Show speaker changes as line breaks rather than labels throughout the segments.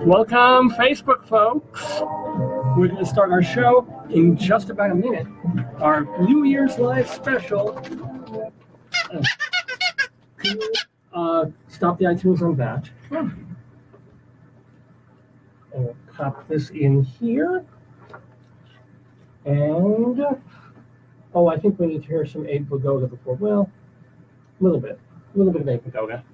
Welcome, Facebook folks. We're going to start our show in just about a minute. Our New Year's Live special. Stop the iTunes on that. And pop this in here. And, I think we need to hear some Egg Pagoda before. Well, a little bit of Egg Pagoda.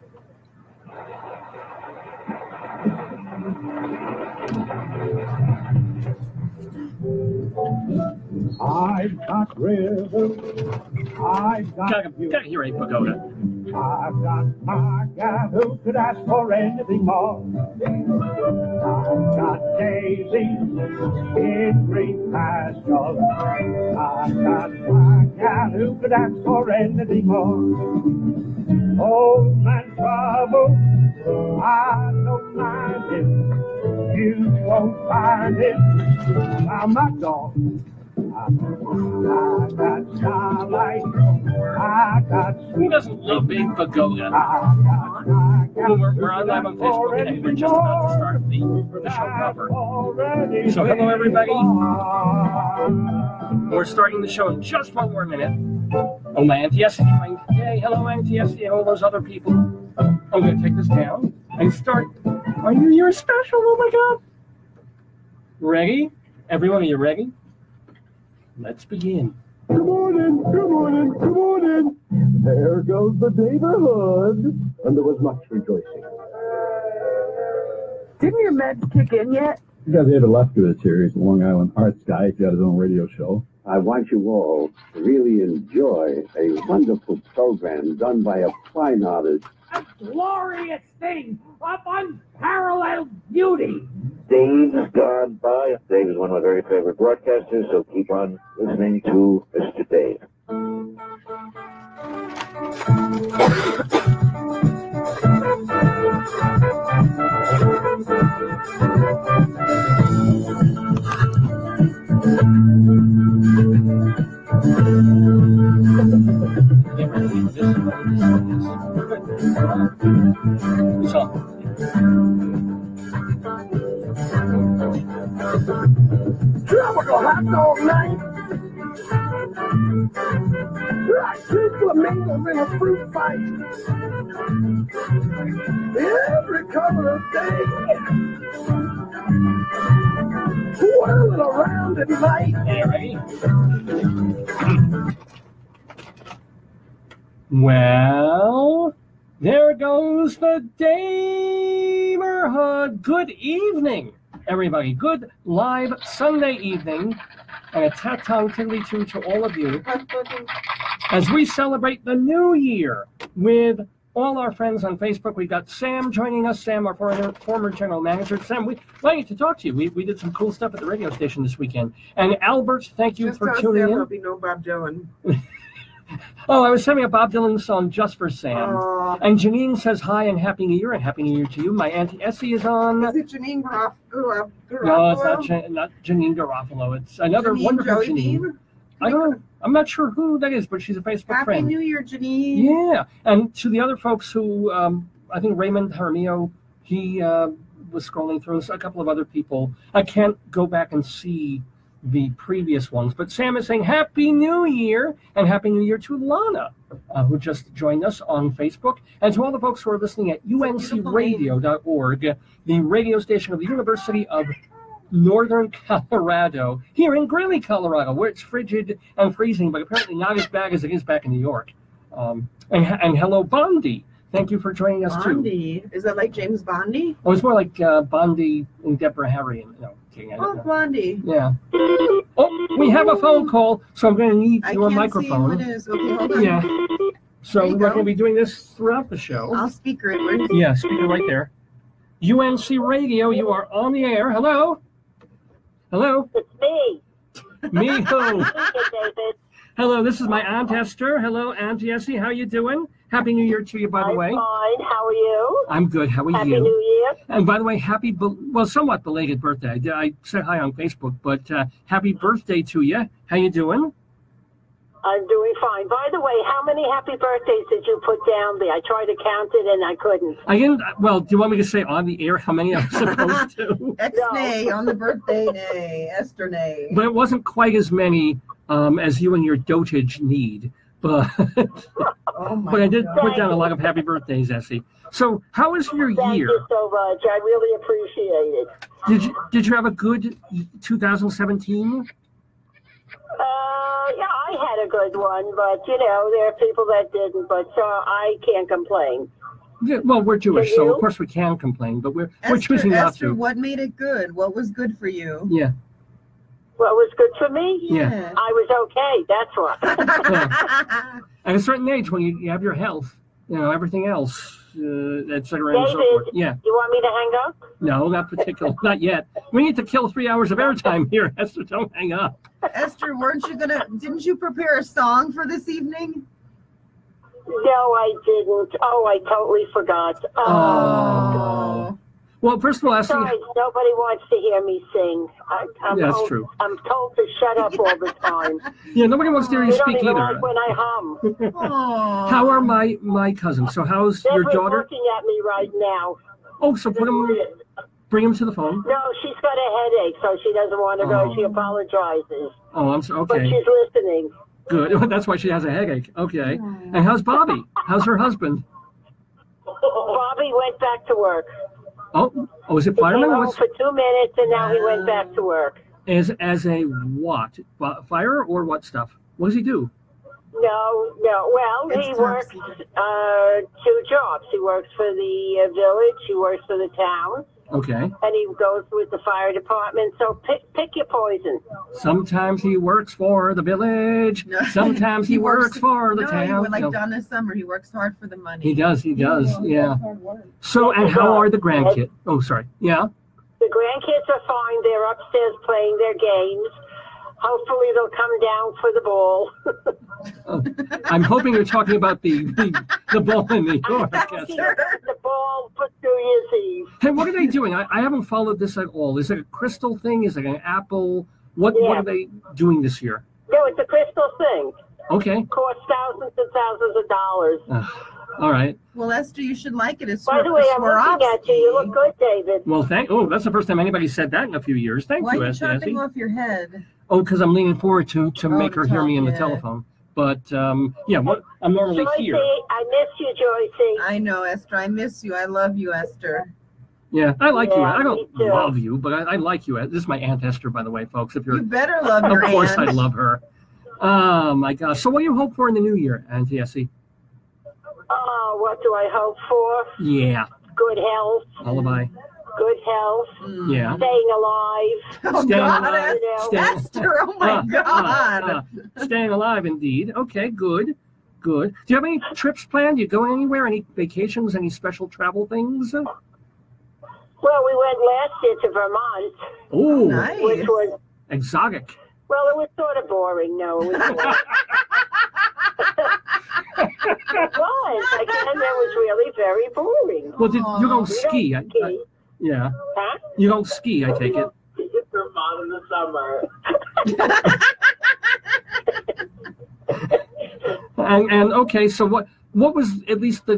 I've got rhythm. I've got you.
Gotta hear Egg Pagoda.
I've got my gal who could ask for anything more. I've got daisies in green pastures. I've got my gal who could ask for anything more. Old man trouble, I don't mind it. You won't find it. I'm not gone. I got starlight. I got
Who doesn't love Egg Pagoda? We're on live on Facebook and we're just about to start the show proper. So hello everybody. We're starting the show in just one more minute. Oh, my Auntie Essie joined. Yay, hello Auntie Essie and all those other people. I'm going to take this down and start our New Year's special. Oh my God. Ready? Everyone, are you ready? Let's begin.
Come on in. There goes the neighborhood. And there was much rejoicing.
Didn't your meds kick in yet?
You got David Lefkowitz here. He's a Long Island arts guy. He's got his own radio show. I want you all to really enjoy a wonderful program done by a fine artist.
A glorious thing of unparalleled beauty.
Days gone by. Dave is one of my very favorite broadcasters, so keep on listening to Mr. Dave.
Tropical hot dog night. Like two flamingos in a fruit fight. Every couple of days. Whirling around at night.
Hey, ready? Well, there goes the neighborhood. Good evening, everybody. Good live Sunday evening. And a tat-tong tiddly-too to all of you as we celebrate the new year with all our friends on Facebook. We've got Sam joining us. Sam, our former general manager. Sam, we'd like to talk to you. We did some cool stuff at the radio station this weekend. And Albert, thank you for tuning in.
There'll be no Bob Dylan.
Oh, I was sending a Bob Dylan song just for Sam. And Janine says hi and Happy New Year, and Happy New Year to you. My Auntie Essie is on.
Is it Janine Garofalo?
No, it's not Janine Garofalo. It's another wonderful Janine. I don't know. I'm not sure who that is, but she's a Facebook friend.
Happy New Year, Janine.
Yeah. And to the other folks who, I think Raymond Jaramillo, he was scrolling through, a couple of other people. I can't go back and see the previous ones, but Sam is saying Happy New Year, and Happy New Year to Lana, who just joined us on Facebook, and to all the folks who are listening at uncradio.org, the radio station of the University of Northern Colorado, here in Greeley, Colorado, where it's frigid and freezing, but apparently not as bad as it is back in New York. And hello, Bondi. Thank you for joining us,
Bondi. Too. Is that like James Bondi?
Oh, it's more like Bondi and Deborah Harry. And,
Bondi.
Yeah. Oh, we have a phone call, so I'm going to need your microphone.
I can't see who it is. Okay, hold on.
Yeah. So we're going to be doing this throughout the show.
I'll speaker it.
Yeah, speaker right there. UNC Radio, you are on the air. Hello? Hello?
It's me.
Me who?
David.
Hello, this is my Aunt Esther. Hello, Auntie Essie. How you doing? Happy New Year to you, by the way.
I'm fine. How are you?
I'm good. How are you?
Happy New Year.
And by the way, somewhat belated birthday. I said hi on Facebook, but happy birthday to you. How you doing?
I'm doing fine. By the way, how many happy birthdays did you put down there? I tried to count it and I couldn't.
I didn't. Well, do you want me to say on the air how many I'm supposed to?
Ex-nay on the birthday nay, Esther nay.
But it wasn't quite as many as you and your dotage need. But
Oh my
but I did
God.
put down a lot of happy birthdays, Essie. So how was your
Thank
year?
you so much. I really appreciate it.
Did you have a good 2017?
Yeah, I had a good one, but, you know, there are people that didn't, but I can't complain.
Yeah, well, we're Jewish,
Can
so
you?
of course we can complain, but we're
Esther,
choosing not
Esther,
to.
what made it good? What was good for you?
Yeah.
What was good for me?
Yeah.
I was okay, that's what.
At a certain age, when you have your health, you know, everything else, et cetera, and so
David,
forth. Yeah.
you want me to hang up?
No, not particular. Not yet. We need to kill 3 hours of airtime here, Esther. Don't hang up.
Esther, didn't you prepare a song for this evening?
No, I didn't. Oh, I totally forgot.
Oh. Well, first of all, Esther.
Besides, nobody wants to hear me sing.
Yeah, that's true.
I'm told to shut up all the time.
Yeah, nobody wants to hear you
They don't
speak
even
either.
like when I hum.
Aww.
How are my cousins? So how's your
They're
daughter?
looking at me right now.
Oh, so bring him to the phone.
No, she's got a headache, so she doesn't want to go.
Oh.
She apologizes.
Oh, I'm so
But
okay.
she's listening.
Good. That's why she has a headache. Okay. And how's Bobby? How's her husband?
Bobby went back to work.
Oh, is it
He came
fireman?
home
What's
for 2 minutes, and now he went back to work.
as a what? Fire or what stuff? What does he do?
No. Well,
It's
he
top
works
secret.
2 jobs. He works for the village. He works for the town.
Okay.
And he goes with the fire department. So pick your poison.
Sometimes he works for the village.
No.
Sometimes he works for the
no,
town.
like
No.
Donna Summer, he works hard for the money.
He does. Yeah. So, and how are the grandkids? Oh, sorry. Yeah.
The grandkids are fine. They're upstairs playing their games. Hopefully they'll come down for the ball.
I'm hoping you're talking about the ball in New York.
The ball for New Year's Eve.
Hey, what are they doing? I haven't followed this at all. Is it a crystal thing? Is it an apple? What
Yeah.
are they doing this year?
No, it's a crystal thing.
Okay.
Costs thousands and thousands of dollars.
All right.
Well, Esther, you should like it. It's
By the way, I'm looking at you. You look good, David.
Well, that's the first time anybody said that in a few years. Thank
Why
you,
are you
Essie.
chopping off your head?
Oh, because I'm leaning forward to make
to
her hear me in the
talk, yeah.
telephone. But yeah, I'm normally
Joycey,
here.
I miss you, Joycey.
I know, Esther. I miss you. I love you, Esther.
Yeah, I like you.
Yeah,
I don't
me too.
love you, but I like you. This is my Aunt Esther, by the way, folks. If you're,
You better love your
of course,
aunt.
I love her. Oh my gosh! So, what do you hope for in the new year, Auntie Essie?
Oh, what do I hope for?
Yeah,
Good health.
lullaby.
Good health.
Yeah.
Staying alive.
Oh,
Staying
God,
alive.
Staying-
Esther, oh my God.
Staying alive, indeed. Okay, good. Do you have any trips planned? You going anywhere? Any vacations? Any special travel things?
Well, we went last year to Vermont,
Oh,
Nice.
which was,
exotic.
well, it was sort of boring. No, it was boring. It was. Again, that was really very boring.
Well, you don't
We
ski?
don't ski.
Yeah,
Huh?
you don't ski. I take it.
Vermont in the summer.
And okay, so what was at least the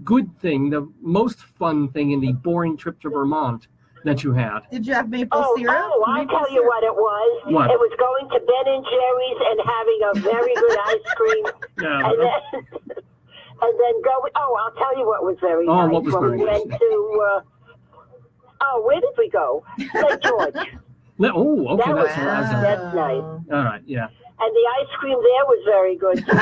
good thing, the most fun thing in the boring trip to Vermont that you had?
Did you have maple
Oh,
syrup?
I'll
Maple
tell you
syrup?
what it was.
What?
It was going to Ben and Jerry's and having a very good ice cream.
Yeah.
And then go. Oh, I'll tell you what was very nice.
What was
when
very
we
nice?
went to. Where did we go? St. George.
Oh, okay,
That was-
that's
That's nice.
all right. Yeah.
And the ice cream there was very good too.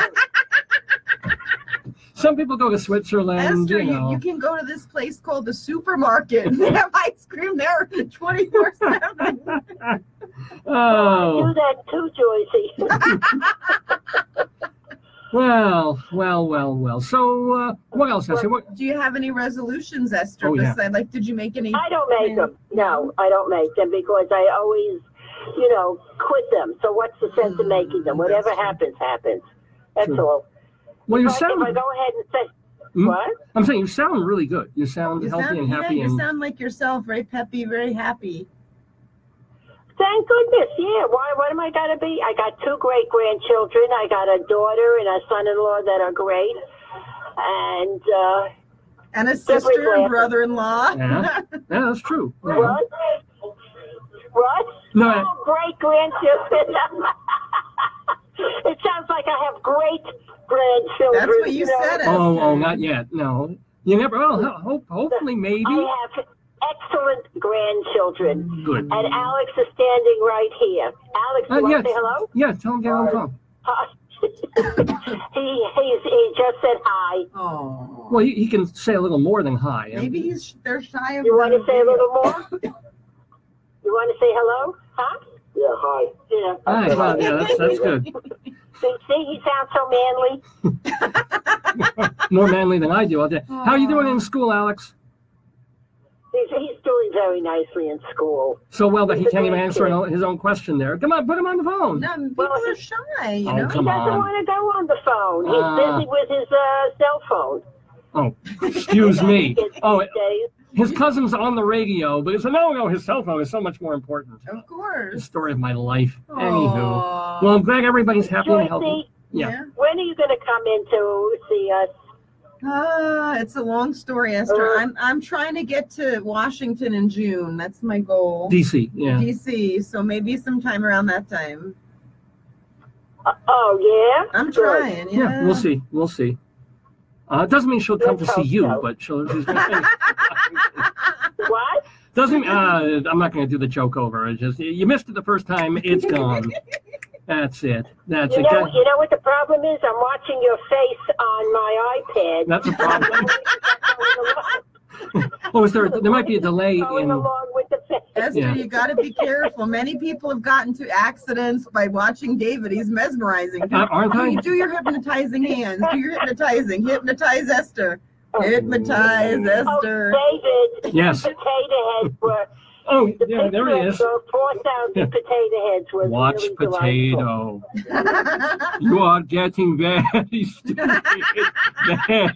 Some people go to Switzerland,
Esther,
you know.
you can go to this place called the supermarket. They have ice cream there 24/7.
Oh,
Do that too, Joycey.
well. So, what else? I say, what?
Do you have any resolutions, Esther?
Oh, yeah.
Besides, like, did you make any?
I don't make them. No, I don't make them because I always, quit them. So what's the sense of making them? Whatever happens, happens. That's
True.
all.
Well, you
If I
sound.
go ahead and say,
Hmm?
what?
I'm saying you sound really good. You sound
You
healthy
sound,
and happy,
yeah, you
and
sound like yourself, very peppy, very happy.
Thank goodness, yeah. What am I going to be? I got 2 great-grandchildren. I got a daughter and a son-in-law that are great. And
a sister and brother-in-law.
Yeah, that's true. Yeah.
What?
No.
Great-grandchildren. It sounds like I have great-grandchildren.
That's what you said.
Oh, not yet. No. You never, hopefully, maybe.
I have excellent grandchildren.
Good.
And Alex is standing right here. Alex, you want to say hello?
Yeah, tell him get on the phone.
He just said hi.
Oh.
Well, he can say a little more than hi.
Maybe they're shy of
You want to say a little more? You want to say hello? Huh?
Yeah, hi.
Yeah.
Hi, well, yeah, that's good.
See, he sounds so manly.
More manly than I do. How are you doing in school, Alex?
He's doing very nicely in school.
So well that he can't even answer his own question there. Come on, put him on the phone.
No, people are shy, you know.
He doesn't want to go on the phone. He's busy with his cell phone.
Oh, excuse me. Oh, his cousin's on the radio, but it's no, his cell phone is so much more important.
Of course.
The story of my life. Anywho. Well, I'm glad everybody's happy and healthy.
Yeah. When are you going to come in to see us?
It's a long story, Esther. I'm trying to get to Washington in June. That's my goal.
DC, yeah.
DC, so maybe sometime around that time.
Oh, yeah?
I'm trying, yeah.
We'll see. It doesn't mean she'll come to see you, but she's going to
What?
Doesn't, I'm not going to do the joke over. It's just, you missed it the first time, it's gone. That's it.
You know what the problem is? I'm watching your face on my iPad.
That's a problem. There might be a delay
going along with the face.
Esther, you got to be careful. Many people have gotten to accidents by watching David. He's mesmerizing.
Aren't I?
Do your hypnotizing hands. Do your hypnotizing. Hypnotize Esther. Hypnotize Esther.
David.
Yes.
Potato heads were.
Oh, yeah, there he is.
4,000 potato heads was
Watch
really
potato. You are getting very stupid.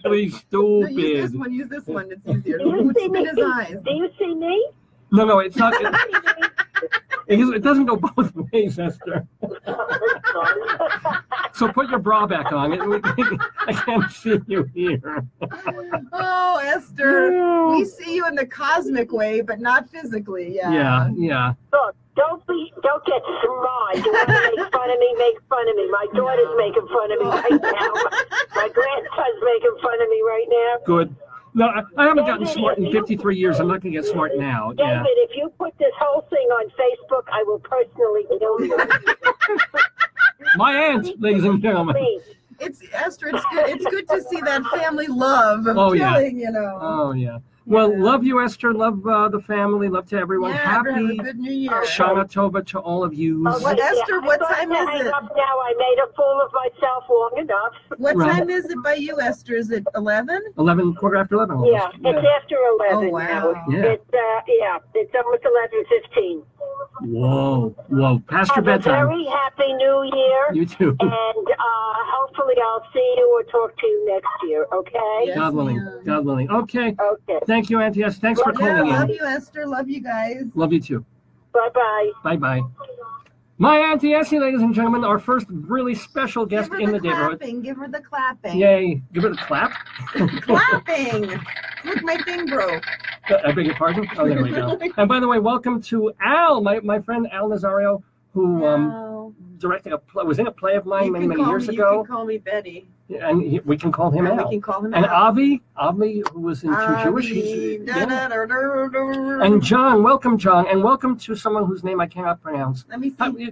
Very stupid.
Use this one. It's easier.
Do you see me?
His eyes.
Do you see me?
No, it's not. It doesn't go both ways, Esther. So put your bra back on. I can't see you here.
Oh, Esther, we see you in the cosmic way, but not physically. Yeah.
Look, don't get smart. You want to make fun of me? Make fun of me. My daughter's making fun of me right now. My grandson's making fun of me right now.
Good. No, I haven't gotten smart in 53 years. I'm not going to get smart now.
David, if you put this whole thing on Facebook, I will personally kill you.
My aunt, ladies and gentlemen.
It's Esther. It's good to see that family love of killing. You know.
Oh yeah. Well, love you, Esther. Love the family. Love to everyone.
Happy have a good New Year.
Shana Tova to all of you.
Esther, what time is it?
Now I made a fool of myself long enough.
What time is it by you, Esther? Is it 11?
11, quarter after 11. Almost.
Yeah, it's after 11
wow.
now.
Yeah.
It's almost 11:15.
Whoa. Past your bedtime.
Have a very happy New Year.
You too.
And hopefully I'll see you or talk to you next year, okay?
Yes,
God willing. Okay.
Okay.
Thank you, Auntie S. Thanks for calling in.
Love you, Esther. Love you guys.
Love you too.
Bye-bye.
Bye-bye. My Auntie Essie, ladies and gentlemen, our first really special guest in the neighborhood.
Give her the clapping.
Yay. Give her the clap.
Clapping. Look, my thing broke.
I beg your pardon? Oh, there we go. And by the way, welcome to Al, my friend Al Nazario, who directed was in a play of mine many years ago.
You can call me Betty.
And we can call him Al.
We can call him
and
Al.
Avi, who was in Too Jewish. And John, welcome, John. And welcome to someone whose name I cannot pronounce.
Let me see.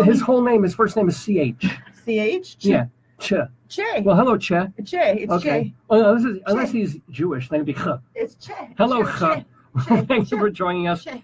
His whole name, his first name is C.H.
C.H.?
Yeah, Che.
Che.
Well, hello, Che.
Che, it's
okay.
Che.
Oh, no, unless he's Jewish, then it'd be Che.
It's Che.
Hello,
Che.
Thanks for joining us.
Che.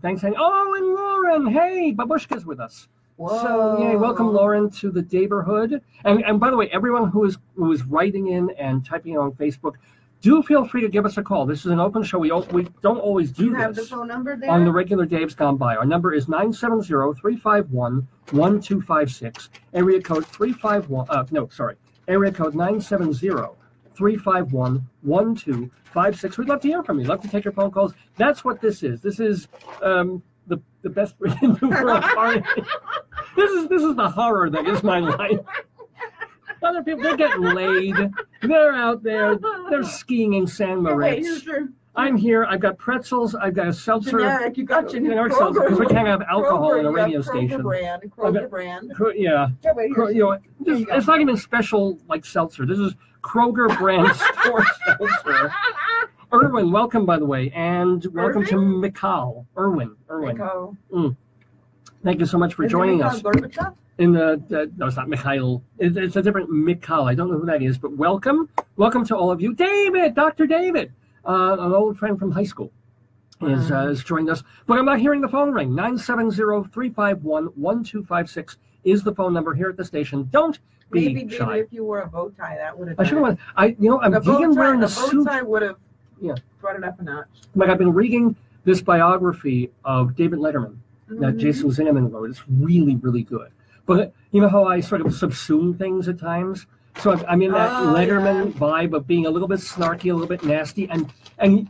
Thanks. And Lauren. Hey, Babushka's with us.
Whoa.
So, yay, welcome, Lauren, to the neighborhood. And by the way, everyone who is writing in and typing on Facebook, do feel free to give us a call. This is an open show. We don't always do
you
this.
Have the phone number there?
On the regular days gone by. Our number is 970-351-1256. Area code 351. Area code 970-351-1256. We'd love to hear from you. Love to take your phone calls. That's what this is. This is the the best freaking New World Party. This is the horror that is my life. Other people, they're getting laid. They're out there. They're skiing in San Moritz. I'm here. I've got pretzels. I've got a seltzer.
Generic. You got
generic seltzer because we can't have alcohol in a radio station.
Kroger brand.
Yeah. It's not even special like seltzer. This is Kroger brand store seltzer. Erwin, welcome, by the way, and welcome to Mikal. Erwin. Thank you so much for joining us. No, it's not Mikhail. It's a different Mikal. I don't know who that is, but welcome to all of you. David, Dr. David, an old friend from high school, has joined us. But I'm not hearing the phone ring. 970-351-1256 is the phone number here at the station. Don't be shy.
Maybe if you wore a bow tie, that would have.
I should have. I'm wearing a suit.
A bow tie would have brought it up a notch.
Like I've been reading this biography of David Letterman that Jason Zinneman wrote. It's really, really good. But you know how I sort of subsume things at times? So I'm in that Letterman vibe of being a little bit snarky, a little bit nasty, and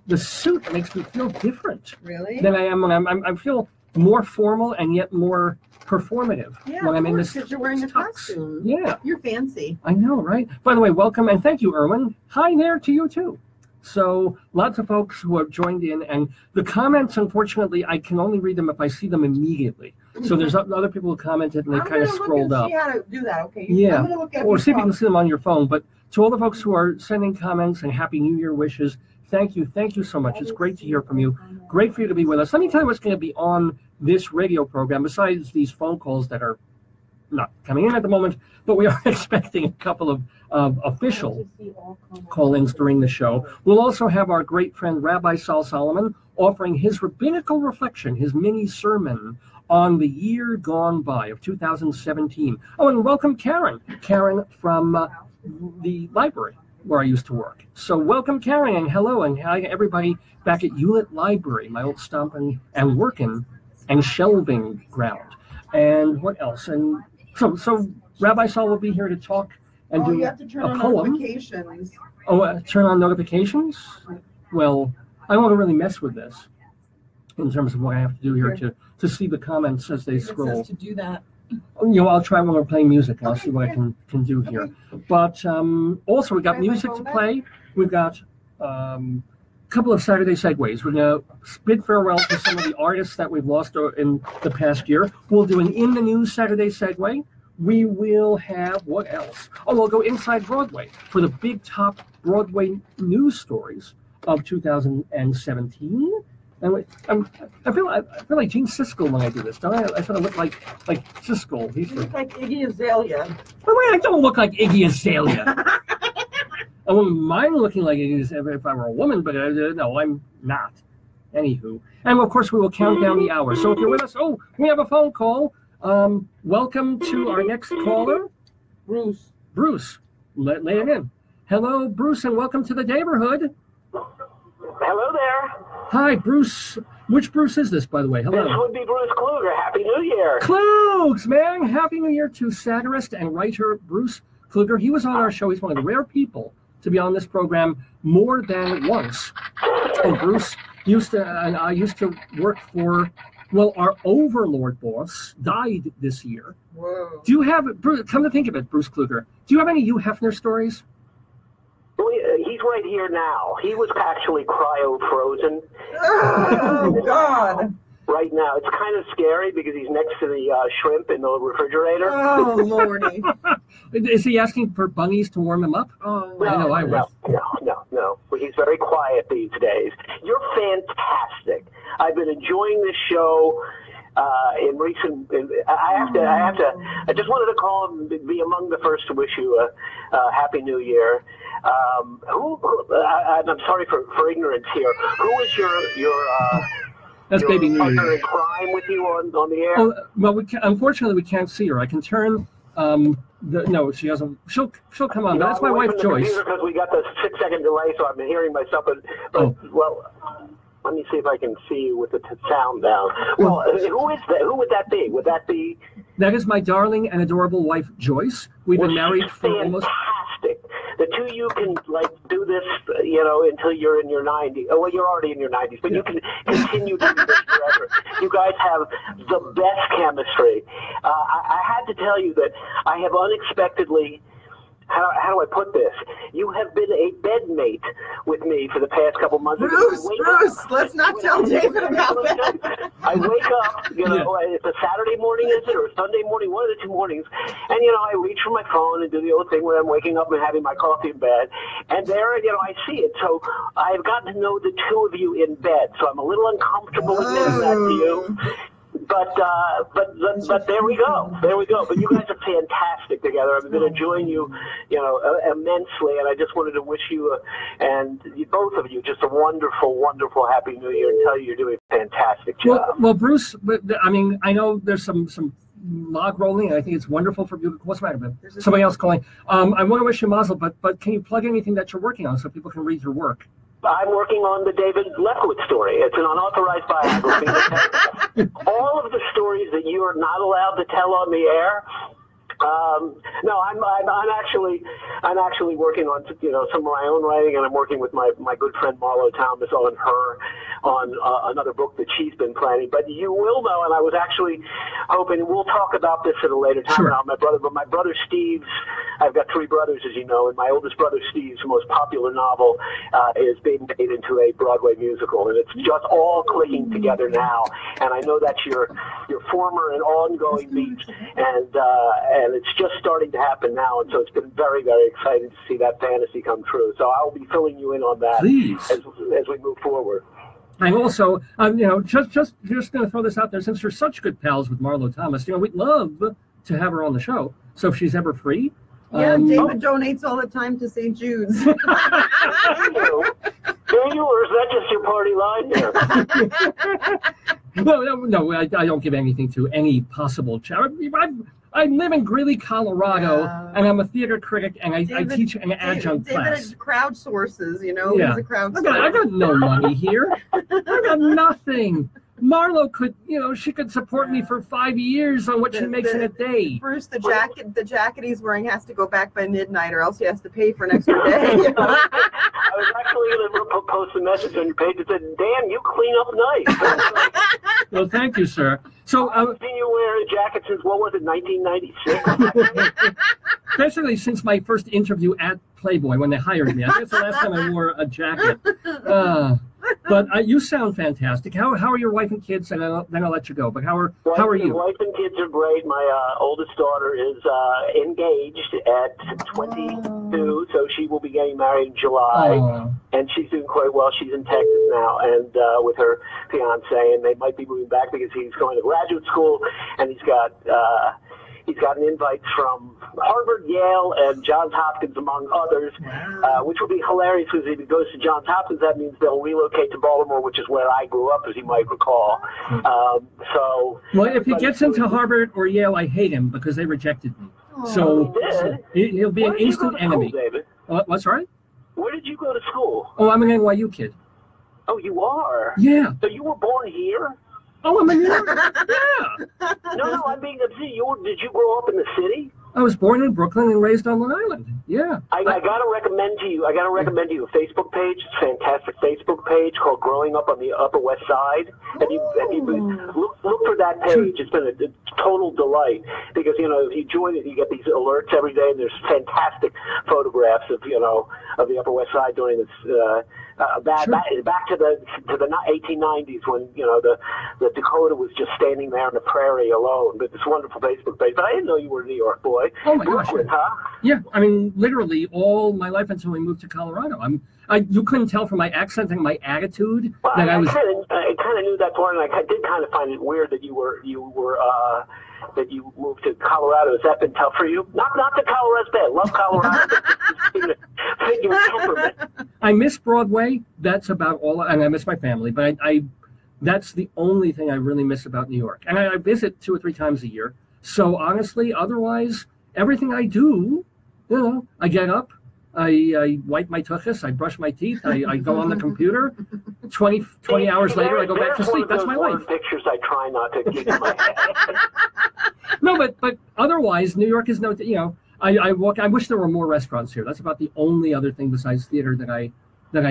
the suit makes me feel different.
Really?
Than I am when I feel more formal and yet more performative when I'm in this.
Because you're wearing a costume.
Yeah.
You're fancy.
I know, right? By the way, welcome and thank you, Erwin. Hi there to you too. So lots of folks who have joined in, and the comments, unfortunately, I can only read them if I see them immediately. So there's other people who commented and they kind of scrolled up.
See how to do that, okay?
Yeah,
I'm gonna look at
or see if you can see them on your phone. But to all the folks who are sending comments and Happy New Year wishes, thank you so much. It's great to hear from you. Great for you to be with us. Let me tell you what's going to be on this radio program, besides these phone calls that are not coming in at the moment, but we are expecting a couple of official call-ins during the show. We'll also have our great friend Rabbi Saul Solomon offering his rabbinical reflection, his mini sermon on the year gone by of 2017. Oh, and welcome Karen from the library where I used to work. So welcome Karen, and hello, and hi everybody back at Hewlett Library, my old stomping and working and shelving ground. And what else? And so Rabbi Saul will be here to talk and do
you have to turn
a
on
poem.
Notifications.
Turn on notifications? Well, I don't want to really mess with this in terms of what I have to do here to see the comments as they scroll.
It says to do that.
I'll try when we're playing music. I'll see what I can do here. But also, we got music to play. We've got a couple of Saturday segues. We're going to bid farewell to some of the artists that we've lost in the past year. We'll do an In the News Saturday segue. We will have, what else? We'll go inside Broadway for the big top Broadway news stories of 2017. And I feel like Gene Siskel when I do this, don't I? I sort of look like Siskel.
You look like Iggy Azalea.
I don't look like Iggy Azalea. I wouldn't mind looking like Iggy Azalea if I were a woman, but no, I'm not. Anywho. And of course, we will count down the hour. So if you're with us, we have a phone call. Welcome to our next caller. Bruce, lay it in. Hello, Bruce, and welcome to the neighborhood.
Hello there.
Hi, Bruce. Which Bruce is this, by the way? Hello.
This would be Bruce Kluger. Happy New Year.
Klugs, man. Happy New Year to satirist and writer Bruce Kluger. He was on our show. He's one of the rare people to be on this program more than once. And Bruce I used to work for, our overlord boss died this year.
Whoa.
Do you have, Bruce, come to think of it, Bruce Kluger, do you have any Hugh Hefner stories?
He's right here now. He was actually cryo-frozen.
Oh, God.
Right now. It's kind of scary because he's next to the shrimp in the refrigerator.
Oh, Lordy.
Is he asking for bunnies to warm him up?
Oh,
I know I would.
No. He's very quiet these days. You're fantastic. I've been enjoying this show. I just wanted to call and be among the first to wish you a Happy New Year. I'm sorry for ignorance here. Who is your
That's Baby New
partner
Year.
in crime with you on the air?
Unfortunately, we can't see her. I can turn. No, she doesn't. She'll come on. That's my wife, Joyce.
Because we got the 6-second delay, so I've been hearing myself. Let me see if I can see you with the sound down. Well, who is that? Who would that be? Would that be?
That is my darling and adorable wife, Joyce. We've been married for almost.
fantastic. The two of you can like do this, you know, until you're in your 90s. Oh, well, you're already in your 90s, but you can continue to do this forever. You guys have the best chemistry. I had to tell you that I have unexpectedly, how do I put this? You have been a bedmate with me for the past couple months.
Bruce, let's not tell David about that.
I wake up, you know, it's a Saturday morning, is it, or a Sunday morning, one of the two mornings, and, you know, I reach for my phone and do the old thing where I'm waking up and having my coffee in bed, and there, you know, I see it. So I've gotten to know the two of you in bed, so I'm a little uncomfortable admitting that to you. But there we go. There we go. But you guys are fantastic together. I've been enjoying you, you know, immensely. And I just wanted to wish you and both of you just a wonderful, wonderful Happy New Year and tell you you're doing a fantastic job.
Well, Bruce, I mean, I know there's some log rolling, and I think it's wonderful for you. What's the matter, man? Somebody else calling. I want to wish you mazel, but can you plug anything that you're working on so people can read your work?
I'm working on the David Lefkowitz story. It's an unauthorized biography. All of the stories that you are not allowed to tell on the air. No, I'm actually working on, you know, some of my own writing, and I'm working with my good friend Marlo Thomas on another book that she's been planning. But you will know, and I was actually hoping we'll talk about this at a later time.
Sure.
Now, my brother Steve's. I've got three brothers, as you know, and my oldest brother Steve's most popular novel is being made into a Broadway musical, and it's just all clicking together now. And I know that's your former and ongoing beat, and it's just starting to happen now, and so it's been very, very exciting to see that fantasy come true. So I'll be filling you in on that as we move forward.
I'm also, you know, just going to throw this out there, since you're such good pals with Marlo Thomas, you know, we'd love to have her on the show. So if she's ever free.
Yeah, David donates all the time to St. Jude's.
Do you, or is that just your party line there?
No, I don't give anything to any possible charity. I live in Greeley, Colorado, and I'm a theater critic, and I teach an adjunct class.
David crowdsources, you know, he's a crowdsourcer.
I got no money here. I got nothing. Marlo could, you know, she could support me for 5 years on what she makes in a day.
Bruce, the jacket he's wearing has to go back by midnight, or else he has to pay for an extra day.
I was actually going to post a message on your page that said, "Damn, you clean up nice."
Well, thank you, sir. So
I've seen you wear a jacket since, what was it, 1996?
Basically, since my first interview at Playboy when they hired me. I think it's the last time I wore a jacket. But you sound fantastic. How are your wife and kids? And then I'll let you go. But how are you?
Wife and kids are great. My oldest daughter is engaged at 22, so she will be getting married in July. And she's doing quite well. She's in Texas now, and with her fiance, and they might be moving back because he's going to graduate school, and he's got an invite from Harvard, Yale, and Johns Hopkins, among others, which will be hilarious because if he goes to Johns Hopkins, that means they'll relocate to Baltimore, which is where I grew up, as you might recall. Well,
if he gets into Harvard or Yale, I hate him because they rejected me. So he'll be an instant enemy.
David?
What's right? Where
did you go to school?
Oh, I'm an NYU kid.
Oh, you are?
Yeah.
So you were born here?
Oh, I'm a New Yorker. Yeah.
No, I mean, did you grow up in the city?
I was born in Brooklyn and raised on Long Island. Yeah.
I gotta recommend to you. A Facebook page. It's a fantastic Facebook page called "Growing Up on the Upper West Side." And you look for that page. It's been a total delight because if you join it, you get these alerts every day, and there's fantastic photographs of of the Upper West Side during this. Back to the 1890s when the Dakota was just standing there in the prairie alone. But this wonderful Facebook page. But I didn't know you were a New York boy.
Oh my gosh!
Brooklyn, huh?
Yeah, I mean literally all my life until we moved to Colorado. You couldn't tell from my accent and my attitude that I was.
I kind of knew that part, and I did kind of find it weird that that you moved to Colorado. Has that been tough for you? Not that Colorado's bad. Love Colorado. Fit your temperament.
I miss Broadway. That's about all, and I miss my family. But that's the only thing I really miss about New York. And I visit 2 or 3 times a year. So honestly, otherwise, everything I do, I get up, I wipe my tuchus, I brush my teeth, I go on the computer. 20 hours later, I go back to sleep. That's my life.
Pictures I try not to keep in my head.
No, but otherwise, New York is no. I wish there were more restaurants here. That's about the only other thing besides theater that I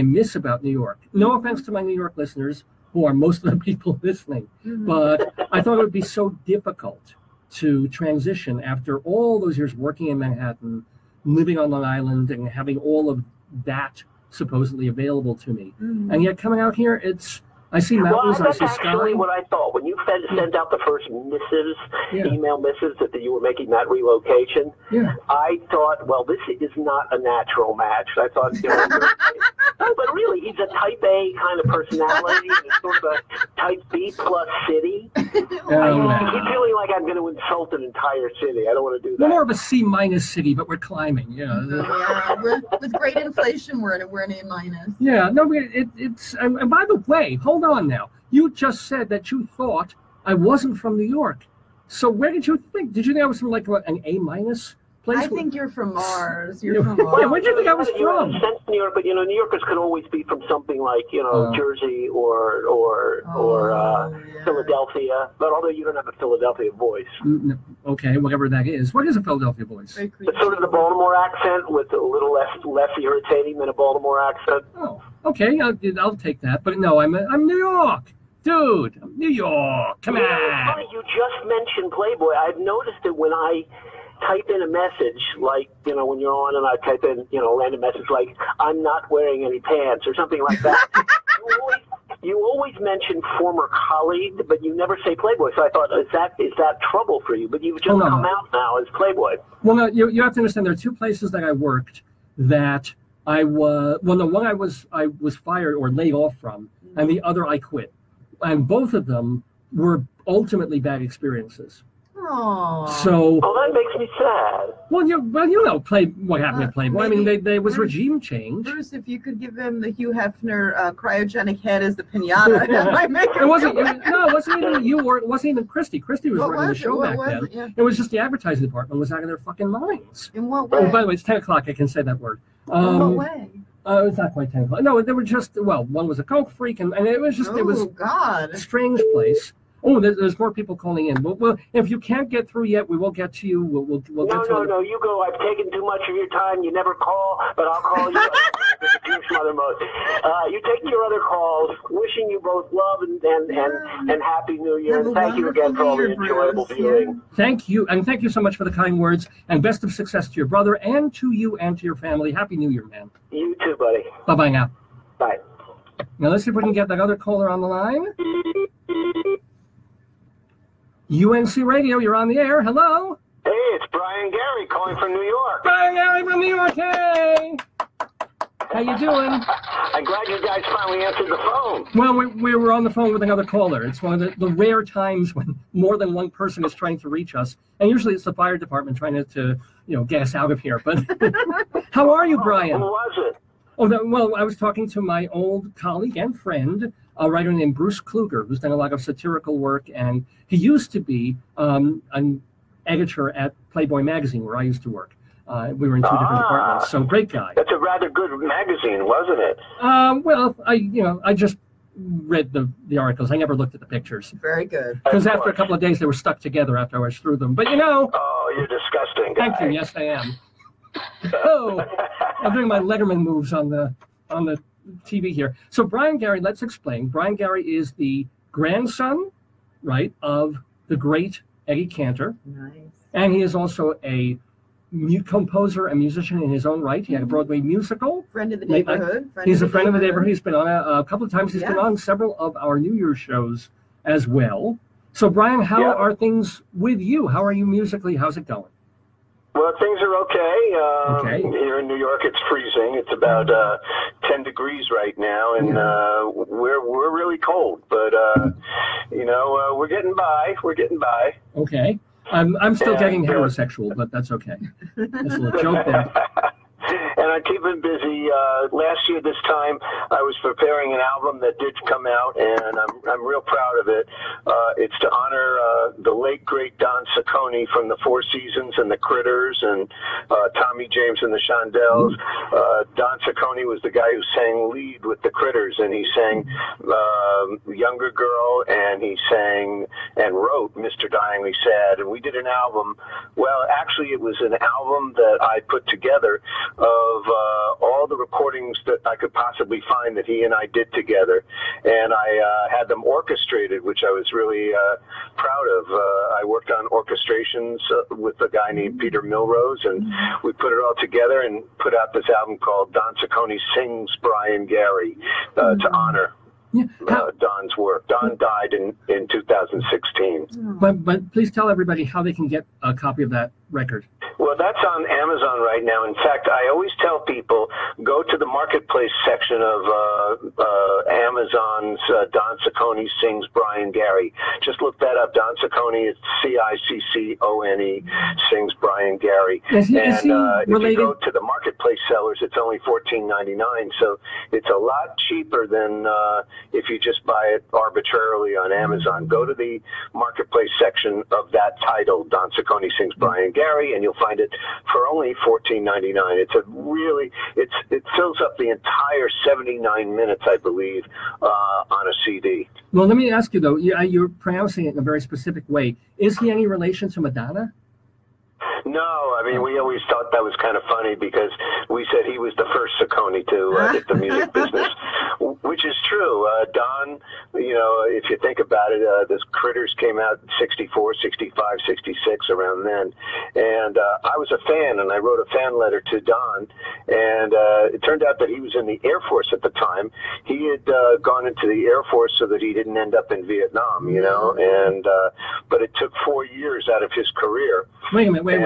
miss about New York. No offense to my New York listeners, who are most of the people listening, but I thought it would be so difficult to transition after all those years working in Manhattan, living on Long Island, and having all of that supposedly available to me. And yet coming out here, I see mountains, I see sky.
That's actually what I thought. When you sent out the first missives, email missives, that you were making that relocation, I thought, well, this is not a natural match. I thought, but really, he's a type A kind of personality. He's sort of a type B plus city. I keep feeling like I'm going to insult an entire city. I don't want to do that.
We're more of a C minus city, but we're climbing.
With great inflation, we're an A minus.
Yeah, no, it's and by the way, hold on now. You just said that you thought I wasn't from New York. So where did you think? Did you think I was from like an A minus place?
I think you're from Mars. You're from Mars.
Yeah, where did you think I was from?
You sense New York, but New Yorkers could always be from something like Jersey or Philadelphia. But although you don't have a Philadelphia voice.
Okay, whatever that is. What is a Philadelphia voice?
It's sort of the Baltimore accent, with a little less irritating than a Baltimore accent.
Oh, okay, I'll take that. But no, I'm New York. Dude, I'm New York. Come on.
Funny, you just mentioned Playboy. I've noticed it when I type in a message, like, when you're on and I type in, a random message like, I'm not wearing any pants or something like that. you always mention former colleague, but you never say Playboy. So I thought, is that trouble for you? But you've just come out now as Playboy.
Well, no, you have to understand, there are two places that I worked that I was, well, the one I was fired or laid off from, and the other I quit. And both of them were ultimately bad experiences.
Aww.
So.
Oh, that makes me sad.
Well, what happened at Playboy. I mean, there was regime change.
Bruce, if you could give them the Hugh Hefner cryogenic head as the pinata, that might make
it wasn't. No, it wasn't even you, or it wasn't even Christy. Christy was running the show back then. Yeah. It was just the advertising department was out of their fucking minds.
In what way?
Oh, by the way, it's 10 o'clock. I can say that word.
In what way?
It's not quite 10 o'clock. No, they were just, one was a coke freak, and it was just, it was
God.
A strange place. Oh, there's more people calling in. Well, if you can't get through yet, we will get to you. We'll get to you.
No, you go. I've taken too much of your time. You never call, but I'll call you. You take your other calls. Wishing you both love and Happy New Year. And thank you again for all the enjoyable viewing.
Thank you, and thank you so much for the kind words, and best of success to your brother and to you and to your family. Happy New Year, man.
You too, buddy.
Bye-bye now.
Bye.
Now let's see if we can get that other caller on the line. UNC Radio, you're on the air. Hello.
Hey, it's Brian Gari calling from New York.
Brian Gari from New York. Hey. How you doing?
I'm glad you guys finally answered the phone.
Well, we were on the phone with another caller. It's one of the rare times when more than one person is trying to reach us. And usually it's the fire department trying to get us out of here. But how are you, Brian?
Who was it?
Well, I was talking to my old colleague and friend, a writer named Bruce Kluger, who's done a lot of satirical work, and he used to be an editor at Playboy magazine, where I used to work. We were in two different departments, so great guy.
That's a rather good magazine, wasn't it?
Well, I just read the articles. I never looked at the pictures.
Very good.
Because after a couple of days, they were stuck together after I was through them. But
Oh, you're disgusting, guy.
Thank you. Yes, I am. Oh, I'm doing my Letterman moves on the TV here. So Brian Gari, let's explain. Brian Gari is the grandson, right, of the great Eddie Cantor.
Nice.
And he is also a composer and musician in his own right. He had a Broadway musical.
Friend of the neighborhood.
He's a friend of the neighborhood. He's been on a couple of times. He's been on several of our New Year's shows as well. So Brian, how are things with you? How are you musically? How's it going?
Well, things are okay. Here in New York, it's freezing. It's about 10 degrees right now, and we're really cold. But we're getting by. We're getting by.
Okay. I'm still getting heterosexual, but that's okay. That's a little joke there.
and I'm keeping busy. Last year, this time, I was preparing an album that did come out, and I'm real proud of it. It's to honor the late, great Don Ciccone from the Four Seasons and the Critters and Tommy James and the Shondells. Don Ciccone was the guy who sang lead with the Critters, and he sang Younger Girl, and he sang and wrote Mr. Dyingly Sad, and we did an album. Well, actually, it was an album that I put together of all the recordings that I could possibly find that he and I did together, and I had them orchestrated, which I was really proud of. I worked on orchestrations with a guy named Peter Milrose, and we put it all together and put out this album called Don Ciccone Sings Brian Gari to honor Don's work. Don died in 2016.
But please tell everybody how they can get a copy of that record.
Well, that's on Amazon right now. In fact, I always tell people, go to the marketplace section of Amazon's Don Ciccone Sings Brian Gari. Just look that up. Don Ciccone, it's Ciccone, Sings Brian Gari.
Is he
if you go to the marketplace sellers, it's only $14.99. So it's a lot cheaper than if you just buy it arbitrarily on Amazon. Go to the marketplace section of that title, Don Ciccone Sings Brian Gari, and you'll find it for only $14.99. It's a really, it fills up the entire 79 minutes, I believe, on a CD.
Well, let me ask you though. You're pronouncing it in a very specific way. Is he any relation to Madonna?
No, I mean, we always thought that was kind of funny because we said he was the first Ciccone to hit the music business, which is true. Don, you know, if you think about it, this Critters came out in 64, 65, 66, around then. And I was a fan, and I wrote a fan letter to Don. And it turned out that he was in the Air Force at the time. He had gone into the Air Force so that he didn't end up in Vietnam, you know. And but it took 4 years out of his career.
Wait a minute, wait.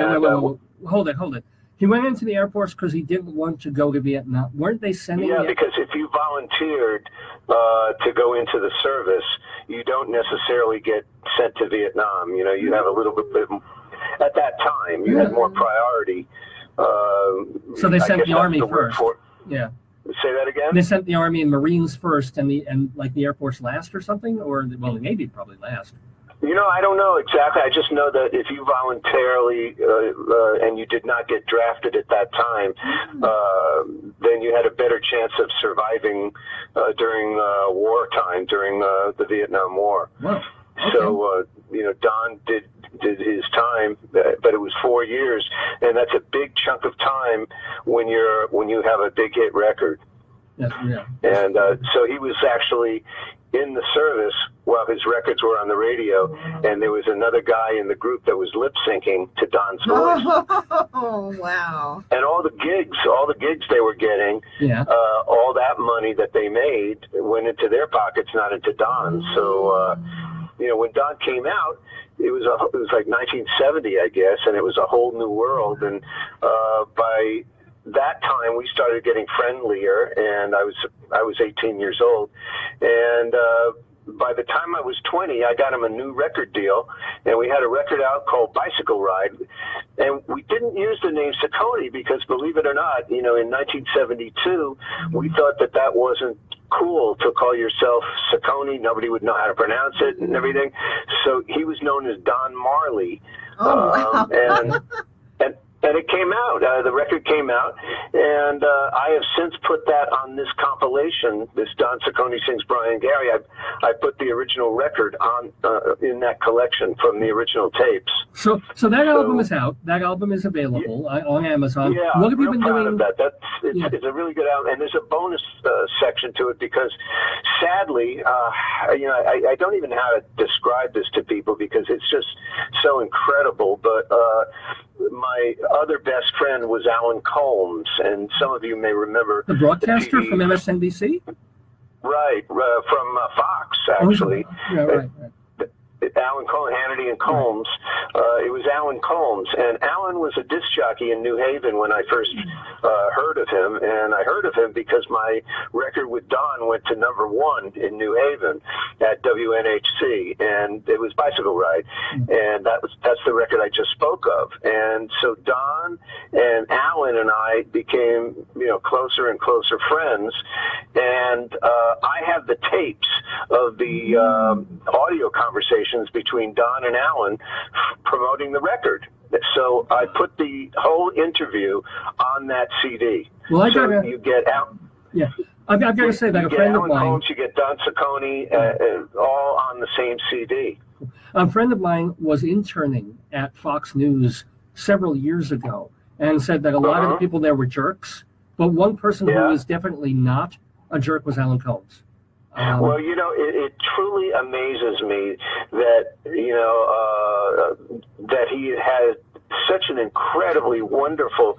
Hold it. He went into the Air Force because he didn't want to go to Vietnam. Weren't they sending him?
Yeah, because if you volunteered to go into the service, you don't necessarily get sent to Vietnam. You know, you have a little bit, at that time, you had more priority.
So they sent the Army first. Yeah.
Say that again?
They sent the Army and Marines first and the Air Force last or something? Or, well, the Navy probably last.
You know, I don't know exactly. I just know that if you voluntarily and you did not get drafted at that time, then you had a better chance of surviving during wartime, during the Vietnam War.
Wow. Okay.
So, you know, Don did his time, but it was 4 years, and that's a big chunk of time when you have a big hit record.
Yeah.
And so he was actually in the service while his records were on the radio, and there was another guy in the group that was lip syncing to Don's voice.
Oh, wow.
And all the gigs they were getting, all that money that they made went into their pockets, not into Don's. So, you know, when Don came out, it was like 1970, I guess, and it was a whole new world. And by that time, we started getting friendlier, and I was 18 years old, and by the time I was 20, I got him a new record deal, and we had a record out called Bicycle Ride, and we didn't use the name Ciccone because, believe it or not, you know, in 1972, we thought that wasn't cool to call yourself Ciccone. Nobody would know how to pronounce it and everything, so he was known as Don Marley.
Oh, wow.
And it came out. The record came out, and I have since put that on this compilation, this Don Ciccone Sings Brian Gari. I put the original record on in that collection from the original tapes.
So that album is out. That album is available on Amazon.
Yeah,
what have you
been
doing?
Of that. It's a really good album, and there's a bonus section to it because, sadly, you know, I don't even know how to describe this to people because it's just so incredible. But my other best friend was Alan Colmes, and some of you may remember
the broadcaster from MSNBC.
Right, from Fox, actually.
Right.
Alan Hannity and Combs. It was Alan Combs, and Alan was a disc jockey in New Haven when I first heard of him, and I heard of him because my record with Don went to #1 in New Haven at WNHC, and it was Bicycle Ride, and that's the record I just spoke of. And so Don and Alan and I became, closer and closer friends, and I have the tapes of the audio conversations between Don and Alan promoting the record. So I put the whole interview on that CD.
Well,
you get out.
Yeah, I've got to say that a friend of mine.
Combs, you get Don Ciccone, all on the same CD.
A friend of mine was interning at Fox News several years ago and said that a lot of the people there were jerks, but one person who was definitely not a jerk was Alan Combs.
Well, it truly amazes me that, that he had such an incredibly wonderful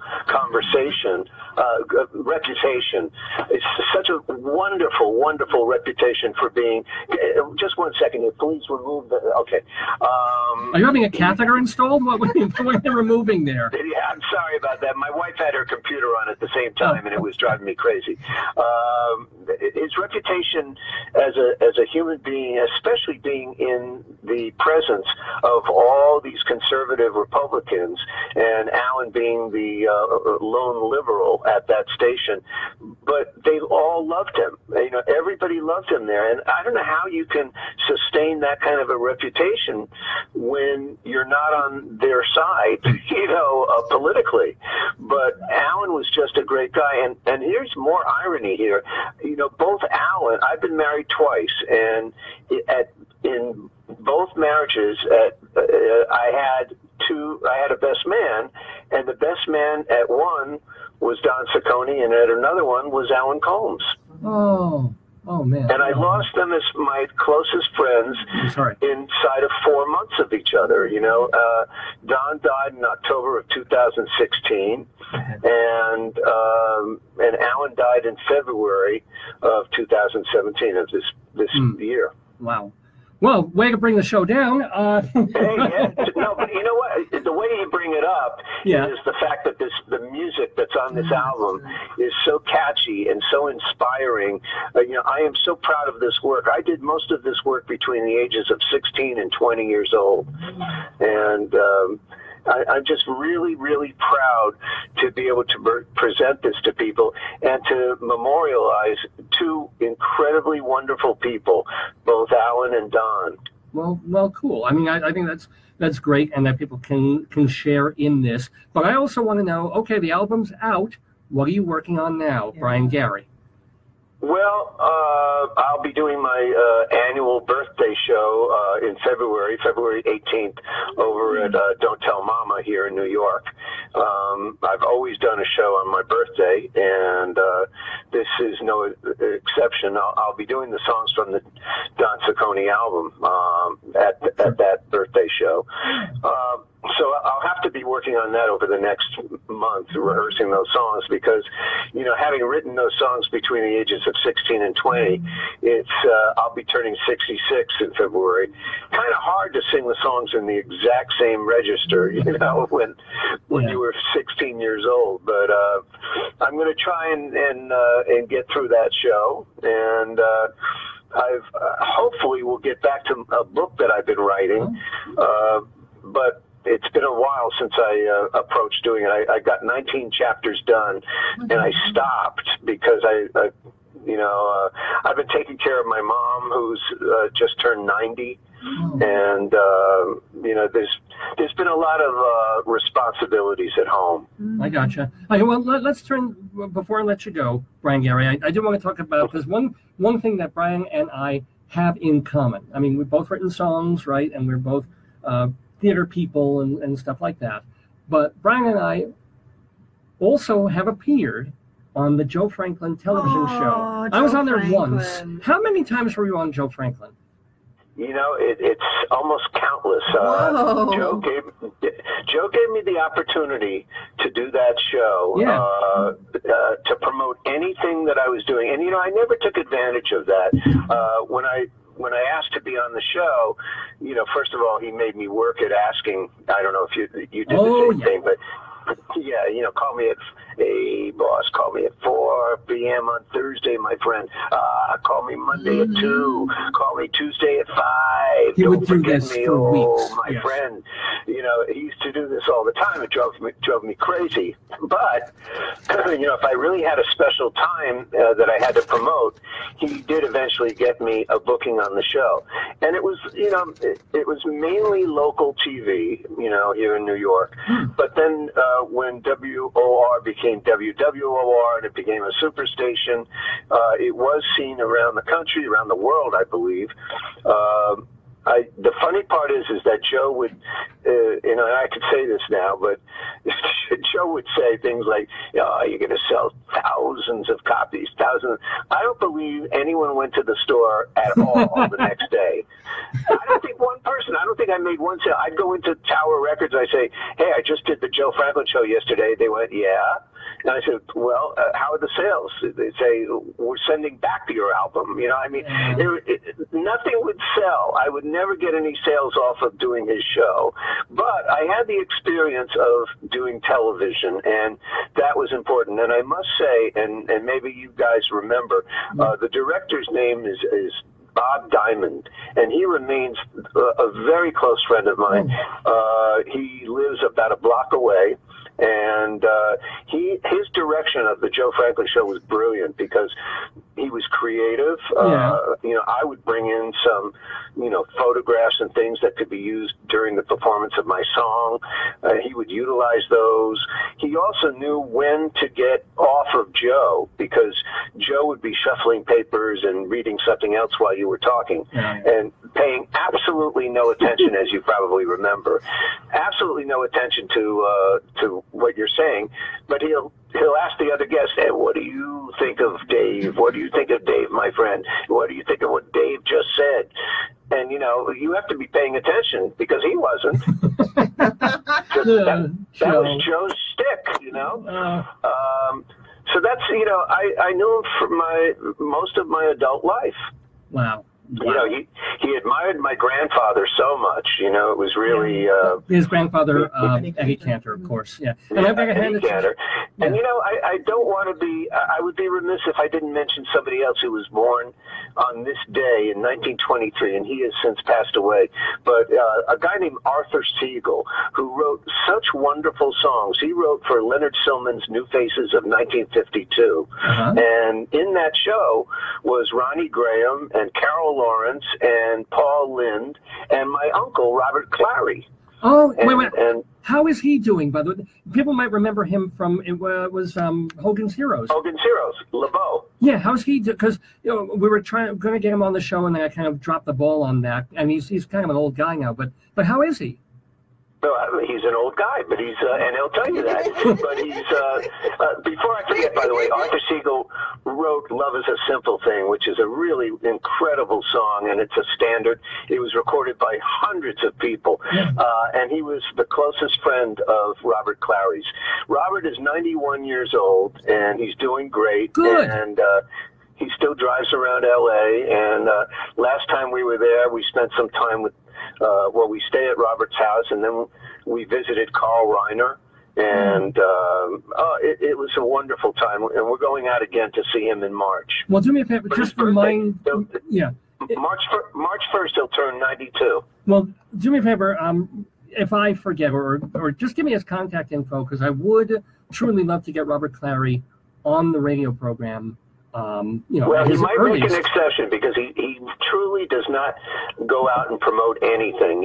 reputation. It's such a wonderful, wonderful reputation for being. Just 1 second here, please remove the. Okay.
Are you having a catheter installed? What are you removing there?
Yeah, I'm sorry about that. My wife had her computer on at the same time, and it was driving me crazy. His reputation as a human being, especially being in the presence of all these conservative Republicans, and Alan being the lone liberal at that station, but they all loved him. Everybody loved him there, and I don't know how you can sustain that kind of a reputation when you're not on their side, politically. But Alan was just a great guy, and here's more irony here. Both Alan, I've been married twice, and in both marriages, I had a best man, and the best man at one was Don Ciccone, and at another one was Alan Combs.
Oh man!
And I lost them as my closest friends inside of 4 months of each other. Don died in October of 2016, and Alan died in February of 2017 of this year.
Wow. Well, way to bring the show down.
Hey, yeah. No, but you know what? The way you bring it up is the fact that the music that's on this album is so catchy and so inspiring. I am so proud of this work. I did most of this work between the ages of 16 and 20 years old. And I'm just really, really proud to be able to present this to people and to memorialize two incredibly wonderful people, both Alan and Don.
Well, cool. I mean, I think that's great, and that people can share in this. But I also want to know, okay, the album's out. What are you working on now, Brian Gari?
Well, I'll be doing my annual birthday show in February 18th, over at Don't Tell Mama here in New York. I've always done a show on my birthday, and this is no exception. I'll be doing the songs from the Don Ciccone album at that birthday show. So I'll have to be working on that over the next month, rehearsing those songs, because, having written those songs between the ages of 16 and 20, I'll be turning 66 in February. Kind of hard to sing the songs in the exact same register, when you were 16 years old. But I'm going to try and get through that show, and hopefully we'll get back to a book that I've been writing, but it's been a while since I approached doing it. I got 19 chapters done, and I stopped because I've been taking care of my mom, who's just turned 90, and there's been a lot of responsibilities at home.
I gotcha. Okay, well, let's turn, before I let you go, Brian Gari. I do want to talk about, because one thing that Brian and I have in common. I mean, we've both written songs, right, and we're both theater people and stuff like that. But Brian and I also have appeared on the Joe Franklin television show. I was on there once. How many times were you on Joe Franklin?
It's almost countless. Joe gave me the opportunity to do that show, to promote anything that I was doing. And, I never took advantage of that. when I asked to be on the show, first of all, he made me work at asking. I don't know if you did the same thing, but yeah, call me at, hey, boss, call me at 4 p.m. on Thursday, my friend. Call me Monday at 2. Call me Tuesday at 5.
He would do this for weeks.
My friend. He used to do this all the time. It drove me crazy. But, if I really had a special time that I had to promote, he did eventually get me a booking on the show. And it was, it was mainly local TV, here in New York. But then when WOR became WWOR and it became a superstation, it was seen around the country, around the world, I believe. The funny part is that Joe would, I could say this now, but Joe would say things like, you're going to sell thousands of copies, thousands. I don't believe anyone went to the store at all the next day. I don't think one person, I don't think I made one sale. I'd go into Tower Records, I say, hey, I just did the Joe Franklin show yesterday. They went, yeah. And I said, well, how are the sales? They say, we're sending back your album. Nothing would sell. I would never get any sales off of doing his show. But I had the experience of doing television, and that was important. And I must say, and maybe you guys remember, the director's name is Bob Diamond, and he remains a very close friend of mine. He lives about a block away. And his direction of the Joe Franklin show was brilliant because he was creative. I would bring in some, photographs and things that could be used during the performance of my song. He would utilize those. He also knew when to get off of Joe because Joe would be shuffling papers and reading something else while you were talking and paying absolutely no attention, as you probably remember. Absolutely no attention to what you're saying, but he'll ask the other guest, hey, what do you think of Dave? What do you think of Dave, my friend? What do you think of what Dave just said? And, you have to be paying attention because he wasn't. that was Joe's stick, So that's, I knew him for most of my adult life.
Wow.
He admired my grandfather so much. It was really
his grandfather, Eddie Cantor, of course. Yeah, and
Eddie Cantor. And I don't want to be. I would be remiss if I didn't mention somebody else who was born on this day in 1923, and he has since passed away. But a guy named Arthur Siegel, who wrote such wonderful songs. He wrote for Leonard Sillman's New Faces of 1952, and in that show was Ronnie Graham and Carol Lawrence and Paul Lind and my uncle Robert Clary.
Oh, wait. And how is he doing? By the way, people might remember him from was Hogan's Heroes.
Hogan's Heroes, LeBeau.
Yeah, how's he? Because we were going to get him on the show, and then I kind of dropped the ball on that. And he's kind of an old guy now, but how is he?
He's an old guy, but he's, and he'll tell you that, but he's, before I forget, by the way, Arthur Siegel wrote Love is a Simple Thing, which is a really incredible song, and it's a standard. It was recorded by hundreds of people, and he was the closest friend of Robert Clary's. Robert is 91 years old, and he's doing great.
Good.
And he still drives around L.A., and last time we were there, we spent some time with we stay at Robert's house, and then we visited Carl Reiner, and it was a wonderful time. And we're going out again to see him in March.
Well, do me a favor, just remind.
March 1st, he'll turn 92.
Well, do me a favor. If I forget, or just give me his contact info, because I would truly love to get Robert Clary on the radio program.
Well, he might make an exception because he truly does not go out and promote anything.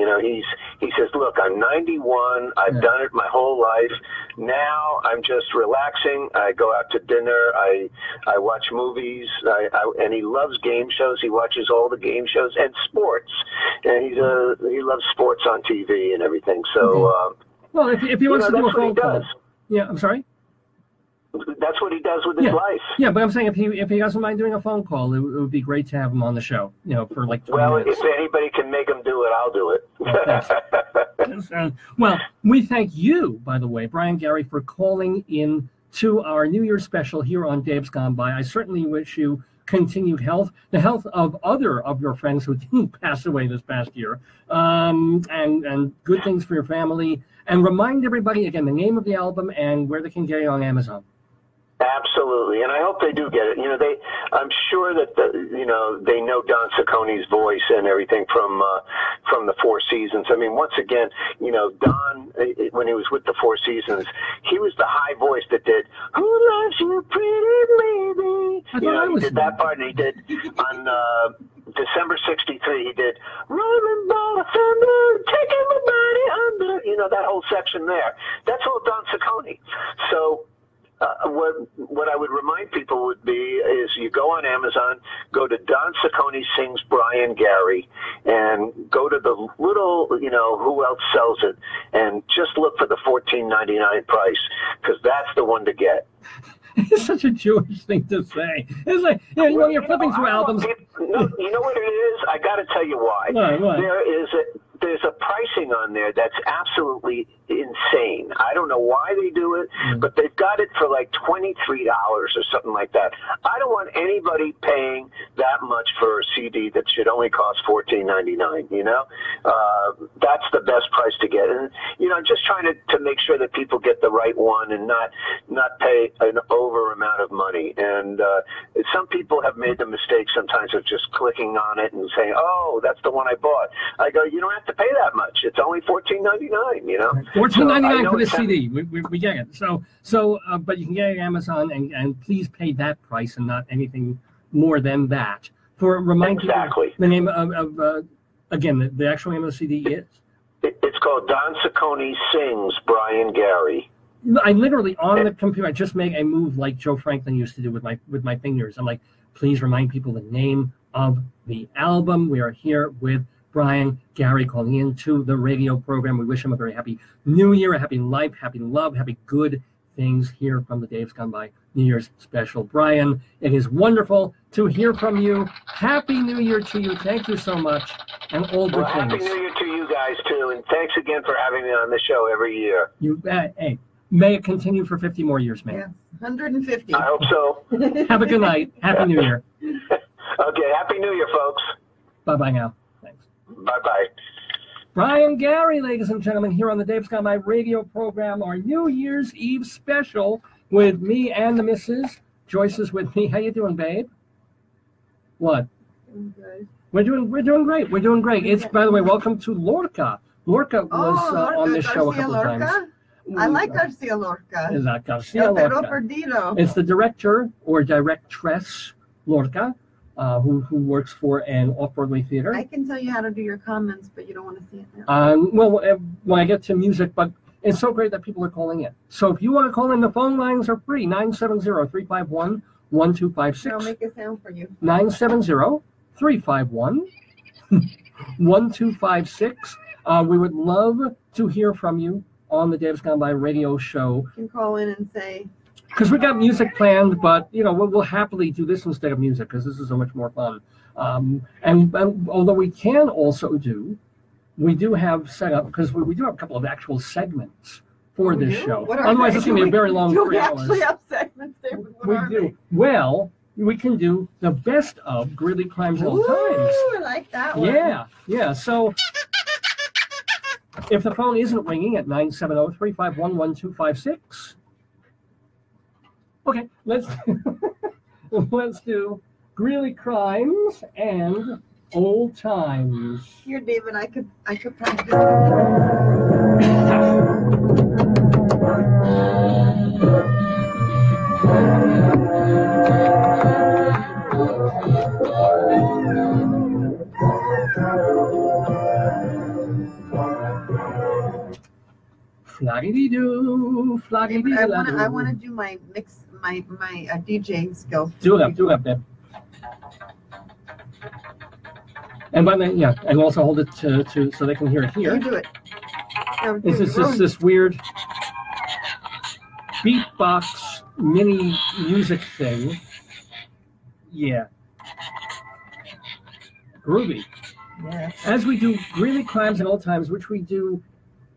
He says, look, I'm 91. I've done it my whole life. Now I'm just relaxing. I go out to dinner. I watch movies. And he loves game shows. He watches all the game shows and sports. And he loves sports on TV and everything. So,
well, if he wants to do a phone call. Yeah, I'm sorry?
That's what he does with his life.
Yeah, but I'm saying if he doesn't mind doing a phone call, it would be great to have him on the show. For like 20 minutes.
If anybody can make him do it, I'll do it.
Well, we thank you, by the way, Brian Gari, for calling in to our New Year's special here on Dave's Gone By. I certainly wish you continued health, the health of other of your friends who didn't pass away this past year, and good things for your family. And remind everybody, again, the name of the album and where they can get it on Amazon.
Absolutely, and I hope they do get it. I'm sure that they know Don Ciccone's voice and everything from the Four Seasons. I mean, once again, Don, when he was with the Four Seasons, he was the high voice that did "Who Loves You, Pretty Lady." He did that part, and he did on December '63. He did "Rolling Ball of Thunder, Taking My Body Under." That whole section there. That's all Don Ciccone. So. What I would remind people would be is you go on Amazon, go to Don Ciccone Sings Brian Gari, and go to the little, who else sells it, and just look for the $14.99 price, because that's the one to get.
It's such a Jewish thing to say. It's like, you're flipping through albums.
You know what it is? I got to tell you why.
What?
There's a pricing on there that's absolutely insane. I don't know why they do it, but they've got it for like $23 or something like that. I don't want anybody paying that much for a CD that should only cost $14.99. That's the best price to get. And I'm just trying to make sure that people get the right one and not pay an over amount of money. And some people have made the mistake sometimes of just clicking on it and saying, "Oh, that's the one I bought." I go, you don't have to pay that much. It's only $14.99.
$14.99 for this CD. We get it. So, but you can get it on Amazon, and please pay that price and not anything more than that. Remind people the name of again, the actual name of the CD is?
It's called Don Ciccone Sings Brian Gari.
I literally, on the computer, I just make a move like Joe Franklin used to do with my fingers. I'm like, please remind people the name of the album. We are here with Brian Gari calling into the radio program. We wish him a very happy New Year, a happy life, happy love, happy good things here from the Dave's Gone By New Year's special. Brian, it is wonderful to hear from you. Happy New Year to you. Thank you so much, and all good things.
Happy New Year to you guys, too, and thanks again for having me on the show every year.
You bet. Hey, may it continue for 50 more years, man.
Yes, 150.
I hope so.
Have a good night. Happy New Year.
Okay, Happy New Year, folks.
Bye-bye now. Thanks.
Bye-bye.
Brian Gari, ladies and gentlemen, here on the Dave's Gone By radio program, our New Year's Eve special with me and the missus. Joyce is with me. How you doing, babe? What?
I'm good.
We're doing great. We're doing great. It's, by the way, welcome to Lorca. Lorca was on this show a couple of times.
I like Garcia Lorca.
Is that Garcia Lorca?
Perdido.
It's the director or directress Lorca, who works for an off-Broadway theater.
I can tell you how to do your comments, but you don't want to see it now.
Well, when I get to music, but it's so great that people are calling in. So if you want to call in, the phone lines are free, 970-351-1256.
I'll make a sound for you.
970-351-1256. We would love to hear from you on the Dave's Gone By radio show.
You can call in and say...
Because we got music planned, but we'll happily do this instead of music because this is so much more fun. And although we can also we do have set up, because we do have a couple of actual segments for this show. Otherwise, it's going to be a very long 3 hours.
Do we actually have segments, David?
We do. Well, we can do the best of Greeley Crimes Old Times.
I like that one.
Yeah. So if the phone isn't ringing at 970-351-1256. Okay, let's do Greeley Crimes and Old Times.
Here, David, I could practice.
Flaggy-dee-doo, flaggy-dee-doo.
I want to do my mix, my DJ skills.
Do it up, Deb. And by the and also hold it to so they can hear it here.
You do it.
This is this weird beatbox mini music thing. Yeah. Groovy.
Yes.
As we do Greeley Crimes and Old Times, which we do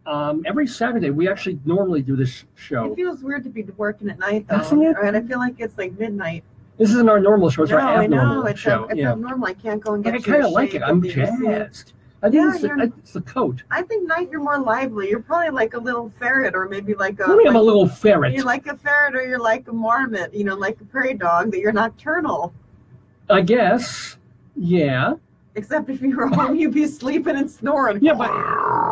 Every Saturday. We actually normally do this show.
It feels weird to be working at night, though.
Doesn't it?
Right? I feel like it's like midnight.
This isn't our normal show. It's
No,
our
I
abnormal
know. It's
show.
abnormal. I can't go and
But
get
I kind of like it. I'm jazzed. I think it's the coat.
I think night you're more lively. You're probably like a little ferret, or maybe like a.
Maybe I'm a little ferret.
You're like a ferret, or you're like a marmot. Like a prairie dog. That you're nocturnal.
I guess. Yeah.
Except if you were home, you'd be sleeping and snoring.
Yeah, but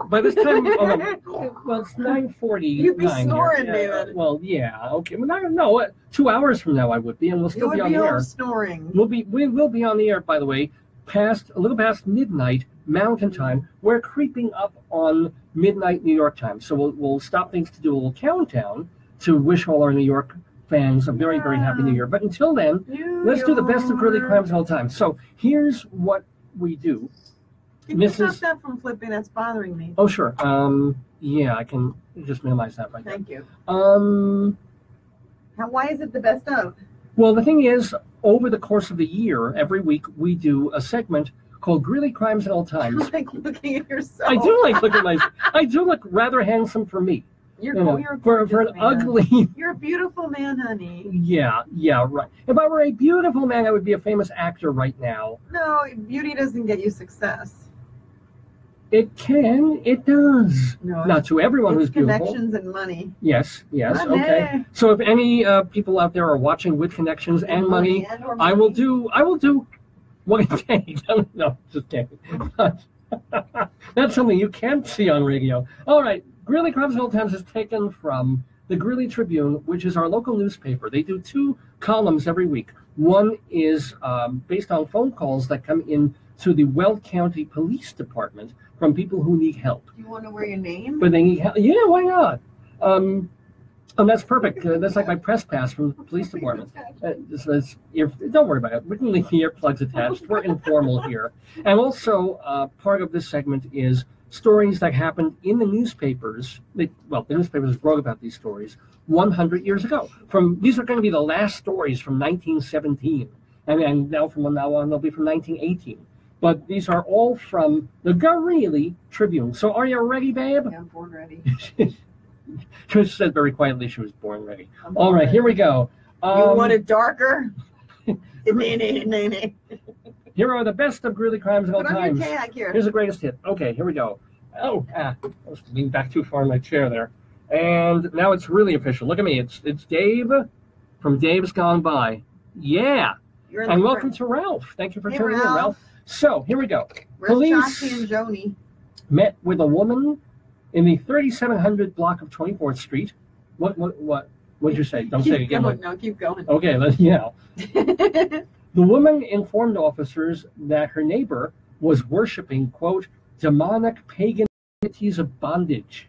by this time, well, it's 9:40.
You'd be snoring, David.
Well, yeah, okay. Well, no, 2 hours from now I would be, and we'll still be on the air.
Snoring.
We will be on the air, by the way, a little past midnight Mountain Time. We're creeping up on midnight New York time, so we'll stop things to do a little countdown to wish all our New York fans a very, very happy New Year. But until then, let's do the best of Greeley crimes of all time. So here's what we do.
Can you stop that from flipping? That's bothering me.
Oh, sure. Yeah, I can just minimize that right
Thank you.
Why
is it the best of?
Well, the thing is, over the course of the year, every week we do a segment called Greeley Crimes at All Times.
You like looking at yourself.
I do like looking at myself. I do look rather handsome for me.
You're
for an ugly.
You're a beautiful man, honey.
Yeah, right. If I were a beautiful man, I would be a famous actor right now.
No, beauty doesn't get you success.
It can. It does.
No,
not to everyone who's beautiful.
Connections and money.
Yes.
Money.
Okay. So if any people out there are watching with connections and money, I will do what it takes. No, just kidding. That's something you can't see on radio. All right. Greeley Crimes of All Times is taken from the Greeley Tribune, which is our local newspaper. They do 2 columns every week. One is based on phone calls that come in to the Weld County Police Department from people who need help.
You want to wear your name?
But they need help. Yeah, why not? And that's perfect. That's like my press pass from the police department. Don't worry about it. We can leave the earplugs attached. We're informal here. And also, part of this segment is stories that happened in the newspapers. The newspapers wrote about these stories 100 years ago. These are going to be the last stories from 1917. And now from now on, they'll be from 1918. But these are all from the Greeley Tribune. So are you ready, babe?
Yeah, I'm born ready.
Trish said very quietly she was born ready. All right, here we go.
You want it darker?
Here are the best of Greeley Crimes of all times.
Here.
Here's the greatest hit. Okay, here we go. I was leaning back too far in my chair there. And now it's really official. Look at me. It's Dave from Dave's Gone By. Yeah. And welcome to Ralph. Thank you for tuning in, Ralph. So, here we go. Police
and Joni
met with a woman in the 3700 block of 24th Street. What did you say? Don't say it again.
No, keep going.
Okay, The woman informed officers that her neighbor was worshiping, quote, demonic pagan deities of bondage.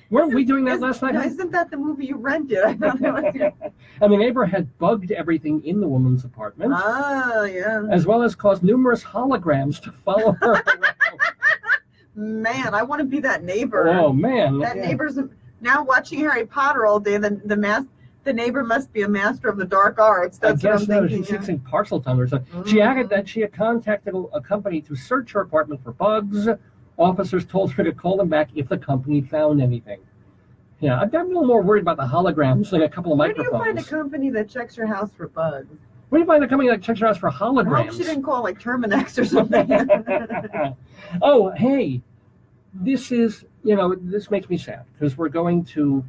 Weren't we doing that last night?
No, isn't that the movie you rented? I thought that was
And the neighbor had bugged everything in the woman's apartment.
Ah, yeah.
As well as caused numerous holograms to follow her around.
Man, I want to be that neighbor.
Oh, man.
That neighbor's now watching Harry Potter all day. The neighbor must be a master of the dark arts. That's what I'm thinking.
She's fixing Parseltongue or something. She added that she had contacted a company to search her apartment for bugs. Officers told her to call them back if the company found anything. Yeah, I'm a little more worried about the holograms than a couple of microphones.
Where do you find a company that checks your house for bugs?
Where do you find a company that checks your house for holograms?
I hope she didn't call like Terminex or something.
Oh, hey, this makes me sad because we're going to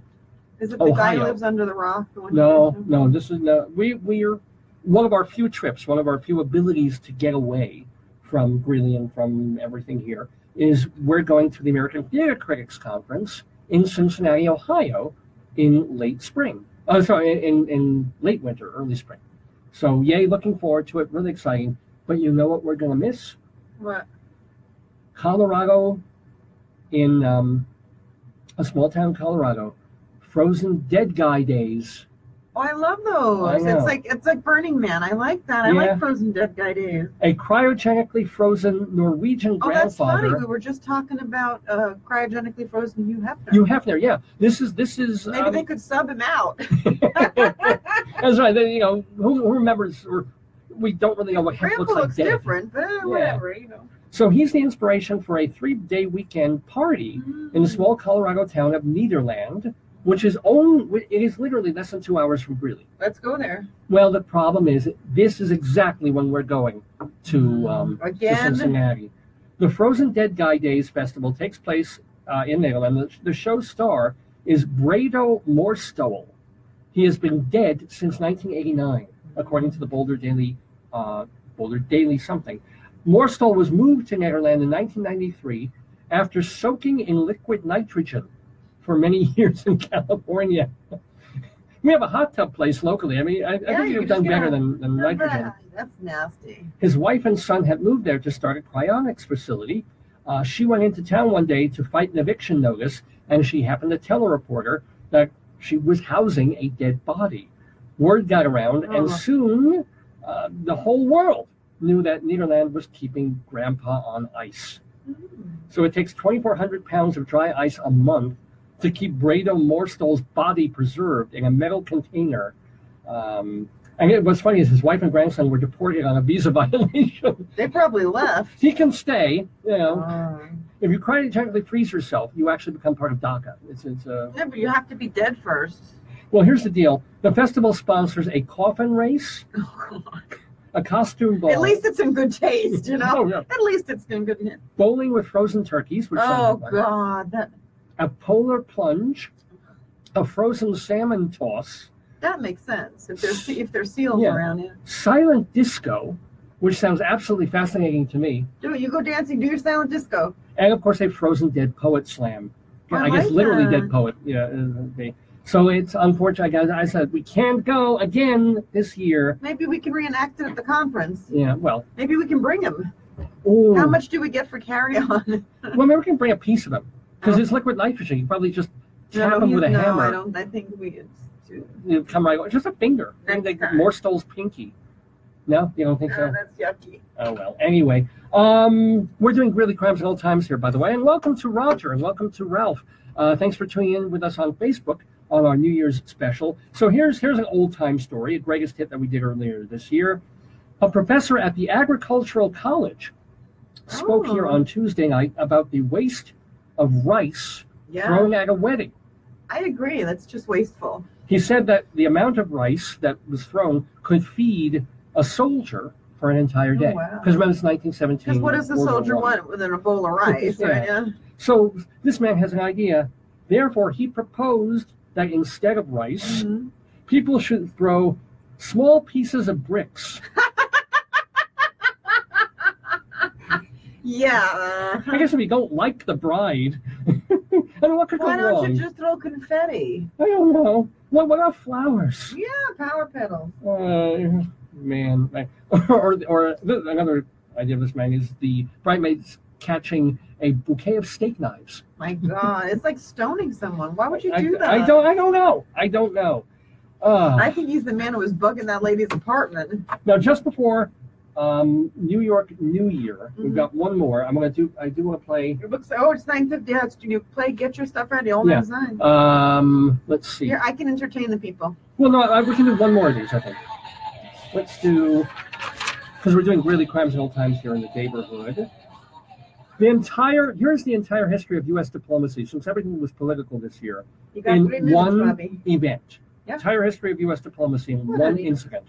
Is it the
Ohio.
guy who lives under the rock?
No, this is no. We're one of our few trips, one of our few abilities to get away from Greeley and from everything here is we're going to the American Theater Critics Conference in Cincinnati, Ohio, in late spring. In late winter, early spring. So, yay, looking forward to it. Really exciting. But you know what we're going to miss?
What?
Colorado, in a small town, Colorado, frozen dead guy days.
Oh, I love those. It's like Burning Man. I like that. I like frozen dead guy days.
A cryogenically frozen Norwegian grandfather.
That's funny. We were just talking about cryogenically frozen Hugh Hefner.
Hugh Hefner, yeah. This is.
Maybe they could sub him out.
That's right. Who remembers? Or we don't really know what Hefner looks like dead.
Different, but whatever.
So he's the inspiration for a 3-day weekend party in the small Colorado town of Nederland, which is it is literally less than 2 hours from Greeley.
Let's go there.
Well, the problem is this is exactly when we're going to Cincinnati. The Frozen Dead Guy Days Festival takes place in Nederland. The show's star is Brado Morstol. He has been dead since 1989, according to the Boulder Daily something. Morstol was moved to Nederland in 1993 after soaking in liquid nitrogen for many years in California. We have a hot tub place locally. I mean, I think you've done better than nitrogen.
That's nasty.
His wife and son had moved there to start a cryonics facility. She went into town one day to fight an eviction notice, and she happened to tell a reporter that she was housing a dead body. Word got around, and soon the whole world knew that Nederland was keeping Grandpa on ice. So it takes 2,400 pounds of dry ice a month to keep Brado Morstol's body preserved in a metal container. And what's funny is his wife and grandson were deported on a visa violation.
They probably left.
He can stay, you know. If you cryogenically freeze yourself, you actually become part of DACA.
Yeah, but you have to be dead first.
Well, here's the deal. The festival sponsors a coffin race, a costume ball.
At least it's in good taste, you know?
Oh, yeah.
At least it's in good.
Bowling with frozen turkeys. Which
God.
A polar plunge, a frozen salmon toss.
That makes sense. If there's seals around you.
Silent disco, which sounds absolutely fascinating to me.
Do it. You go dancing, do your silent disco.
And of course, a frozen dead poet slam. I guess literally dead poet. Yeah. So it's unfortunate. I said we can't go again this year.
Maybe we can reenact it at the conference.
Yeah. Well.
Maybe we can bring him.
Ooh.
How much do we get for carry-on?
Well, maybe we can bring a piece of him because it's liquid nitrogen. You probably just tap him with a hammer.
No, I don't. I think we.
You come right. Just a finger. Morstol's pinky. No, you don't think so?
That's yucky.
Oh well. Anyway, we're doing Greeley Crimes and Old Times here, by the way, and welcome to Roger and welcome to Ralph. Thanks for tuning in with us on Facebook on our New Year's special. So here's an old time story, a greatest hit that we did earlier this year. A professor at the Agricultural College spoke here on Tuesday night about the waste of rice thrown at a wedding.
I agree. That's just wasteful.
He said that the amount of rice that was thrown could feed a soldier for an entire day. Because remember, it's 1917.
Because what does the soldier want within a bowl of rice? Right? Yeah.
So this man has an idea. Therefore, he proposed that instead of rice, people should throw small pieces of bricks.
Yeah.
I guess if you don't like the bride, I mean, what could go wrong?
Why don't you just throw confetti?
I don't know. What about flowers?
Yeah, power petals.
Man. Or another idea of this man is the bridesmaids catching a bouquet of steak knives.
My God, it's like stoning someone. Why would you do that?
I don't know. I
think he's the man who was bugging that lady's apartment.
Now, just before New York New Year, we've got one more. I do want to play.
It looks it's 9:50. Yeah, you play. Get your stuff ready. All man's nine.
Let's see.
Here, I can entertain the people.
Well, no, we can do one more of these. I think. Let's do, because we're doing Greeley Crimes and Old Times here in the neighborhood. Here's the entire history of U.S. diplomacy, since everything was political this year, in one event. Yep. Entire history of U.S. diplomacy in one incident.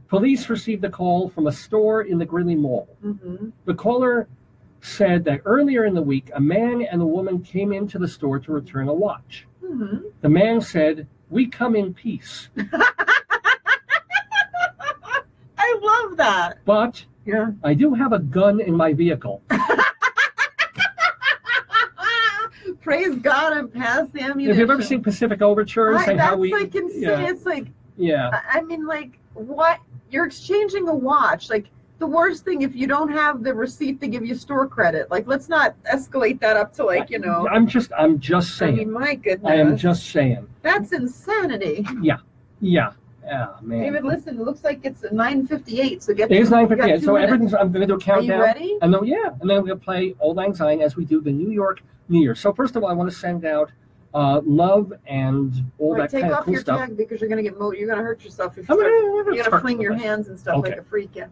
Police received a call from a store in the Greeley Mall. The caller said that earlier in the week, a man and a woman came into the store to return a watch. The man said, "We come in peace."
I love that.
But I do have a gun in my vehicle.
Praise God and pass the ammunition.
Have you ever seen Pacific Overtures?
That's like insane. It's like, I mean, like, what? You're exchanging a watch. Like, the worst thing if you don't have the receipt to give you store credit. Like, let's not escalate that up to, like, you know. I'm just saying. I mean, my goodness.
I am just saying.
That's insanity.
Yeah. Oh, man.
David, listen, it looks like it's 9:58, so get
it is 9:58, so everything's, I'm going to do a countdown.
Are you ready?
And then we're going to play Old Lang Syne as we do the New York New Year. So first of all, I want to send out love and all that kind of cool stuff.
Take off your tag because you're going to get you're going to hurt yourself if you're going to fling your hands and stuff like a freak. Yeah.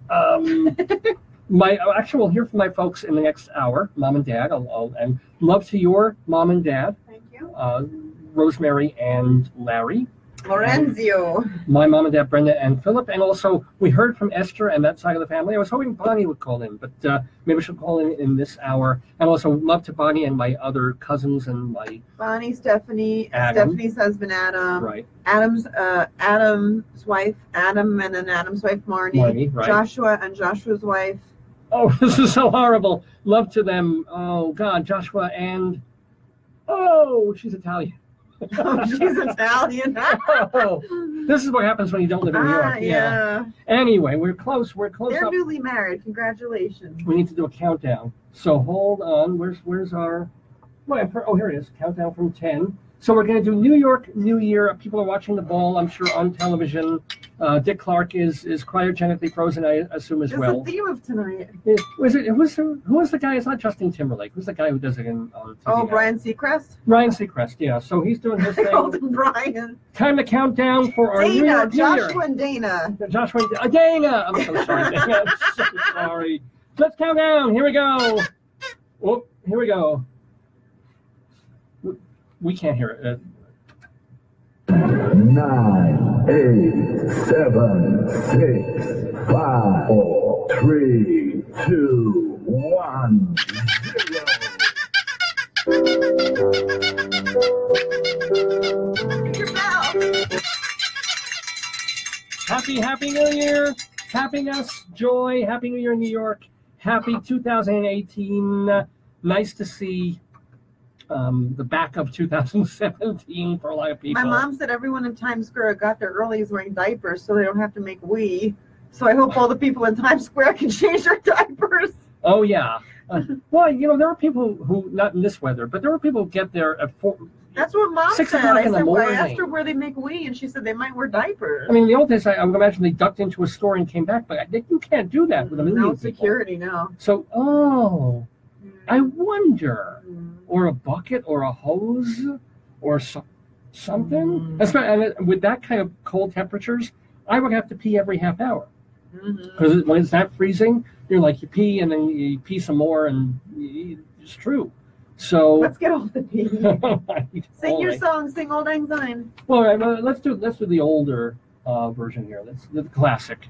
Actually, we'll hear from my folks in the next hour, Mom and Dad. And love to your Mom and Dad.
Thank you.
Rosemary and Larry.
Lorenzio.
My Mom and Dad, Brenda and Philip. And also, we heard from Esther and that side of the family. I was hoping Bonnie would call in, but maybe she'll call in this hour. And also, love to Bonnie and my other cousins and my...
Bonnie, Stephanie,
Adam.
Stephanie's husband, Adam.
Right.
Adam's wife, Adam, and then Adam's wife, Marnie.
Right.
Joshua and Joshua's wife.
Oh, this is so horrible. Love to them. Oh, God, Joshua and... Oh, she's Italian.
Oh, she's Italian.
Oh, this is what happens when you don't live in New York.
Yeah.
Anyway, we're close.
They're
up.
newly married. Congratulations.
We need to do a countdown. So hold on. Where's our... Oh, here it is. Countdown from 10. So we're going to do New York New Year. People are watching the ball, I'm sure, on television. Dick Clark is cryogenically frozen, I assume, as well.
It's the theme of tonight.
Who was the guy? It's not Justin Timberlake. Who's the guy who does it on TV?
Oh, Brian Seacrest?
Ryan Seacrest, yeah. So he's doing his thing.
Golden Brian.
Time to count down for our New York New Year.
Joshua and Dana.
Joshua and Dana. I'm so sorry, Dana. I'm so sorry. Let's count down. Here we go. Oh, here we go. We can't hear it.
9, 8, 7, 6, 5, 4, 3, 2, 1, 0.
Happy New Year. Happiness, joy. Happy New Year, New York. Happy 2018. Nice to see the back of 2017 for a lot of people.
My mom said everyone in Times Square got there early is wearing diapers so they don't have to make wee. So I hope all the people in Times Square can change their diapers.
Oh, yeah. Well, there are people who, not in this weather, but there are people who get there at 4.
That's what Mom
6
said.
o'clock in the morning.
I asked her where they make wee, and she said they might wear diapers.
I mean, in the old days, I would imagine they ducked into a store and came back, but you can't do that with a million people.
Security, no.
So, I wonder, or a bucket, or a hose, or something. Especially with that kind of cold temperatures, I would have to pee every half hour. Because when it's that freezing, you're like, you pee and then you pee some more, and it's true. So
let's get off the pee. Sing your song, sing Old Lang Syne.
Well, let's do the older version here. Let's do the classic.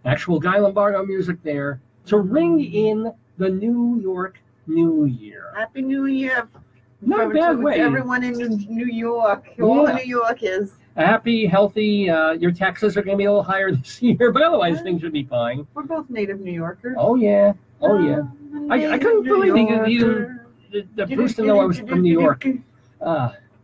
Actual Guy Lombardo music there to ring in the New York New Year.
Happy New Year.
Not a bad way.
Everyone in New York. All New York is.
Happy, healthy. Your taxes are going to be a little higher this year, but otherwise things should be fine.
We're both native New Yorkers.
Oh, yeah. Oh, yeah. I couldn't believe the Bruce to know I was from New York.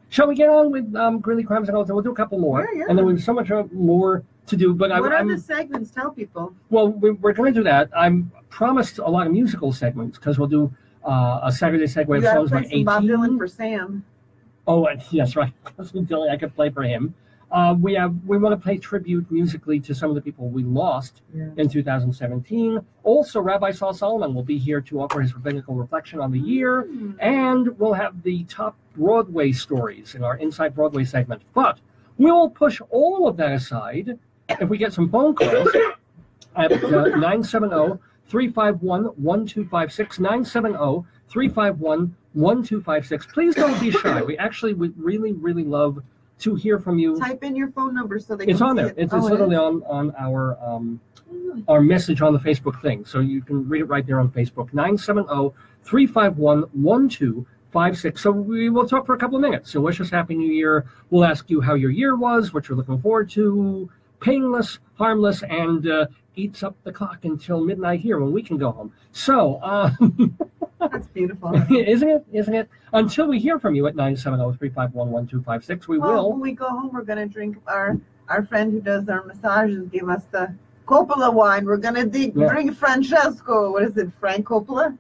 Shall we get on with Greeley Crimes and Culture? We'll do a couple more.
Yeah.
And then we have so much more to do. But
what are the segments? Tell people.
Well, we're going to do that. I'm promised a lot of musical segments because we'll do a Saturday segue of songs by 18.
Bob Dylan for Sam.
Oh, yes, right. Dylan, I could play for him. We want to play tribute musically to some of the people we lost in 2017. Also, Rabbi Saul Solomon will be here to offer his rabbinical reflection on the year, and we'll have the top Broadway stories in our Inside Broadway segment. But we'll push all of that aside if we get some phone calls at 970-351-1256, 970-351-1256. Please don't be shy. We actually would really, really love to hear from you.
Type in your phone number so they can
It's on there.
see it.
It's literally on our message on the Facebook thing. So you can read it right there on Facebook. 970-351-1256. So we will talk for a couple of minutes. So wish us Happy New Year. We'll ask you how your year was, what you're looking forward to, painless, harmless, and eats up the clock until midnight here when we can go home. So
that's beautiful.
Isn't it? Until we hear from you at 970-351-1256, we will.
When we go home, we're going to drink. Our friend who does our massages give us the Coppola wine. We're gonna bring Francesco. What is it? Frank Coppola?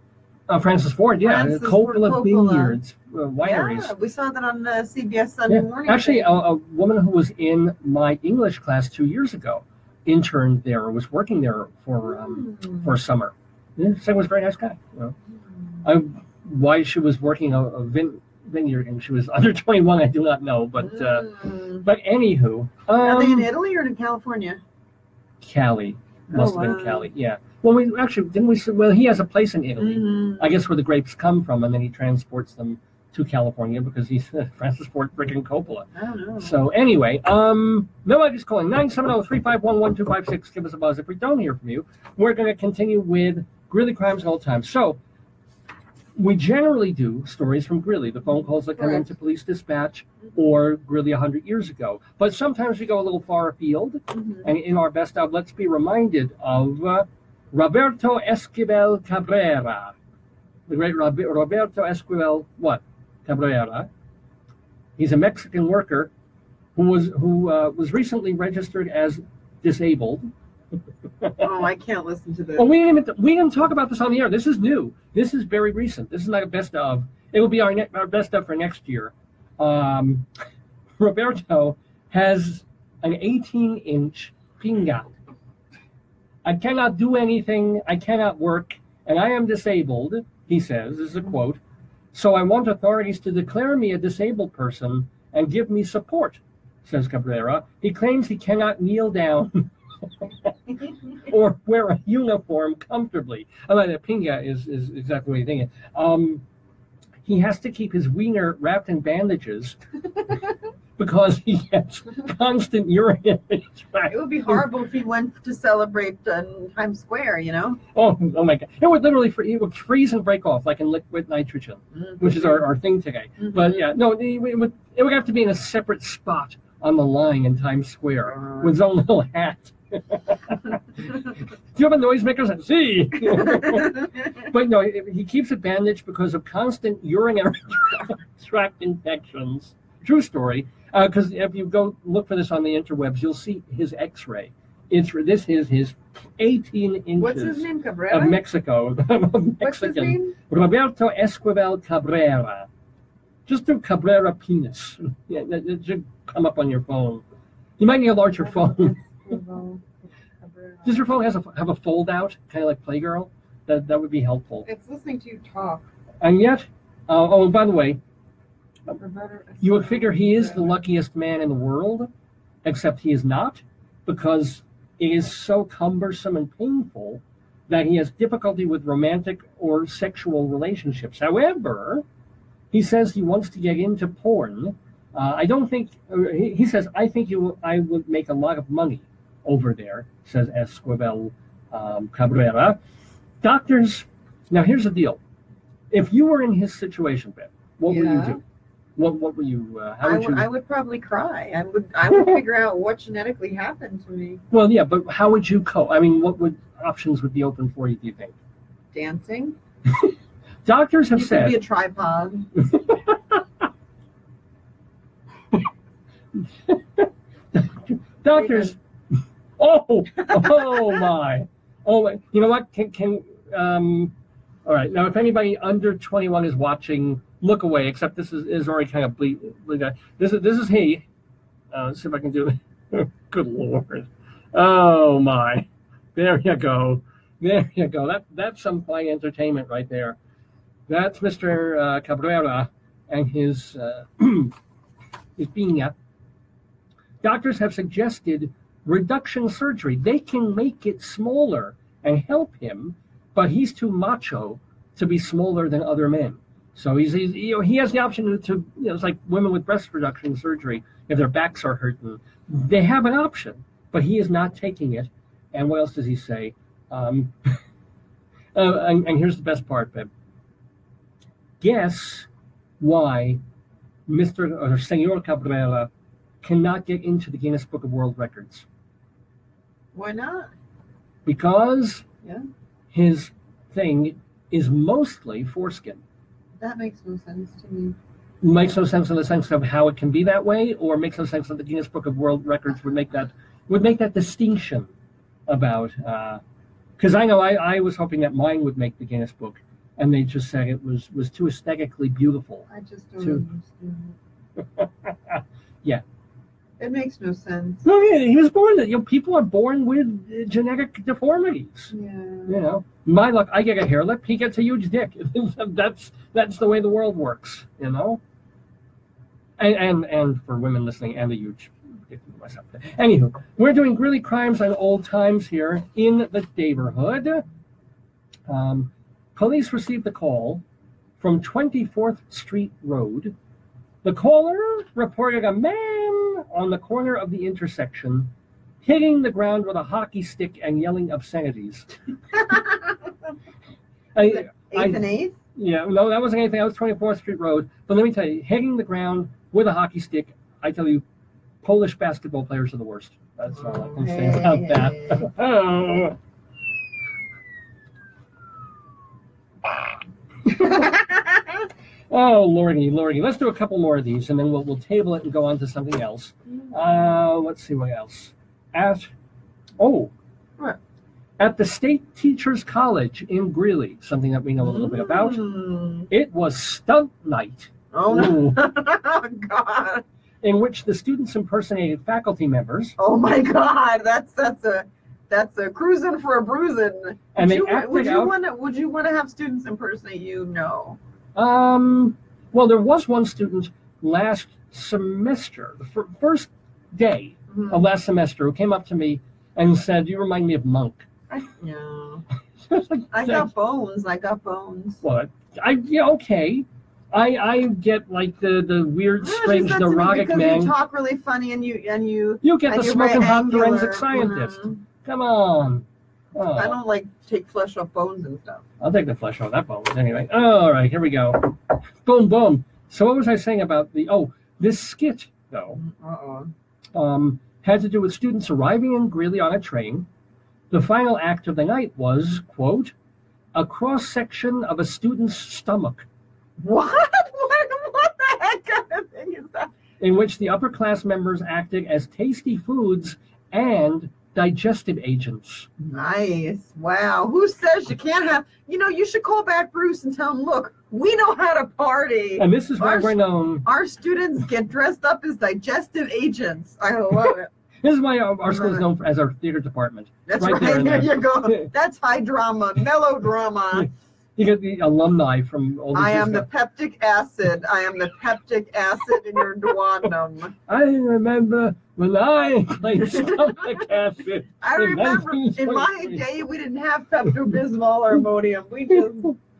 Francis Ford, yeah.
Francis
Coppola
Ford
Vineyards, wineries.
Yeah, we saw that on CBS Sunday morning.
Actually, a woman who was in my English class 2 years ago interned there, or was working there for summer. Yeah, said it was a very nice guy. You know. Why she was working a vineyard and she was under 21, I do not know. But anywho,
are they in Italy or in California?
Cali, must have been Cali. Yeah. Well, we actually didn't we? Well, he has a place in Italy, I guess, where the grapes come from, and then he transports them to California because he's Francis Ford freaking Coppola.
I don't know.
So anyway, nobody's calling 970-351-1256. Give us a buzz. If we don't hear from you, we're going to continue with Greeley Crimes and Old Times. So we generally do stories from Greeley, the phone calls that come into police dispatch, or Greeley 100 years ago. But sometimes we go a little far afield, and in our best of, let's be reminded of Roberto Esquivel Cabrera, the great Roberto Esquivel Cabrera. He's a Mexican worker who was recently registered as disabled.
Oh, I can't listen to this.
Well, we didn't talk about this on the air. This is new. This is very recent. This is not a best of. It will be our best of for next year. Roberto has an 18-inch pinga. I cannot do anything. I cannot work, and I am disabled, he says. This is a quote. So I want authorities to declare me a disabled person and give me support, says Cabrera. He claims he cannot kneel down or wear a uniform comfortably. I mean, the pinga is exactly what you're thinking. He has to keep his wiener wrapped in bandages because he gets constant urine. It
would be horrible if he went to celebrate Times Square, you know?
Oh my God. It would freeze and break off like in liquid nitrogen, which is our thing today. But yeah, no, it would have to be in a separate spot on the line in Times Square with his own little hat. Do you have a noisemaker? See. But no, he keeps it bandaged because of constant urinary tract infections. True story. Because if you go look for this on the interwebs, you'll see his X-ray. This is his 18 inches.
What's his name? Cabrera?
Of Mexico.
What's his name?
Roberto Esquivel Cabrera. Just do Cabrera penis. Yeah, it should come up on your phone. You might need a larger phone. Does your phone have a fold out, kind of like Playgirl? That would be helpful.
It's listening to you talk.
And yet, by the way, you would figure he is the luckiest man in the world, except he is not, because it is so cumbersome and painful that he has difficulty with romantic or sexual relationships. However, he says he wants to get into porn. I don't think, he says, I think I would make a lot of money over there, says Esquivel Cabrera. Doctors, now here's the deal. If you were in his situation, Ben, what would you do? What would you, how would you?
I would probably cry. I would figure out what genetically happened to me.
Well, yeah, but how would you cope? I mean, what options would be open for you, do you think?
Dancing.
Doctors have said.
You could be a tripod.
Doctors. Oh my. Oh, you know what? All right. Now, if anybody under 21 is watching, look away. Except this is already kind of bleak. This is he. Let's see if I can do it. Good Lord. Oh my. There you go. There you go. That's some fine entertainment right there. That's Mr. Cabrera and his piña. Doctors have suggested reduction surgery. They can make it smaller and help him, but he's too macho to be smaller than other men. So he has the option to it's like women with breast reduction surgery if their backs are hurting. They have an option, but he is not taking it. And what else does he say? And here's the best part, babe. Guess why Senor Cabrera cannot get into the Guinness Book of World Records?
Why not?
Because his thing is mostly foreskin.
That makes no sense to me.
Makes no sense in the sense of how it can be that way, or makes no sense that the Guinness Book of World Records would make that distinction. about, because I know I was hoping that mine would make the Guinness Book, and they just said it was too aesthetically beautiful.
I just don't understand.
Yeah.
It makes no sense.
No, yeah, he was born that. People are born with genetic deformities.
Yeah.
My luck, I get a hair lip. He gets a huge dick. that's the way the world works. And for women listening, and a huge dick myself. Anywho, we're doing Greeley crimes on old times here in the neighborhood. Police received a call from 24th Street Road. The caller reported a man on the corner of the intersection hitting the ground with a hockey stick and yelling obscenities.
8th and 8th?
Yeah, no, that wasn't anything. That was 24th Street Road. But let me tell you, hitting the ground with a hockey stick, I tell you, Polish basketball players are the worst. That's all I can say about that. Oh, Lordy. Let's do a couple more of these, and then we'll table it and go on to something else. Let's see what else. At the State Teachers College in Greeley, something that we know a little bit about. It was stunt night.
Oh, no. Oh, God.
In which the students impersonated faculty members.
Oh, my God. That's a cruising for a bruising.
And
would you want to have students impersonate you? No.
Well, there was one student last semester, the first day of last semester, who came up to me and said, "You remind me of Monk."
Yeah. I got bones.
Well, okay. I get like the weird, strange, neurotic man.
You talk really funny, and you
get the smoking hot forensic scientist. Come on. Oh.
I don't take flesh off bones and stuff.
I'll take the flesh off that bone anyway. All right, here we go. Boom, boom. So what was I saying about this skit though? Had to do with students arriving in Greeley on a train. The final act of the night was, quote, a cross-section of a student's stomach.
What the heck kind of thing is that?
In which the upper class members acted as tasty foods and digestive agents.
Nice. Wow. Who says you can't have, you should call back Bruce and tell him, look, we know how to party.
And this is why we're known.
Our students get dressed up as digestive agents. I love it.
This is why our school is known as our theater department.
That's right. There you go. That's high drama, melodrama.
You get the alumni from all these
I am the peptic acid. I am the peptic acid in your duodenum.
I remember when I played stomach acid.
I remember in my day we didn't have Pepto-Bismol or Imodium. We just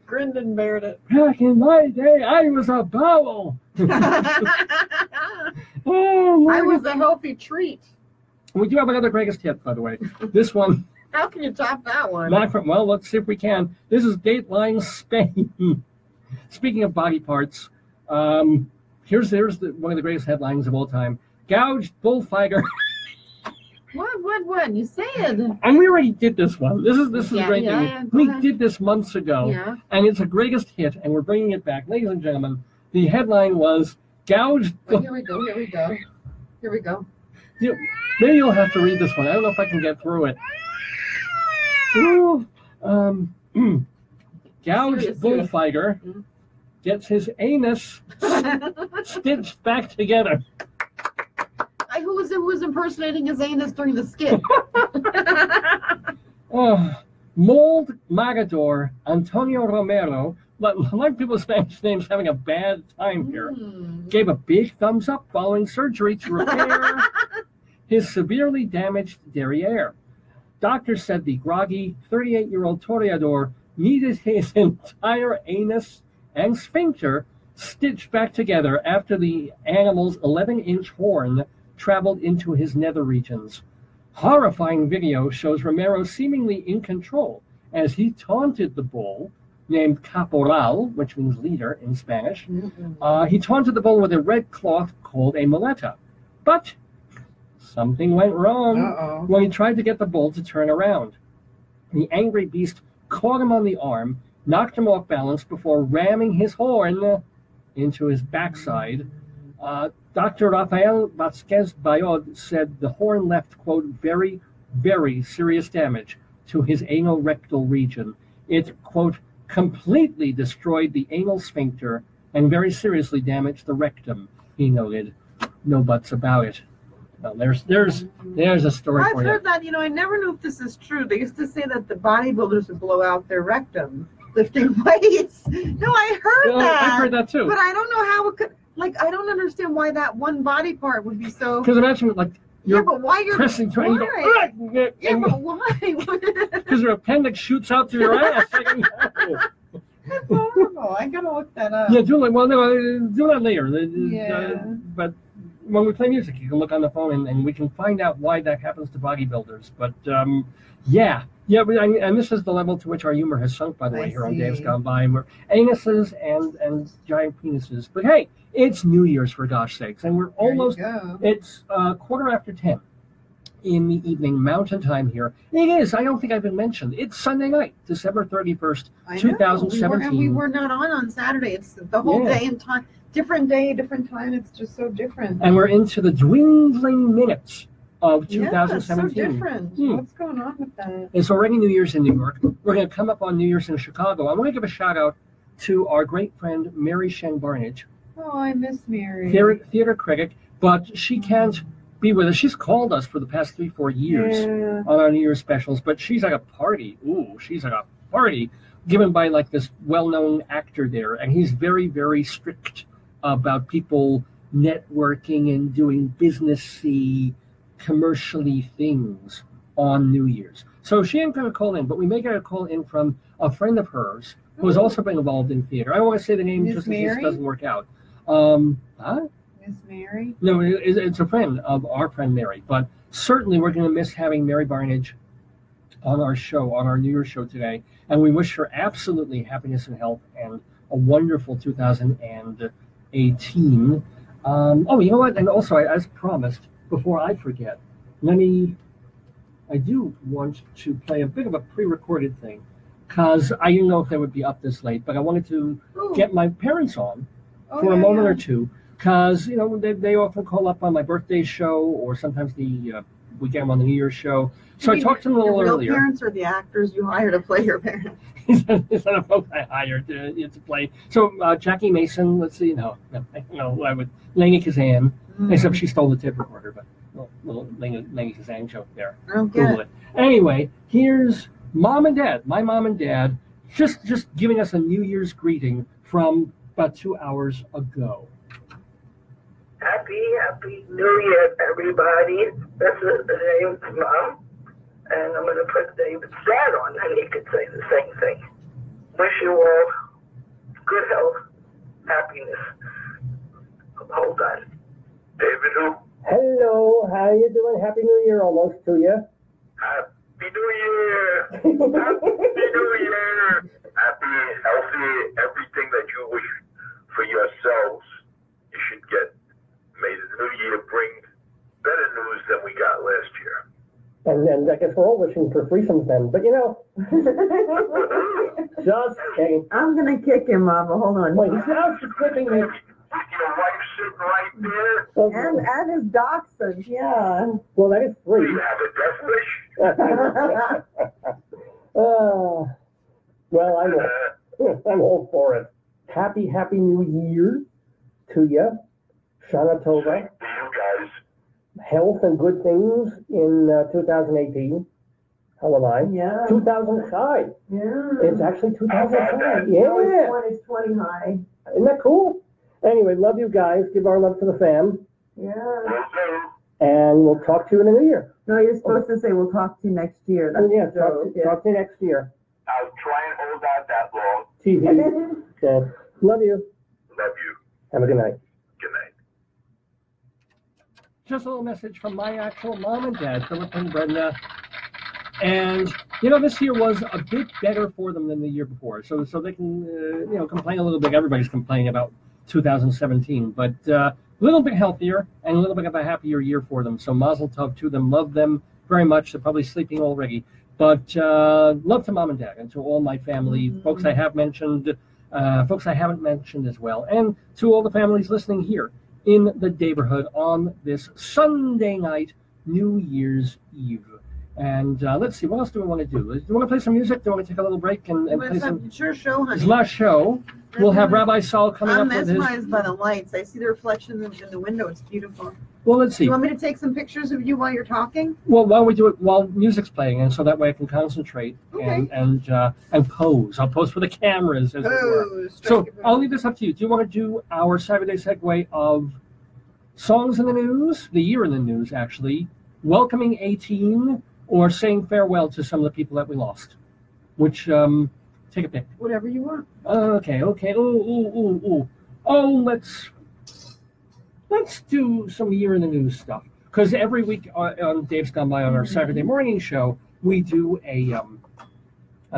grinned and bared it.
Back in my day, I was a bowel. Oh,
I was a healthy treat.
We do have another greatest hit, by the way. This one.
How can you top that one?
Well, let's see if we can. This is Dateline Spain. Speaking of body parts, here's one of the greatest headlines of all time. Gouged bullfighter.
What? You said.
And we already did this one. This is a great thing.
Yeah,
we did this months ago, and it's a greatest hit, and we're bringing it back. Ladies and gentlemen, the headline was Gouged...
Here we go.
Maybe you'll have to read this one. I don't know if I can get through it. Gouged bullfighter gets his anus stitched back together.
Who was impersonating his anus during the skit?
Mold Magador Antonio Romero, like people's Spanish names having a bad time here, gave a big thumbs up following surgery to repair his severely damaged derriere. Doctors said the groggy 38-year-old toreador needed his entire anus and sphincter stitched back together after the animal's 11-inch horn traveled into his nether regions. Horrifying video shows Romero seemingly in control as he taunted the bull, named Caporal, which means leader in Spanish. He taunted the bull with a red cloth called a muleta. But something went wrong when he tried to get the bull to turn around. The angry beast caught him on the arm, knocked him off balance before ramming his horn into his backside. Dr. Rafael Vasquez Bayod said the horn left, quote, very very serious damage to his anal-rectal region. It, quote, completely destroyed the anal sphincter and very seriously damaged the rectum, he noted. No buts about it. Well, there's a story for you.
I've heard that. I never knew if this is true. They used to say that the bodybuilders would blow out their rectum lifting weights. No, I heard that.
I've heard that too.
But I don't know how it could. I don't understand why that one body part would be so.
Because imagine,
but why you're
pressing to and you go,
but why?
Because your appendix shoots out through your ass.
That's horrible. I gotta look that up.
Yeah, do that later.
Yeah.
But when we play music, you can look on the phone and we can find out why that happens to bodybuilders. But yeah. And this is the level to which our humor has sunk, by the way, here on Dave's Gone By. We're anuses and giant penises. But hey, it's New Year's, for gosh sakes, and we're almost. It's 10:15 in the evening, Mountain Time here. It is. I don't think I've been mentioned. It's Sunday night, December 31st, 2017.
We were not on Saturday. It's the whole day and time. Different day, different time. It's just so different.
And we're into the dwindling minutes of 2017.
Yeah, so different. What's going on with that?
It's already New Year's in New York. We're going to come up on New Year's in Chicago. I want to give a shout out to our great friend Mary Shen Barnage.
Oh, I miss Mary.
Theater critic, but she can't be with us. She's called us for the past 3-4 years on our New Year's specials, but she's at a party. She's at a party given by this well-known actor there, and he's very, very strict about people networking and doing businessy, commercially things on New Year's. So she ain't going to call in, but we may get a call in from a friend of hers who has also been involved in theater. I don't want to say the name just in case it doesn't work out.
Miss Mary?
No, it's a friend of our friend Mary, but certainly we're going to miss having Mary Barnage on our show, on our New Year's show today, and we wish her absolutely happiness and health and a wonderful 2018. You know what? And also, as promised, before I forget, I do want to play a bit of a pre-recorded thing, because I didn't know if they would be up this late, but I wanted to get my parents on for a moment or two, because they often call up on my birthday show, or sometimes we get them on the New Year's show. So I talked to them a little earlier.
Your parents or the actors you hire to play your parents?
It's not a folks I hired to play. So Jackie Mason, let's see, I would Lainey Kazan, except she stole the tape recorder, but little Lainey Kazan joke there. Google it. Anyway, here's Mom and Dad, my mom and dad, just giving us a New Year's greeting from about 2 hours ago.
Happy New Year, everybody. This is David's mom, and I'm going to put David's dad on, and he could say the same thing. Wish you all good health, happiness. Hold on. David who?
Hello, how you doing? Happy New Year almost to you.
Happy New Year. Happy New Year. Happy, healthy, everything that you wish for yourselves, you should get. May the new year bring better news than we got last year.
And I guess we're all wishing for threesomes then. But just kidding.
I'm going to kick him, Mama. Hold on.
Wait, now she's clipping me.
Your wife's sitting right there.
And his dachshund, yeah.
Well, that is free.
Do you have a death wish?
Well, I'm all for it. Happy New Year to you. Shana Tova.
To you guys.
Health and good things in 2018. How am I?
Yeah.
2005.
Yeah.
It's actually 2005. Yeah.
20 high.
Isn't that cool? Anyway, love you guys. Give our love to the fam.
Yeah.
And we'll talk to you in the new year.
No, you're supposed to say we'll talk to you next year. That's
talk to you next year.
I'll try and hold out that long.
TV. Love you.
Love you.
Have a good night.
Good night.
Just a little message from my actual mom and dad, Philip and Brenda. And, this year was a bit better for them than the year before. So they can, complain a little bit. Everybody's complaining about 2017. But a little bit healthier and a little bit of a happier year for them. So mazel tov to them. Love them very much. They're probably sleeping already. But love to mom and dad and to all my family, folks I have mentioned, folks I haven't mentioned as well. And to all the families listening here in the neighborhood on this Sunday night, New Year's Eve. And let's see, what else do we want to do? Do you want to play some music? Do you want to take a little break and play some?
Sure, show, honey.
It's last show. We'll have Rabbi Saul coming up with his.
I'm mesmerized by the lights. I see the reflection in the window. It's beautiful.
Well, let's see.
You want me to take some pictures of you while you're talking?
Well, while we do it, while music's playing, and so that way I can concentrate and pose. I'll pose for the cameras, as it were. So I'll leave this up to you. Do you want to do our Saturday segue of songs in the news, the year in the news, actually, welcoming 18, or saying farewell to some of the people that we lost? Which, take a pick.
Whatever you want.
Okay. Let's do some year in the news stuff. Because every week on Dave's Gone By on our Saturday morning show, we do a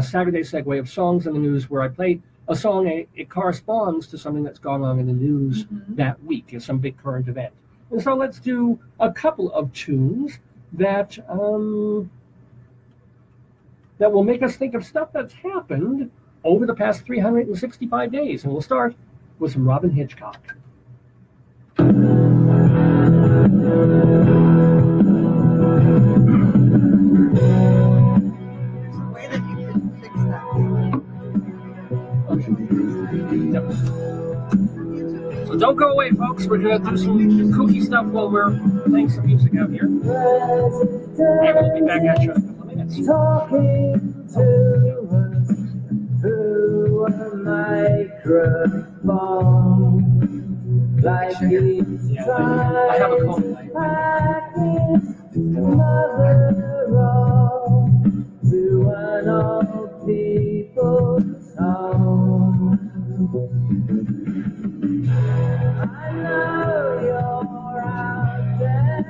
Saturday segue of songs in the news where I play a song. It corresponds to something that's gone on in the news that week, is some big current event. And so let's do a couple of tunes that that will make us think of stuff that's happened over the past 365 days. And we'll start with some Robin Hitchcock.
There's
a way that you can fix that.
Yep. So don't go away, folks. We're going to do some kooky stuff while we're playing some music out here. And we'll be back at you in a couple of minutes.
Talking to us through a microphone. Like he's
I have a cold.
another roll to an old people's home. I know you're out there.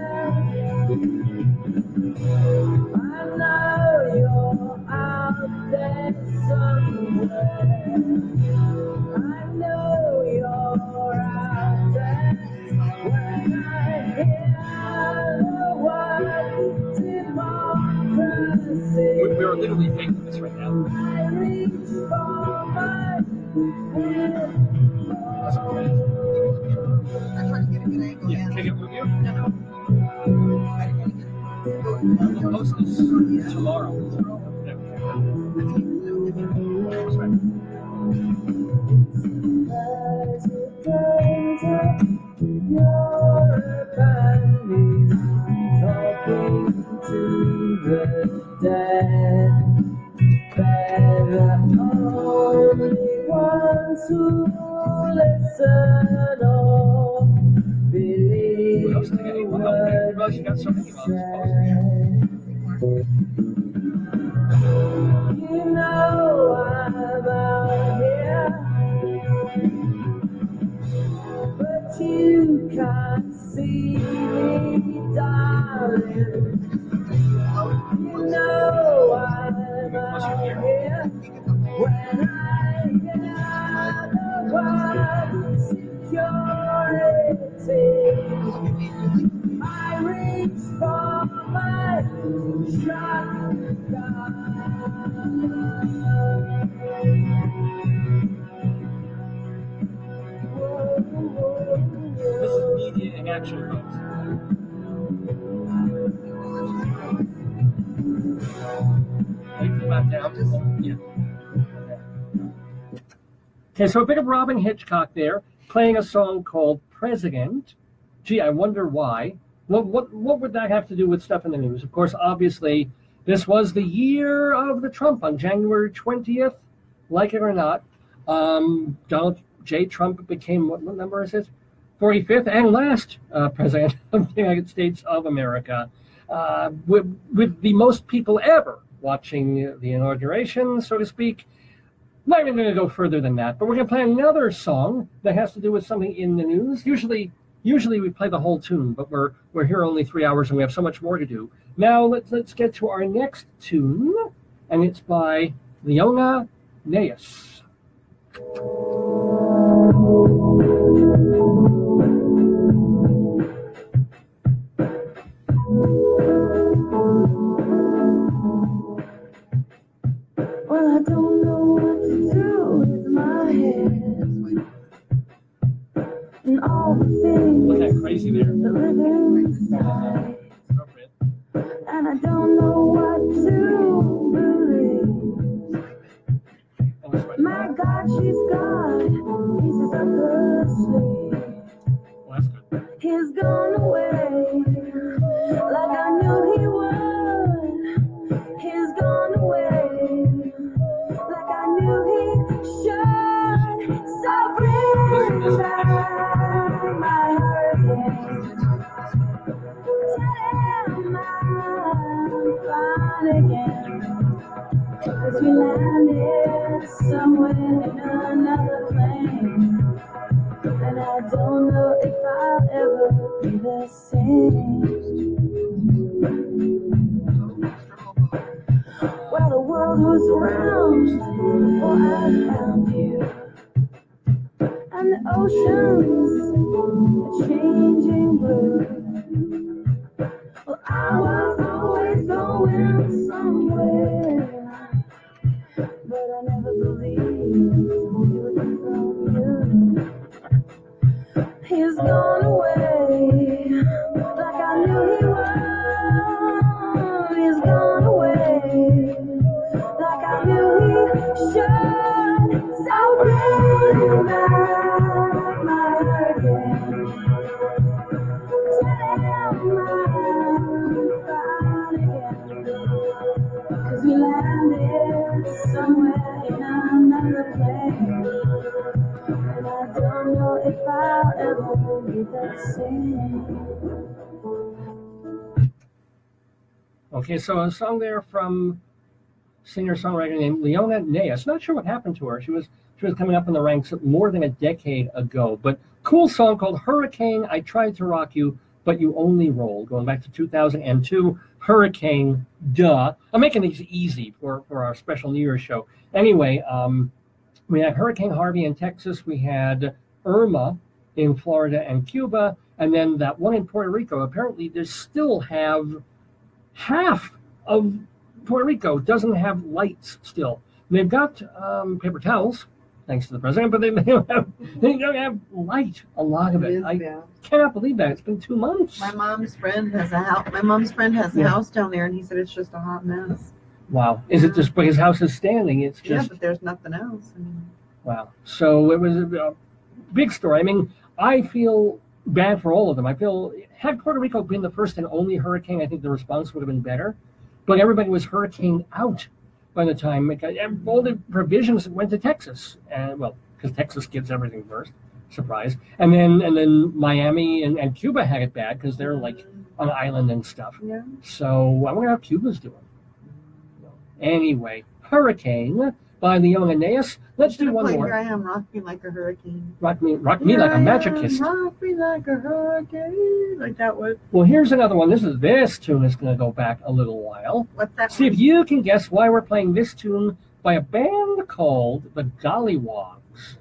I know you're out there somewhere. I know you're out there. When I hear the word democracy,
We're literally faking this right now.
I reach for my
That's great.
I'm trying to get a good angle.
Yeah, can I get with you?
No. I didn't get
We'll post this tomorrow.
Talking to the dead, better only ones who listen or believe
What else did I get? Well, no, I realize you got so many ones.
You know I'm out here, but you can't see me, darling. You know I'm out here when I hear the word security. I reach for my shotgun.
This is media in action, folks. Yeah. Okay, so a bit of Robin Hitchcock there, playing a song called President. Gee, I wonder why. What would that have to do with stuff in the news? Of course, obviously, this was the year of the Trump on January 20th. Like it or not, Donald J. Trump became, what number is it? 45th and last president of the United States of America, with the most people ever watching the inauguration, so to speak. Not even going to go further than that, but we're going to play another song that has to do with something in the news. Usually we play the whole tune, but we're here only 3 hours and we have so much more to do. Now let's get to our next tune, and it's by Leona Neas.
Well, I don't know what to do with my head and all the things
Look at crazy there.
that live inside. And I don't know what sleep.
Well, that's good.
He's gone away, like I knew he would. He's gone away, like I knew he should. So bring back my hurricane. Tell him I'm fine again. 'Cause we landed somewhere in another plane. And I don't know if I'll ever be the same. Well, the world was round before I found you. And the oceans are changing blue. Well, I was always going somewhere, but I never believed you would be from you. He's gone away, like I knew he would. He's gone away, like I knew he should. So bring back my hurricane. Tell him I'm fine again. 'Cause we landed somewhere in another place. And I don't know if I'll ever be the same.
Okay, so a song there from singer-songwriter named Leona Neyes. Not sure what happened to her. She was coming up in the ranks more than a decade ago. But cool song called Hurricane, I Tried to Rock You, But You Only Rolled, going back to 2002. Hurricane, duh. I'm making these easy for our special New Year's show. Anyway, we had Hurricane Harvey in Texas. We had Irma in Florida and Cuba. And then that one in Puerto Rico. Apparently, they still have half of Puerto Rico doesn't have lights still. They've got paper towels, thanks to the president, but they don't have light, a lot of it. I cannot believe that. It's been 2 months.
My mom's friend has a house. My mom's friend has a house down there, and he said it's just a hot mess.
Wow. Is it just because his house is standing? It's just...
Yeah, but there's nothing else. I mean...
Wow. So it was a big story. I mean, I feel bad for all of them. I feel, had Puerto Rico been the first and only hurricane, I think the response would have been better. But everybody was hurricane out by the time. All the provisions went to Texas. Well, because Texas gives everything first. Surprise. And then Miami and Cuba had it bad because they're like on an island and stuff.
Yeah.
So I wonder how Cuba's doing. Anyway, Hurricane by Leona Neyes. Let's do one more.
Here I am, rock me like a hurricane.
Rock me like a magic kiss.
Rock me like a hurricane. Like that one.
Well, here's another one. This tune is going to go back a little while.
What's that?
See if you can guess why we're playing this tune by a band called the Gollywogs.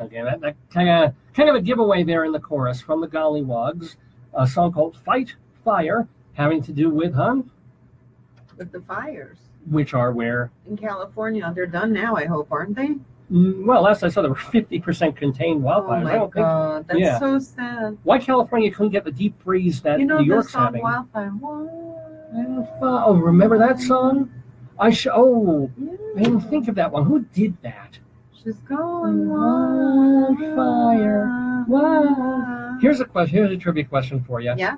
Okay, that kind of a giveaway there in the chorus from the Gollywogs, a song called Fight Fire, having to do with,
With the fires.
Which are where?
In California. They're done now, I hope, aren't they?
Well, last I saw, there were 50% contained wildfires.
Oh, my God. That's so sad.
Why California couldn't get the deep freeze that New York's having?
Wildfire.
Oh, remember that song? I didn't think of that one. Who did that?
She's going
wildfire. Wow. Here's a question. Here's a trivia question for you.
Yeah.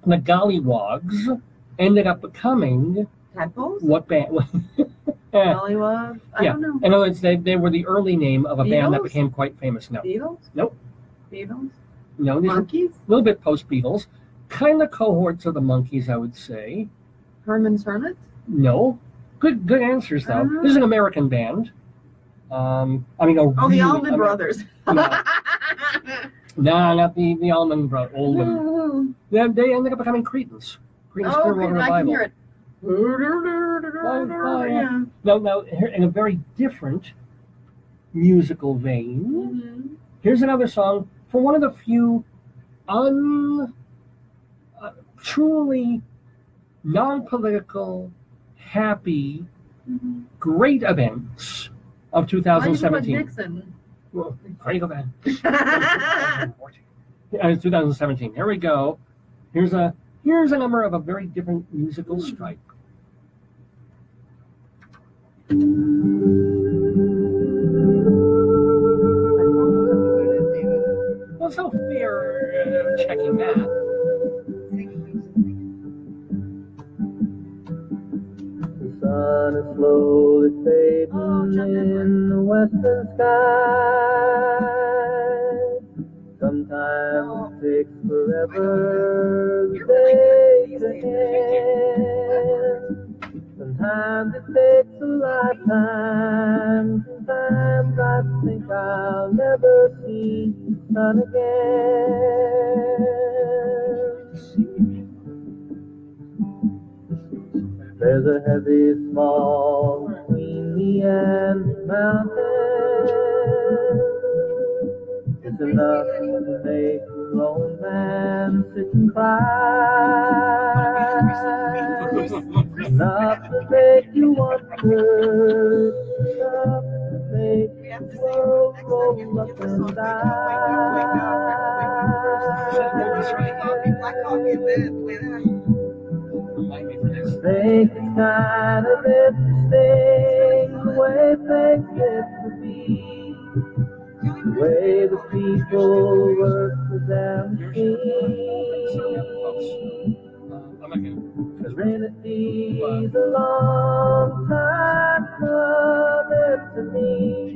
The Gollywogs ended up becoming
Tadpoles?
What band?
Gollywogs? I don't know.
In other words, they were the early name of a band that
Beatles?
became quite famous. No.
Beatles?
Nope.
Beatles?
No.
Monkeys?
A little bit post-Beatles. Kind of cohorts of the Monkeys, I would say.
Herman's Hermit?
No. Good answers, though. This is an American band.
The Allman Brothers.
No, not the Allman Brothers. They ended up becoming Cretans. Cretans Clearwater
I can hear it.
Now, in a very different musical vein, here's another song for one of the few truly non-political, happy, great events of 2017.
Nixon?
Well, great event. 2017. Here we go. Here's a number of a very different musical stripe. Well, so we're checking that.
The sun is slowly fading in the western sky. Sometimes it takes forever the day to end. Sometimes it takes a lifetime. Sometimes I think I'll never see the sun again. There's a heavy small between me and the mountain. It's enough to make a lone man sit and cry. Enough to make you wonder. Enough to make the world roll up and I think it's kind of interesting the way things get to be. The way the people work for their machine. Serenity's a long time coming to me.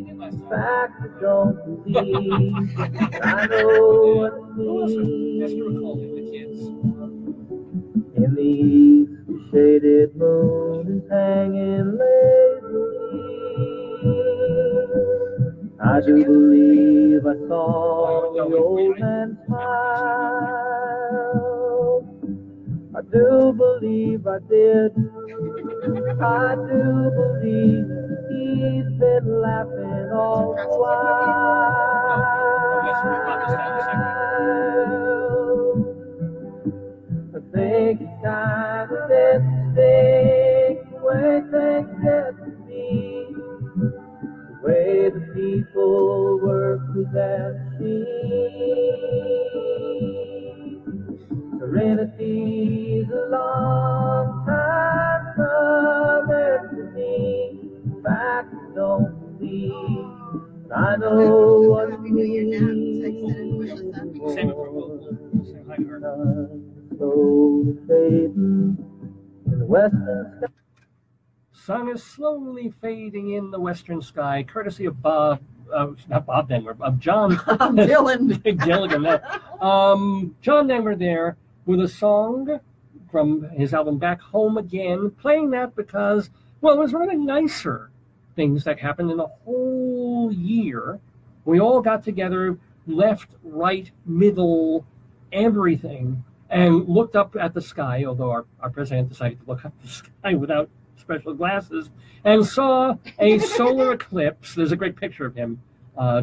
In fact, I don't believe I know what it means. In the east, the shaded moon is hanging lazily. I do believe I saw the old man smile. I do believe I did. I do believe he's been laughing all the while. I think it's kind of interesting the way things get to be. The way the people work with their machine. Serenity's a long time coming to me. In fact, I don't believe, but I know what it means. Slowly fading in the western sky.
Sun is slowly fading in the western sky, courtesy of not Bob Denver, of John
Dylan.
John Denver there with a song from his album Back Home Again, playing that because, well, it was one of the nicer things that happened in the whole year. We all got together, left, right, middle, everything, and looked up at the sky, although our president decided to look up the sky without special glasses, and saw a solar eclipse. There's a great picture of him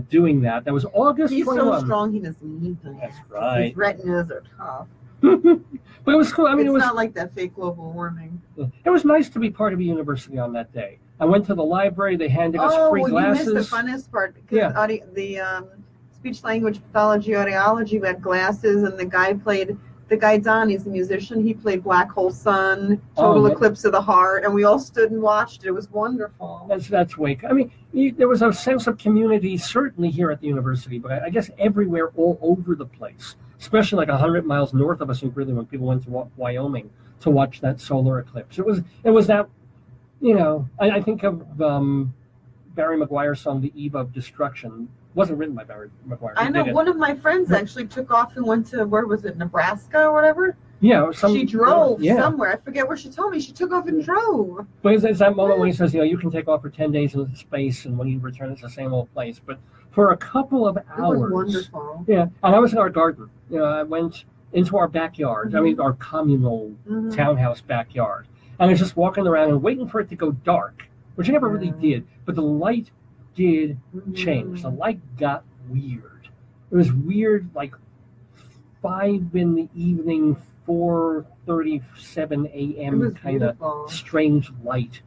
doing that. That was August 21.
He's so strong he doesn't need them.
That's right.
His retinas are tough.
But it was cool. I mean,
it's
it was
not like that fake global warming.
It was nice to be part of a university on that day. I went to the library. They handed us free glasses.
You missed the funnest part because the speech language pathology audiology had glasses, and the guy Don, he's a musician. He played Black Hole Sun, Total Eclipse of the Heart, and we all stood and watched it. It was wonderful.
That's wake. I mean, there was a sense of community certainly here at the university, but I guess everywhere, all over the place, especially like 100 miles north of us in Greeley when people went to Wyoming to watch that solar eclipse. It was that, I think of Barry Maguire's song, The Eve of Destruction. Wasn't written by Barry Maguire.
I know one of my friends actually took off and went to, where was it, Nebraska or whatever,
Yeah,
she drove somewhere. I forget where she told me. She took off and drove.
But it's that moment when he says, you can take off for 10 days in space, and when you return, it's the same old place. But for a couple of hours.
It was wonderful.
Yeah, and I was in our garden. I went into our backyard. I mean, our communal townhouse backyard. And I was just walking around and waiting for it to go dark, which I never really did. But the light did change. The light got weird. It was weird, like 5 in the evening, 4:37 a.m. kind of strange light.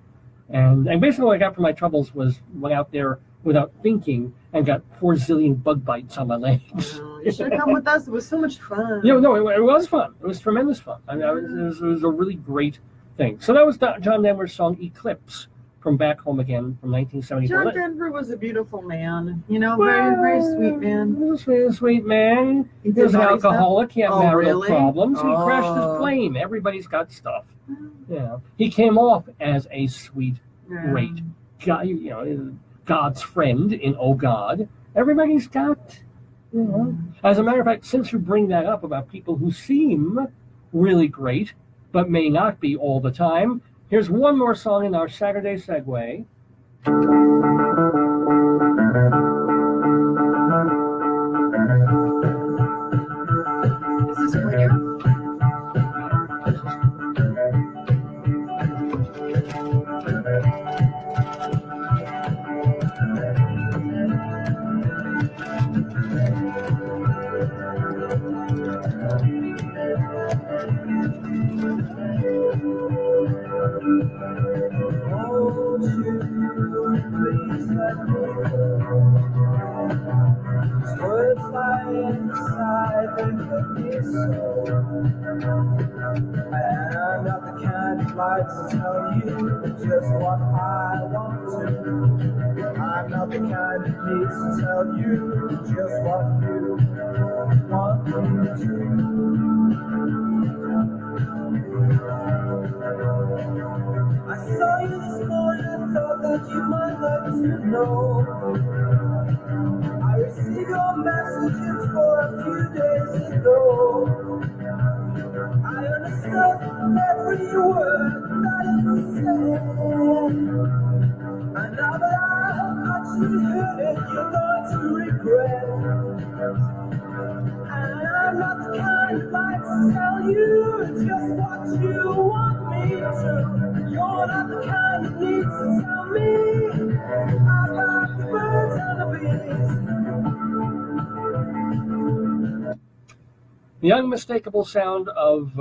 And basically what I got for my troubles was went out there without thinking and got 4 zillion bug bites on my legs.
You should have come with us. It was so much fun.
No, it was fun. It was tremendous fun. I mean, it was a really great thing. So that was John Denver's song Eclipse from Back Home Again from 1974.
John Denver was a beautiful man. Very, very sweet man.
He was a sweet man. He was an alcoholic. He had marital problems. He crashed his plane. Everybody's got stuff. He came off as a sweet, great guy, God's friend in Oh God. Everybody's got, As a matter of fact, since you bring that up about people who seem really great, but may not be all the time, here's one more song in our Saturday segue.
Is this for you?
Words lie inside and make me so. I'm not the kind of light to tell you just what I want to. I'm not the kind that needs to tell you just what you want me to. I saw you this morning and thought that you might like to know. I received your messages for a few days ago. I understood every word that you said. And now that I've actually heard it, you're going to regret. And I'm not the kind that likes to tell you just what you want me to. You're not the kind that needs to tell me about the birds and the bees.
The unmistakable sound of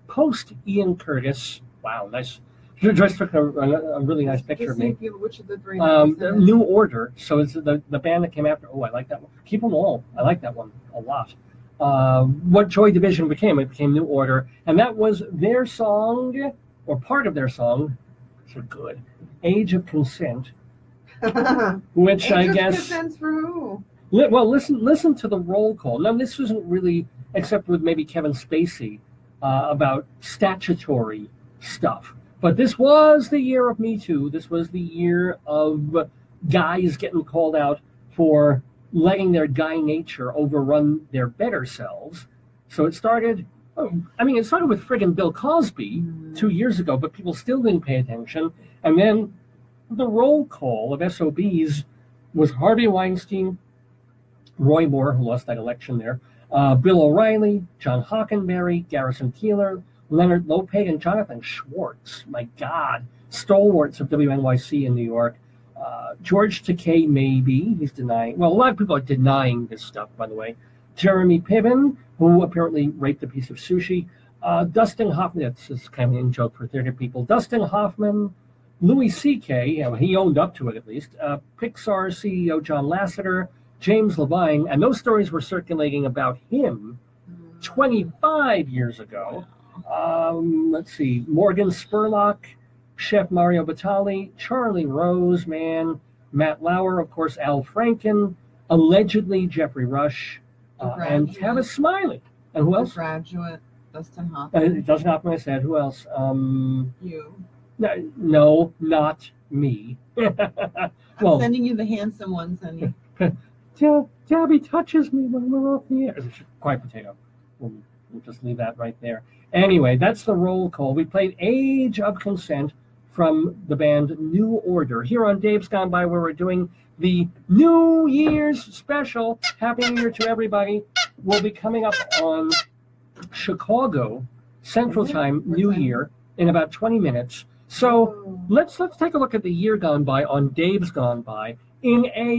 post-Ian Curtis. Wow, nice. Joyce took a really nice picture of me.
Which of the three?
New Order. So it's the band that came after. Oh, I like that one. Keep them all. I like that one a lot. What Joy Division became. It became New Order. And that was their song, or part of their song, so good, Age of Consent. Which I guess... Age of Consent
for who?
Well, listen to the roll call. Now, this wasn't really, except with maybe Kevin Spacey, about statutory stuff. But this was the year of Me Too. This was the year of guys getting called out for letting their guy nature overrun their better selves. So it started, it started with friggin' Bill Cosby 2 years ago, but people still didn't pay attention. And then the roll call of SOBs was Harvey Weinstein, Roy Moore, who lost that election there, Bill O'Reilly, John Hockenberry, Garrison Keillor, Leonard Lopez, and Jonathan Schwartz. My God, stalwarts of WNYC in New York. George Takei, maybe. He's denying. Well, a lot of people are denying this stuff, by the way. Jeremy Piven, who apparently raped a piece of sushi. Dustin Hoffman, this is kind of an in-joke for theater people. Dustin Hoffman, Louis C.K., he owned up to it at least. Pixar CEO John Lasseter, James Levine, and those stories were circulating about him 25 years ago. Let's see, Morgan Spurlock, Chef Mario Batali, Charlie Rose, Matt Lauer, of course, Al Franken, allegedly Jeffrey Rush, and Tavis Smiley. And who else?
Graduate, Dustin Hoffman.
Dustin Hoffman, I said. Who else?
You.
No, not me.
I'm sending you the handsome ones, honey.
Gabby touches me when we're off the air. Quiet potato. We'll just leave that right there. Anyway, that's the roll call. We played Age of Consent from the band New Order here on Dave's Gone By, where we're doing the New Year's special. Happy New Year to everybody. We'll be coming up on Chicago Central Time, New Year, in about 20 minutes. So let's take a look at the year gone by on Dave's Gone By in a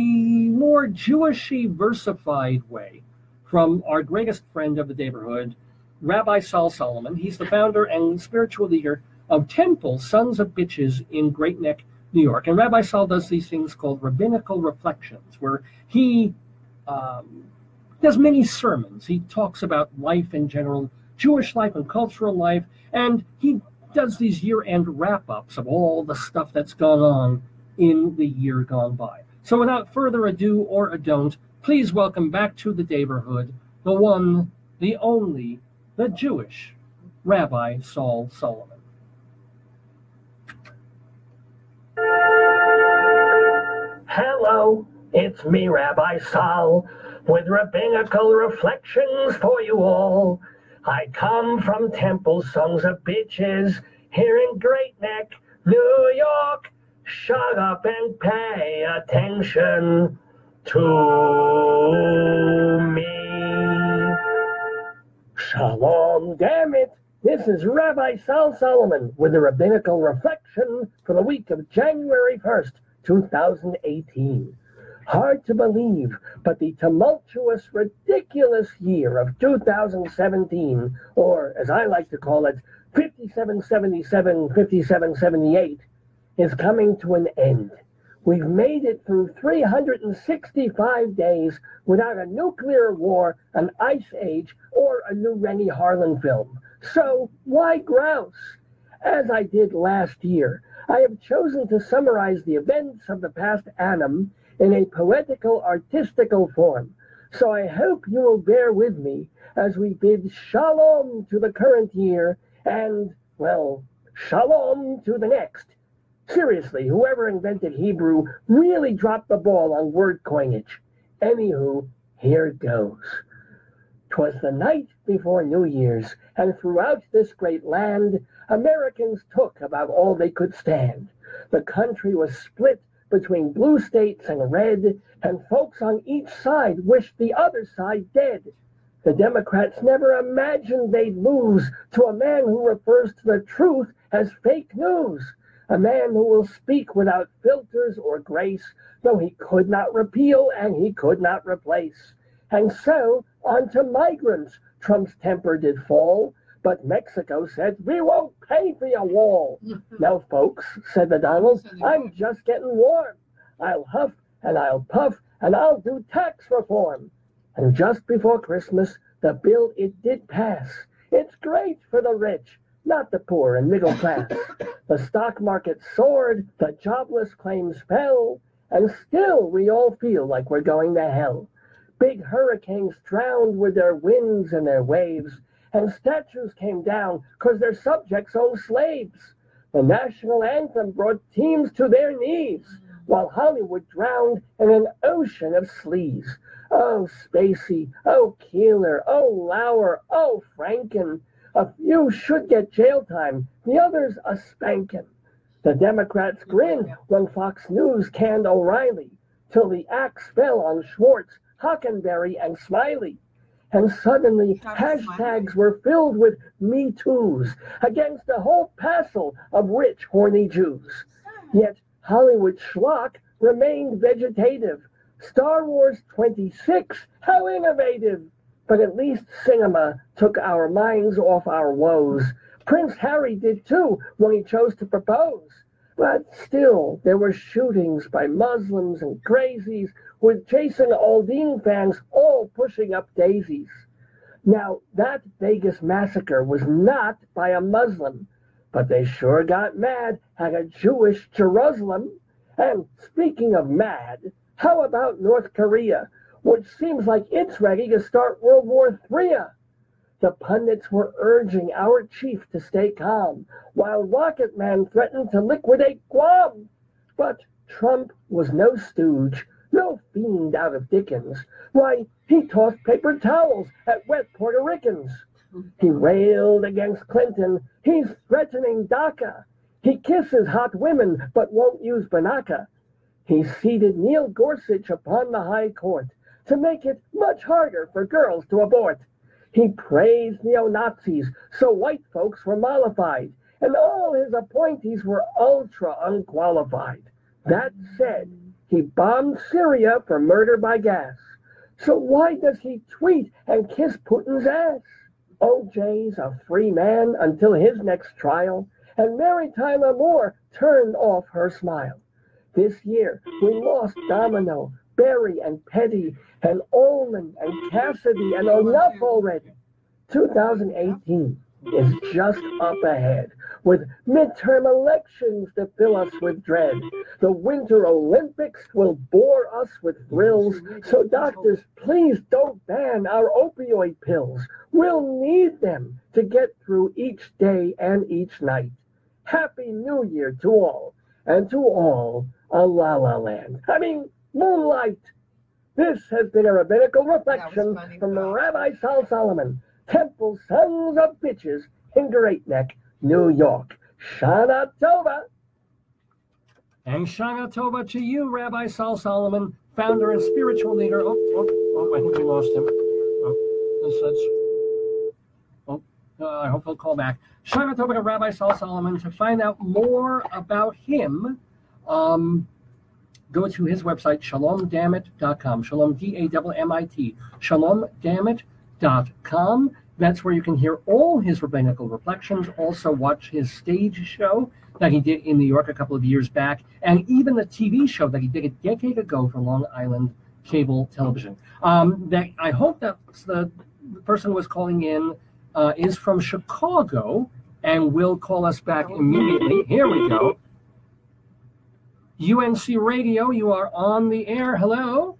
more Jewish-y versified way from our greatest friend of the neighborhood, Rabbi Saul Solomon. He's the founder and spiritual leader of Temple Sons of Bitches in Great Neck, New York. And Rabbi Saul does these things called Rabbinical Reflections, where he does many sermons. He talks about life in general, Jewish life and cultural life, and he does these year-end wrap-ups of all the stuff that's gone on in the year gone by. So without further ado or ado, please welcome back to the neighborhood the one, the only, the Jewish Rabbi Saul Solomon.
Hello, it's me, Rabbi Saul, with Rabbinical Reflections for you all. I come from Temple Sons of Bitches here in Great Neck, New York. Shut up and pay attention to me. Shalom, damn it. This is Rabbi Saul Solomon with the Rabbinical Reflection for the week of January 1st, 2018. Hard to believe, but the tumultuous, ridiculous year of 2017, or as I like to call it, 5777, 5778, is coming to an end. We've made it through 365 days without a nuclear war, an ice age, or a new Rennie Harlan film. So why grouse? As I did last year, I have chosen to summarize the events of the past annum in a poetical, artistical form. So I hope you will bear with me as we bid shalom to the current year and, well, shalom to the next. Seriously, whoever invented Hebrew really dropped the ball on word coinage. Anywho, here goes. 'Twas the night before New Year's, and throughout this great land, Americans took about all they could stand. The country was split between blue states and red, and folks on each side wished the other side dead. The Democrats never imagined they'd lose to a man who refers to the truth as fake news, a man who will speak without filters or grace, though he could not repeal and he could not replace. And so, on to migrants, Trump's temper did fall, but Mexico said, "We won't pay for your wall." "No, folks," said the Donald, "I'm just getting warm. I'll huff and I'll puff and I'll do tax reform." And just before Christmas, the bill it did pass. It's great for the rich, not the poor and middle class. The stock market soared, the jobless claims fell, and still we all feel like we're going to hell. Big hurricanes drowned with their winds and their waves, and statues came down 'cause their subjects owned slaves. The national anthem brought teams to their knees, while Hollywood drowned in an ocean of sleaze. Oh, Spacey, oh, Keeler, oh, Lauer, oh, Franken. A few should get jail time, the others a spankin'. The Democrats grinned when Fox News canned O'Reilly, till the axe fell on Schwartz, Hockenberry, and Smiley. And suddenly hashtags were filled with Me Too's against a whole passel of rich, horny Jews. Yet Hollywood schlock remained vegetative. Star Wars 26, how innovative! But at least cinema took our minds off our woes. Prince Harry did too when he chose to propose. But still, there were shootings by Muslims and crazies, with Jason Aldean fans all pushing up daisies. Now, that Vegas massacre was not by a Muslim, but they sure got mad at a Jewish Jerusalem. And speaking of mad, how about North Korea, which seems like it's ready to start World War III? The pundits were urging our chief to stay calm, while Rocket Man threatened to liquidate Guam. But Trump was no stooge, no fiend out of Dickens. Why, he tossed paper towels at wet Puerto Ricans. He railed against Clinton. He's threatening DACA. He kisses hot women but won't use Banaka. He seated Neil Gorsuch upon the High Court to make it much harder for girls to abort. He praised neo-Nazis so white folks were mollified, and all his appointees were ultra unqualified. That said, he bombed Syria for murder by gas. So why does he tweet and kiss Putin's ass? OJ's a free man until his next trial, and Mary Tyler Moore turned off her smile. This year, we lost Domino, Barry, and Petty, and Ullman, and Cassidy, and enough already. 2018 is just up ahead, with midterm elections to fill us with dread. The Winter Olympics will bore us with thrills, so doctors, please don't ban our opioid pills. We'll need them to get through each day and each night. Happy New Year to all, and to all a La La Land. Moonlight. This has been a rabbinical reflection from Rabbi Sal Solomon, Temple Sons of Bitches in Great Neck, New York. Shana Tova.
And Shana Tova to you, Rabbi Sal Solomon, founder and spiritual leader. Oh, I think we lost him. I hope he'll call back. Shana Tova to Rabbi Sal Solomon. To find out more about him, go to his website, shalomdammit.com. Shalom, D-A-M-M-I-T. Shalomdammit.com. That's where you can hear all his rabbinical reflections. Also watch his stage show that he did in New York a couple of years back, and even the TV show that he did a decade ago for Long Island cable television. That I hope that the person who was calling in is from Chicago and will call us back immediately. Here we go. UNC Radio, you are on the air. Hello.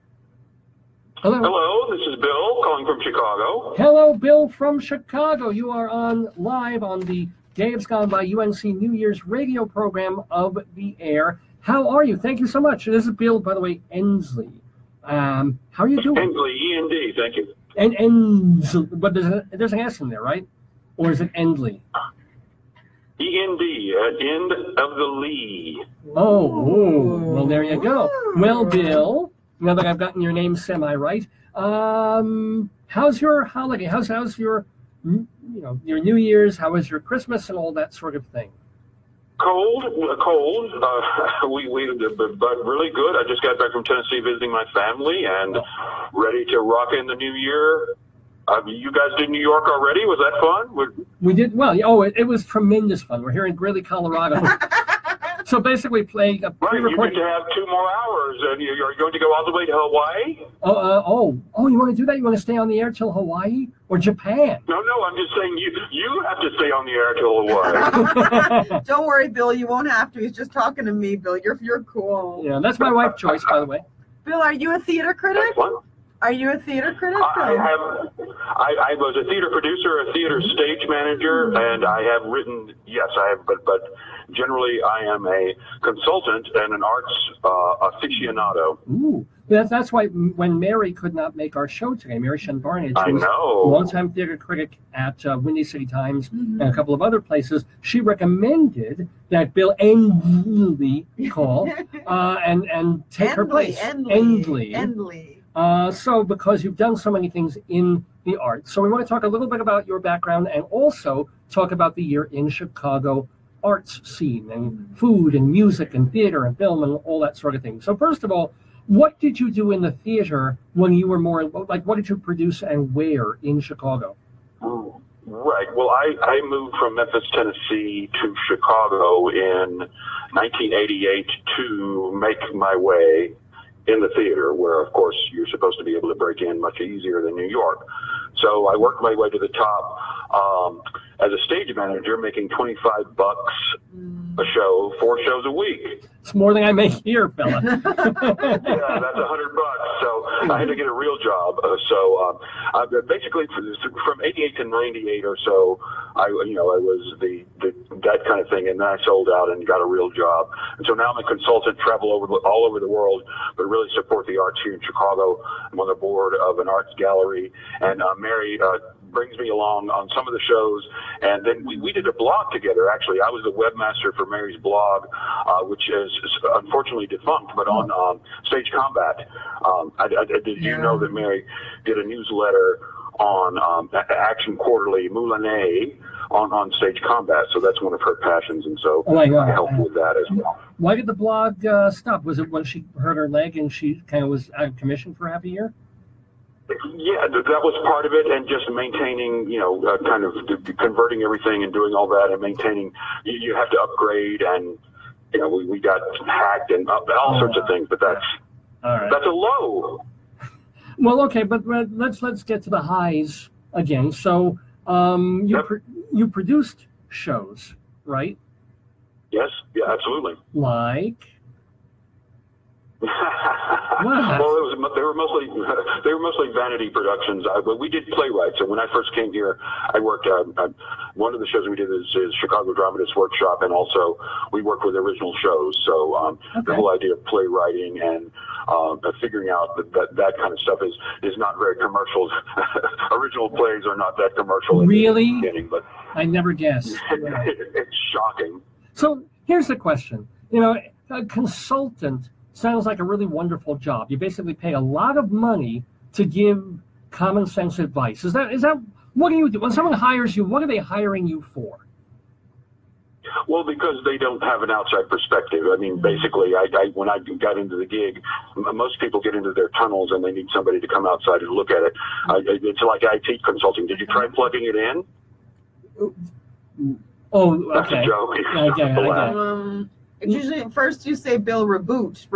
Hello, this is Bill calling from Chicago.
Hello, Bill from Chicago. You are on live on the Dave's Gone By UNC New Year's radio program of the air. How are you? Thank you so much. This is Bill, by the way, Endsley. How are you doing?
Endsley, E-N-D, thank you.
And Endsley, but there's an S in there, right? Or is it Endley?
E-N-D, end of the Lee.
Oh, well, there you go. Well, Bill, now that I've gotten your name semi-right, how's your holiday? How's your, your New Year's? How was your Christmas and all that sort of thing?
Cold, but really good. I just got back from Tennessee visiting my family and ready to rock in the new year. You guys did New York already? Was that fun?
We did. Well, it was tremendous fun. We're here in Greeley, Colorado. So basically playing a pre-recorded...
You get to have 2 more hours, and you're going to go all the way to Hawaii?
You want to do that? You want to stay on the air till Hawaii or Japan?
No, I'm just saying you have to stay on the air till Hawaii.
Don't worry, Bill, you won't have to. He's just talking to me, Bill. You're cool.
Yeah, that's my wife, Joyce, by the way.
Bill, are you a theater critic? Are you a theater critic?
I was a theater producer, a theater stage manager, and I have written, but generally I am a consultant and an arts aficionado.
Ooh, that's why when Mary could not make our show today, Mary Shenbarnage, who was a longtime theater critic at Windy City Times and a couple of other places, she recommended that Bill Endsley call and take her place.
Endsley.
So because you've done so many things in the arts, so we want to talk a little bit about your background and also talk about the year in Chicago arts scene and food and music and theater and film and all that sort of thing. So first of all, what did you do in the theater when you were more, like what did you produce and where in Chicago?
Right. Well, I moved from Memphis, Tennessee to Chicago in 1988 to make my way in the theater, where, of course, you're supposed to be able to break in much easier than New York. So I worked my way to the top as a stage manager, making $25 a show, 4 shows a week.
It's more than I make here, fella.
Yeah, that's $100. So I had to get a real job. Basically, from 88 to 98 or so, I was that kind of thing, and then I sold out and got a real job. And so now I'm a consultant, travel all over the world, but really support the arts here in Chicago. I'm on the board of an arts gallery, and Mary brings me along on some of the shows. And then we did a blog together, actually. I was the webmaster for Mary's blog, which is unfortunately defunct, but on Stage Combat. Did you know that Mary did a newsletter on Action Quarterly, Moulinet, on Stage Combat? So that's one of her passions, and so I helped with that as well.
Why did the blog stop? Was it when she hurt her leg and she kind of was out of commission for half a year?
Yeah, that was part of it, and just maintaining, kind of converting everything and doing all that and maintaining. You have to upgrade, and we got hacked and all sorts of things. But that's that's a low.
Well, okay, but let's get to the highs again. So you produced shows, right?
Yes. Yeah. Absolutely.
Like.
Well, they were mostly vanity productions, but we did playwrights. And when I first came here, I worked. One of the shows we did is Chicago Dramatists Workshop, and also we worked with original shows. So the whole idea of playwriting and figuring out that kind of stuff is not very commercial. Original plays are not that commercial.
Really?
In the beginning, but
I never guessed.
It's shocking.
So here's the question. A consultant sounds like a really wonderful job. You basically pay a lot of money to give common sense advice. Is that what do you do when someone hires you? What are they hiring you for?
Well, because they don't have an outside perspective. I mean, basically, when I got into the gig, most people get into their tunnels and they need somebody to come outside and look at it. It's like IT consulting. Did you try plugging it in?
Oh, okay.
That's a joke.
I get it.
It's usually first you say, Bill, reboot.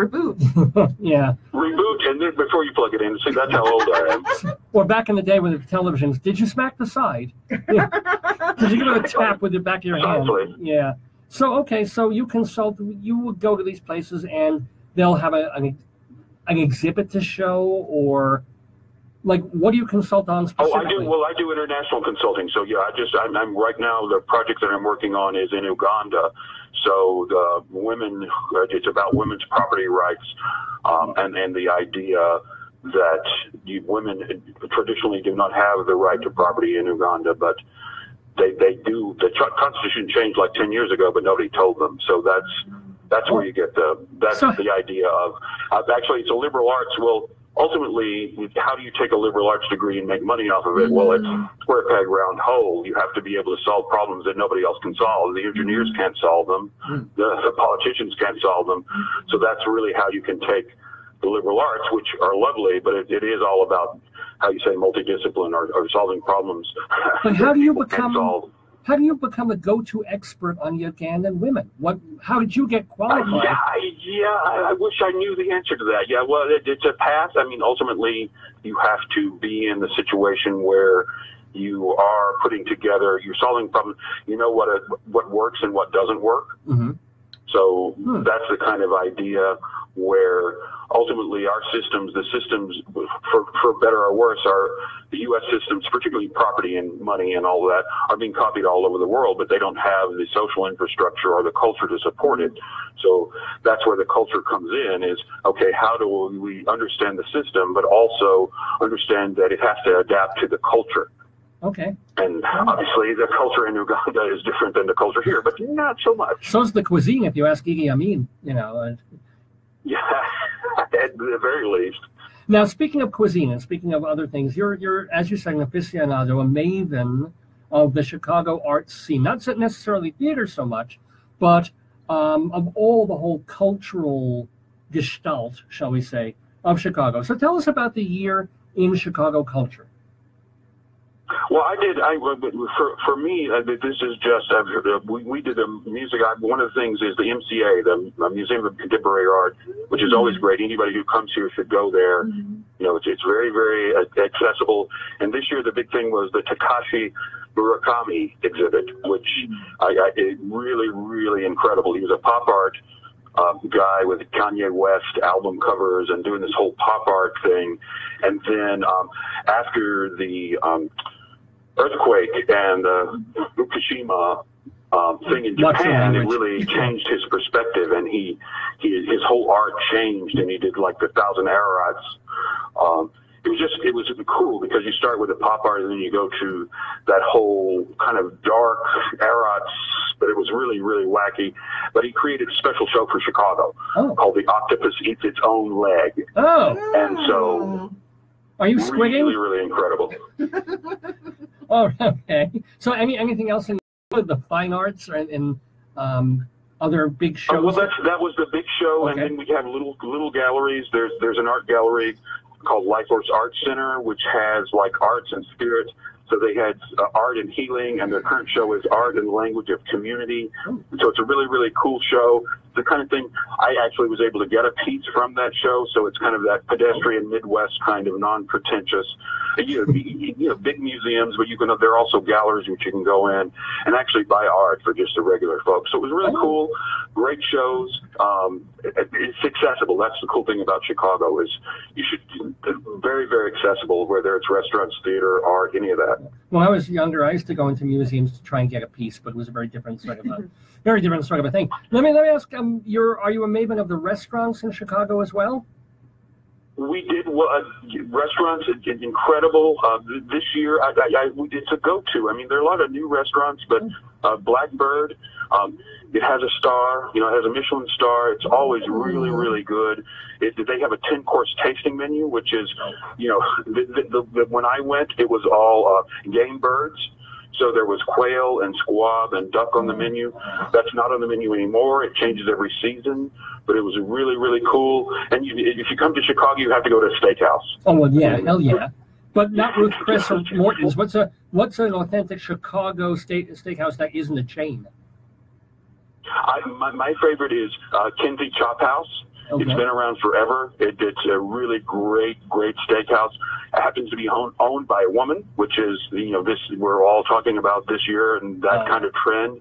Yeah.
Reboot, and then before you plug it in. See, that's how old I am.
Or back in the day with the televisions, did you smack the side? Yeah. Did you give it a tap with the back of your hand? Yeah. So, okay, so you consult, you would go to these places and they'll have an exhibit to show, or like, what do you consult on specifically?
I do international consulting. So yeah, I'm right now, the project that I'm working on is in Uganda. So the women, it's about women's property rights, and the idea that women traditionally do not have the right to property in Uganda, but they do. The Constitution changed like 10 years ago, but nobody told them. So that's where you get the idea of actually it's a liberal arts. Well, ultimately, how do you take a liberal arts degree and make money off of it? Well, it's square peg, round hole. You have to be able to solve problems that nobody else can solve. The engineers can't solve them. The politicians can't solve them. So that's really how you can take the liberal arts, which are lovely, but it is all about, how you say, multidiscipline or solving problems.
But how do you become a go-to expert on Ugandan women? How did you get qualified?
I wish I knew the answer to that. Yeah, well, it's a path. I mean, ultimately, you have to be in the situation where you are putting together, you're solving problems. You know what works and what doesn't work. Mm-hmm. So that's the kind of idea where ultimately our systems, the systems, for better or worse, are the U.S. systems, particularly property and money and all that, are being copied all over the world, but they don't have the social infrastructure or the culture to support it. So that's where the culture comes in is, okay, how do we understand the system, but also understand that it has to adapt to the culture.
Okay.
And obviously the culture in Uganda is different than the culture here, but not so much.
So's the cuisine, if you ask Idi Amin,
Yeah, at the very least.
Now, speaking of cuisine and speaking of other things, you're as you said, an aficionado, a maven of the Chicago arts scene. Not necessarily theater so much, but of all the whole cultural gestalt, shall we say, of Chicago. So tell us about the year in Chicago culture.
Well, for me, this is just, we did the music. One of the things is the MCA, the Museum of Contemporary Art, which is always great. Anybody who comes here should go there. It's very, very accessible. And this year, the big thing was the Takashi Murakami exhibit, which is really, really incredible. He was a pop art guy with Kanye West album covers and doing this whole pop art thing. And then after the earthquake and the Fukushima thing in Japan, it really changed his perspective, and his whole art changed, and he did like the 1,000 Arats. it was cool because you start with the pop art and then you go to that whole kind of dark Arata, but it was really, really wacky. But he created a special show for Chicago called The Octopus Eats Its Own Leg.
Oh.
And so...
Are you squigging?
Really, really incredible.
Oh, okay. So anything else in the fine arts or in other big shows?
Well, that was the big show, and then we have little galleries. There's an art gallery called Life Force Art Center, which has like arts and spirit. So they had art and healing, and their current show is art and language of community. So it's a really, really cool show. The kind of thing, I actually was able to get a piece from that show. So it's kind of that pedestrian Midwest kind of non-pretentious, big museums, but there are also galleries which you can go in and actually buy art for just the regular folks. So it was really cool. Great shows. It's accessible. That's the cool thing about Chicago is very, very accessible, whether it's restaurants, theater, art, any of that.
When I was younger, I used to go into museums to try and get a piece, but it was a very different sort of a thing. Let me ask, are you a maven of the restaurants in Chicago as well?
We did restaurants, incredible. This year, it's a go-to. I mean, there are a lot of new restaurants, but Blackbird, it has a star. It has a Michelin star. It's always really, really good. They have a 10-course tasting menu, which is, when I went, it was all game birds. So there was quail and squab and duck on the menu. That's not on the menu anymore. It changes every season, but it was really, really cool. And if you come to Chicago, you have to go to a steakhouse.
Oh, well, yeah, hell yeah. But not Ruth Chris or Morton's. What's an authentic Chicago steakhouse that isn't a chain?
My favorite is Kinsey Chop House. Okay. It's been around forever. It's a really great steakhouse. It happens to be owned by a woman, which is, this we're all talking about this year and that kind of trend.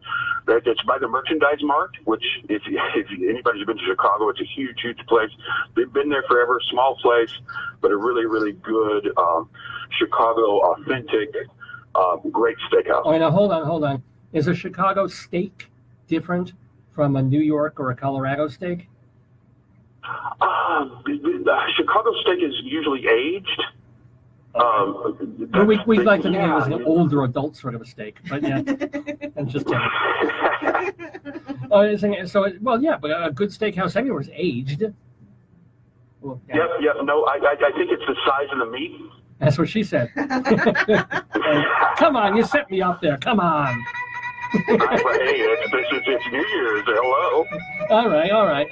It's by the Merchandise Mart, which if anybody's been to Chicago, it's a huge, huge place. They've been there forever, small place, but a really, really good Chicago authentic, great steakhouse.
Oh, now hold on. Is a Chicago steak different from a New York or a Colorado steak?
The Chicago steak is usually aged.
We'd like to think it was an older adult sort of a steak, but yeah, I'm just kidding. But a good steakhouse anywhere is aged. Well, yeah.
Yep. No, I think it's the size of the meat.
That's what she said. Come on, you set me up there. Come on.
Hey, it's New Year's. Hello.
All right.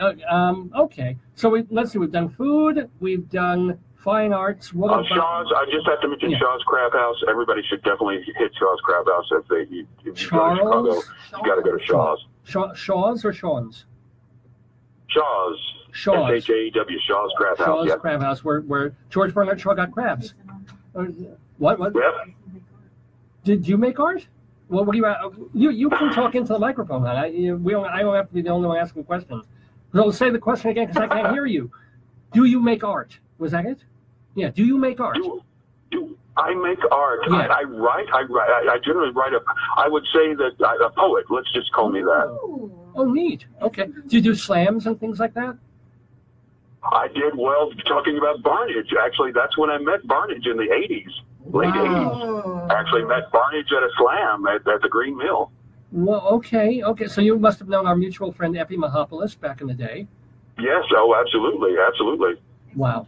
Okay. So let's see. We've done food. We've done fine arts. What about
Shaw's? I just have to mention Shaw's Crab House. Everybody should definitely hit Shaw's Crab House if you go to Chicago. You got to go to Shaw's.
Shaw's or Sean's?
Shaw's. SHAEW. Shaw's Crab House.
Shaw's Crab House, where George Bernard Shaw got crabs. What?
Yep.
Did you make art? Well, what do you can talk into the microphone, hon. I don't have to be the only one asking questions. So say the question again because I can't hear you. Do you make art? Was that it? Yeah. Do you make art?
Do I make art?
Yeah.
I write. I generally write I would say that a poet. Let's just call me that.
Oh, neat. Okay. Do you do slams and things like that?
I did. Well, talking about Barnage, actually, that's when I met Barnage in the 80s. Late 80s. I actually met Barnage at a slam at the Green Mill.
Well, okay. So you must have known our mutual friend Effie Mahopoulos back in the day.
Yes. Oh, absolutely.
Wow.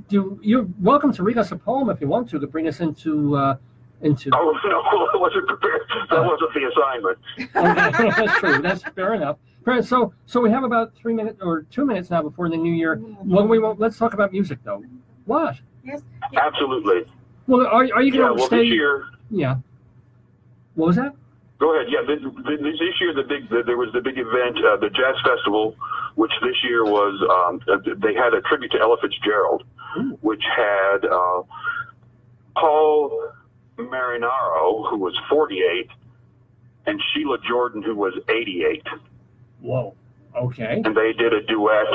You're welcome to read us a poem if you want to bring us into. Oh
no, I wasn't prepared. That wasn't the assignment.
Okay, that's true. That's fair enough. So we have about 3 minutes or 2 minutes now before the new year. Let's talk about music though. What?
Yes.
Absolutely.
Well, are you going to stay?
This year.
Yeah. What was that?
Go ahead. Yeah, this year there was the big event, the Jazz Festival, which this year was they had a tribute to Ella Fitzgerald, which had Paul Marinaro, who was 48, and Sheila Jordan, who was 88.
Whoa. Okay.
And they did a duet,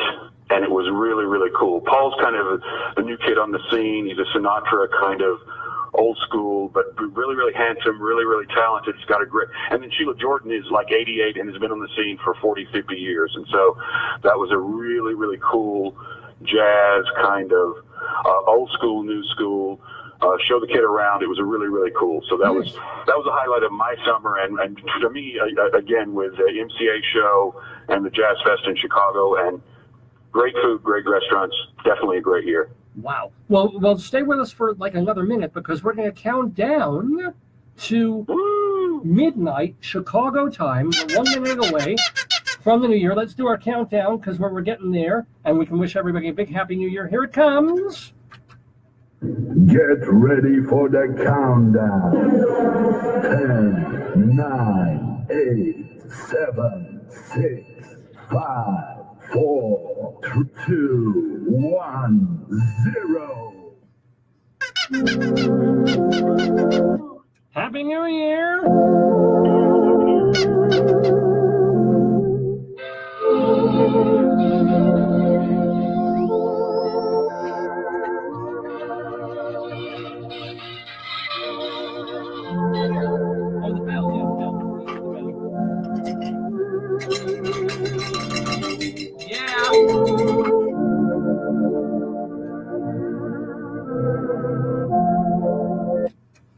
and it was really, really cool. Paul's kind of the new kid on the scene. He's a Sinatra kind of old school, but really, really handsome, really, really talented. He's got a great, and then Sheila Jordan is like 88 and has been on the scene for 40, 50 years. And so that was a really, really cool jazz kind of old school, new school, show the kid around. It was really, really cool. So that was a highlight of my summer. And to me, again, with the MCA show and the Jazz Fest in Chicago, and great food, great restaurants, definitely a great year.
Wow. Well, stay with us for like another minute, because we're going to count down to midnight Chicago time. We're 1 minute away from the new year. Let's do our countdown, because we're getting there, and we can wish everybody a big happy new year. Here it comes.
Get ready for the countdown. 10, 9, 8, 7, 6, 5, 4, 2, 1, 0.
Happy New Year!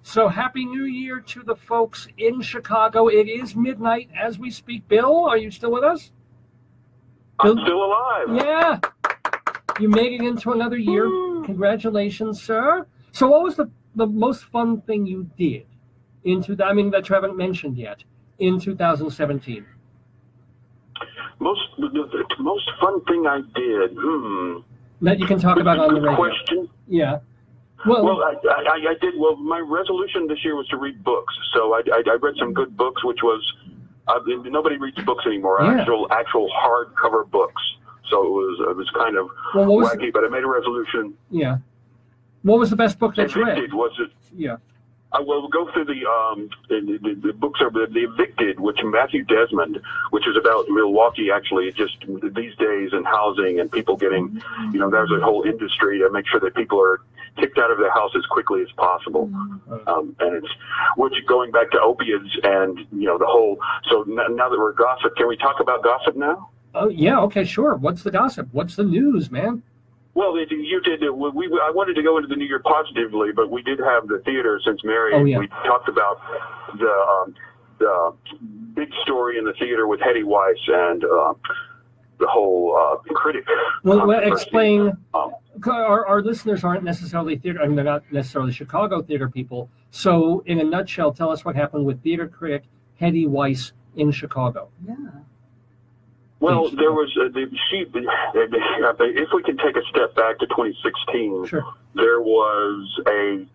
So happy New Year to the folks in Chicago. It is midnight as we speak. Bill, are you still with us?
I'm still alive.
Yeah. You made it into another year. Congratulations, sir. So what was the most fun thing you did that you haven't mentioned yet in 2017?
The most fun thing I did.
That you can talk about on the radio.
Question?
Yeah.
Well, I did. Well, my resolution this year was to read books. So I read some good books, which was nobody reads books anymore.
Yeah.
Actual hardcover books. So it was kind of wacky, but I made a resolution.
Yeah. What was the best book that you read?
Was it?
Yeah.
I will go through the books are The Evicted, which Matthew Desmond, which is about Milwaukee, actually, just these days, and housing and people getting, there's a whole industry to make sure that people are kicked out of their house as quickly as possible. And it's, which going back to opiates and, the whole, so now that we're gossip, can we talk about gossip now?
Oh, yeah, okay, sure. What's the gossip? What's the news, man?
Well, you did. I wanted to go into the New Year positively, but we did have the theater since Mary.
Oh, yeah.
We talked about the big story in the theater with Hetty Weiss and the whole critic.
Well, explain. Our listeners aren't necessarily theater. I mean, they're not necessarily Chicago theater people. So, in a nutshell, tell us what happened with theater critic Hetty Weiss in Chicago.
Yeah.
Well, there was if we can take a step back to 2016,
sure.
There was a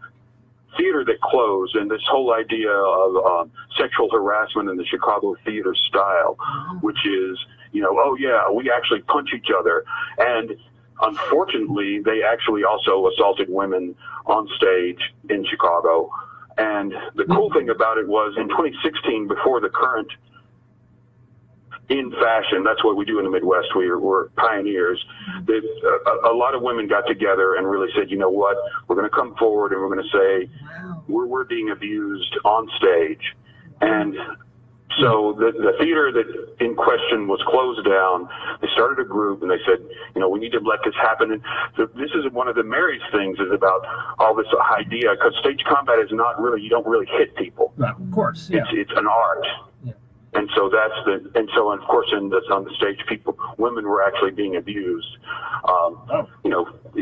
theater that closed, and this whole idea of sexual harassment in the Chicago theater style, which is, oh yeah, we actually punch each other. And unfortunately, they actually also assaulted women on stage in Chicago. And the cool thing about it was in 2016, before the current in fashion, that's what we do in the Midwest. We're pioneers. A lot of women got together and really said, you know what, we're going to come forward and we're going to say, we're being abused on stage. And so the theater that in question was closed down. They started a group and they said, we need to let this happen. And so this is one of the Mary's things is about all this idea, because stage combat is not really, you don't really hit people.
No, of course. Yeah.
It's an art. And so of course, on the stage, women were actually being abused.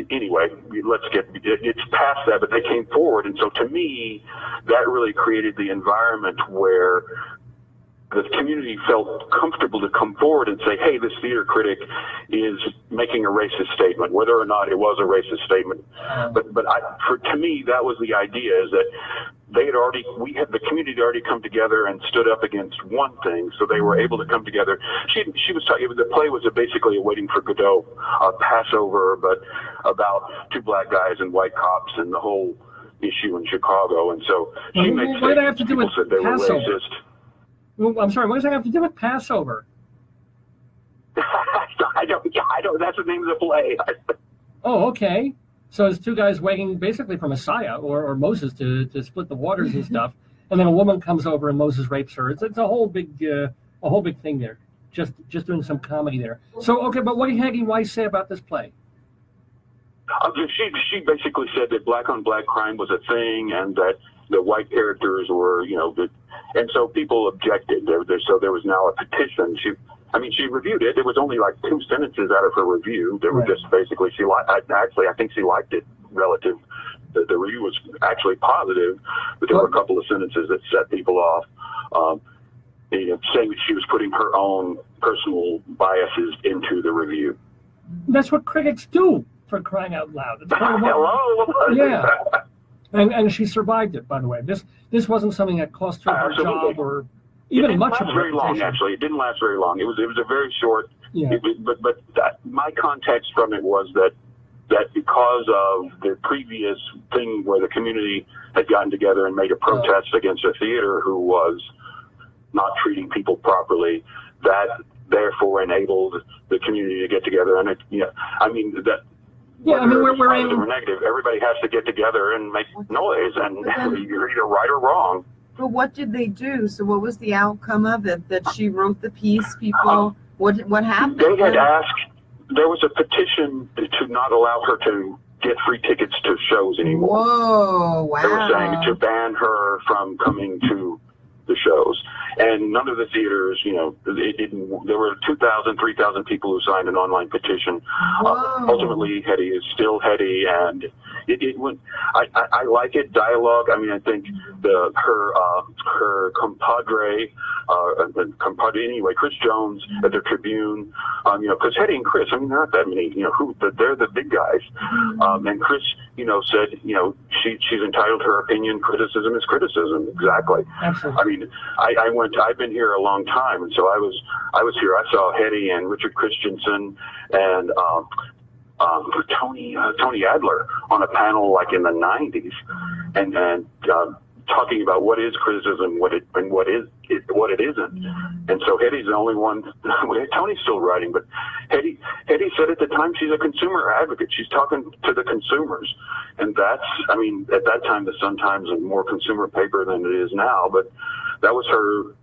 Anyway, it's past that, but they came forward. And so to me, that really created the environment where the community felt comfortable to come forward and say, hey, this theater critic is making a racist statement, whether or not it was a racist statement. To me, that was the idea, is that the community had already come together and stood up against one thing, so they were able to come together. She was talking, the play was basically a Waiting for Godot, Passover, but about two black guys and white cops and the whole issue in Chicago. And so she made statements, people said they were racist.
Well, I'm sorry, what does that have to do with Passover?
I don't, that's the name of the play.
Oh, okay. So it's two guys waiting basically for Messiah or Moses to split the waters and stuff, and then a woman comes over and Moses rapes her. It's a whole big thing there. Just doing some comedy there. So okay, but what did Hetty Weiss say about this play?
She basically said that black-on-black crime was a thing, and that the white characters were, and so people objected. So there was now a petition. She reviewed it. It was only like 2 sentences out of her review. They were just basically, I think she liked it relative. The review was actually positive, but there were a couple of sentences that set people off, saying that she was putting her own personal biases into the review.
That's what critics do, for crying out loud. It's part of
Hello?
Yeah. And she survived it, by the way. This wasn't something that cost her her job or even much of a
very long, actually. It didn't last very long. It was a very short. Yeah. But my context from it was that because of the previous thing where the community had gotten together and made a protest against a theater who was not treating people properly, that therefore enabled the community to get together. And we're positive or negative. Everybody has to get together and make noise, and you're either right or wrong.
But what did they do? So what was the outcome of it? That she wrote the piece, people, what happened?
They had asked, there was a petition to not allow her to get free tickets to shows anymore.
Whoa, wow.
They were saying to ban her from coming to the shows. And none of the theaters, there were 2,000, 3,000 people who signed an online petition. Ultimately, Hetty is still Hetty, and it went. I like it. Dialogue. I think her compadre anyway, Chris Jones at the Tribune. Because Hetty and Chris, there aren't that many. They're the big guys. And Chris, said, she's entitled to her opinion. Criticism is criticism. Exactly.
Absolutely.
I've been here a long time, and so I was here. I saw Hetty and Richard Christensen and Tony Adler on a panel like in the 90s, and talking about what is criticism, what it isn't. And so Hetty's the only one. Tony's still writing, but Hetty said at the time she's a consumer advocate. She's talking to the consumers, and that's at that time the Sun-Times was more consumer paper than it is now, but that was her.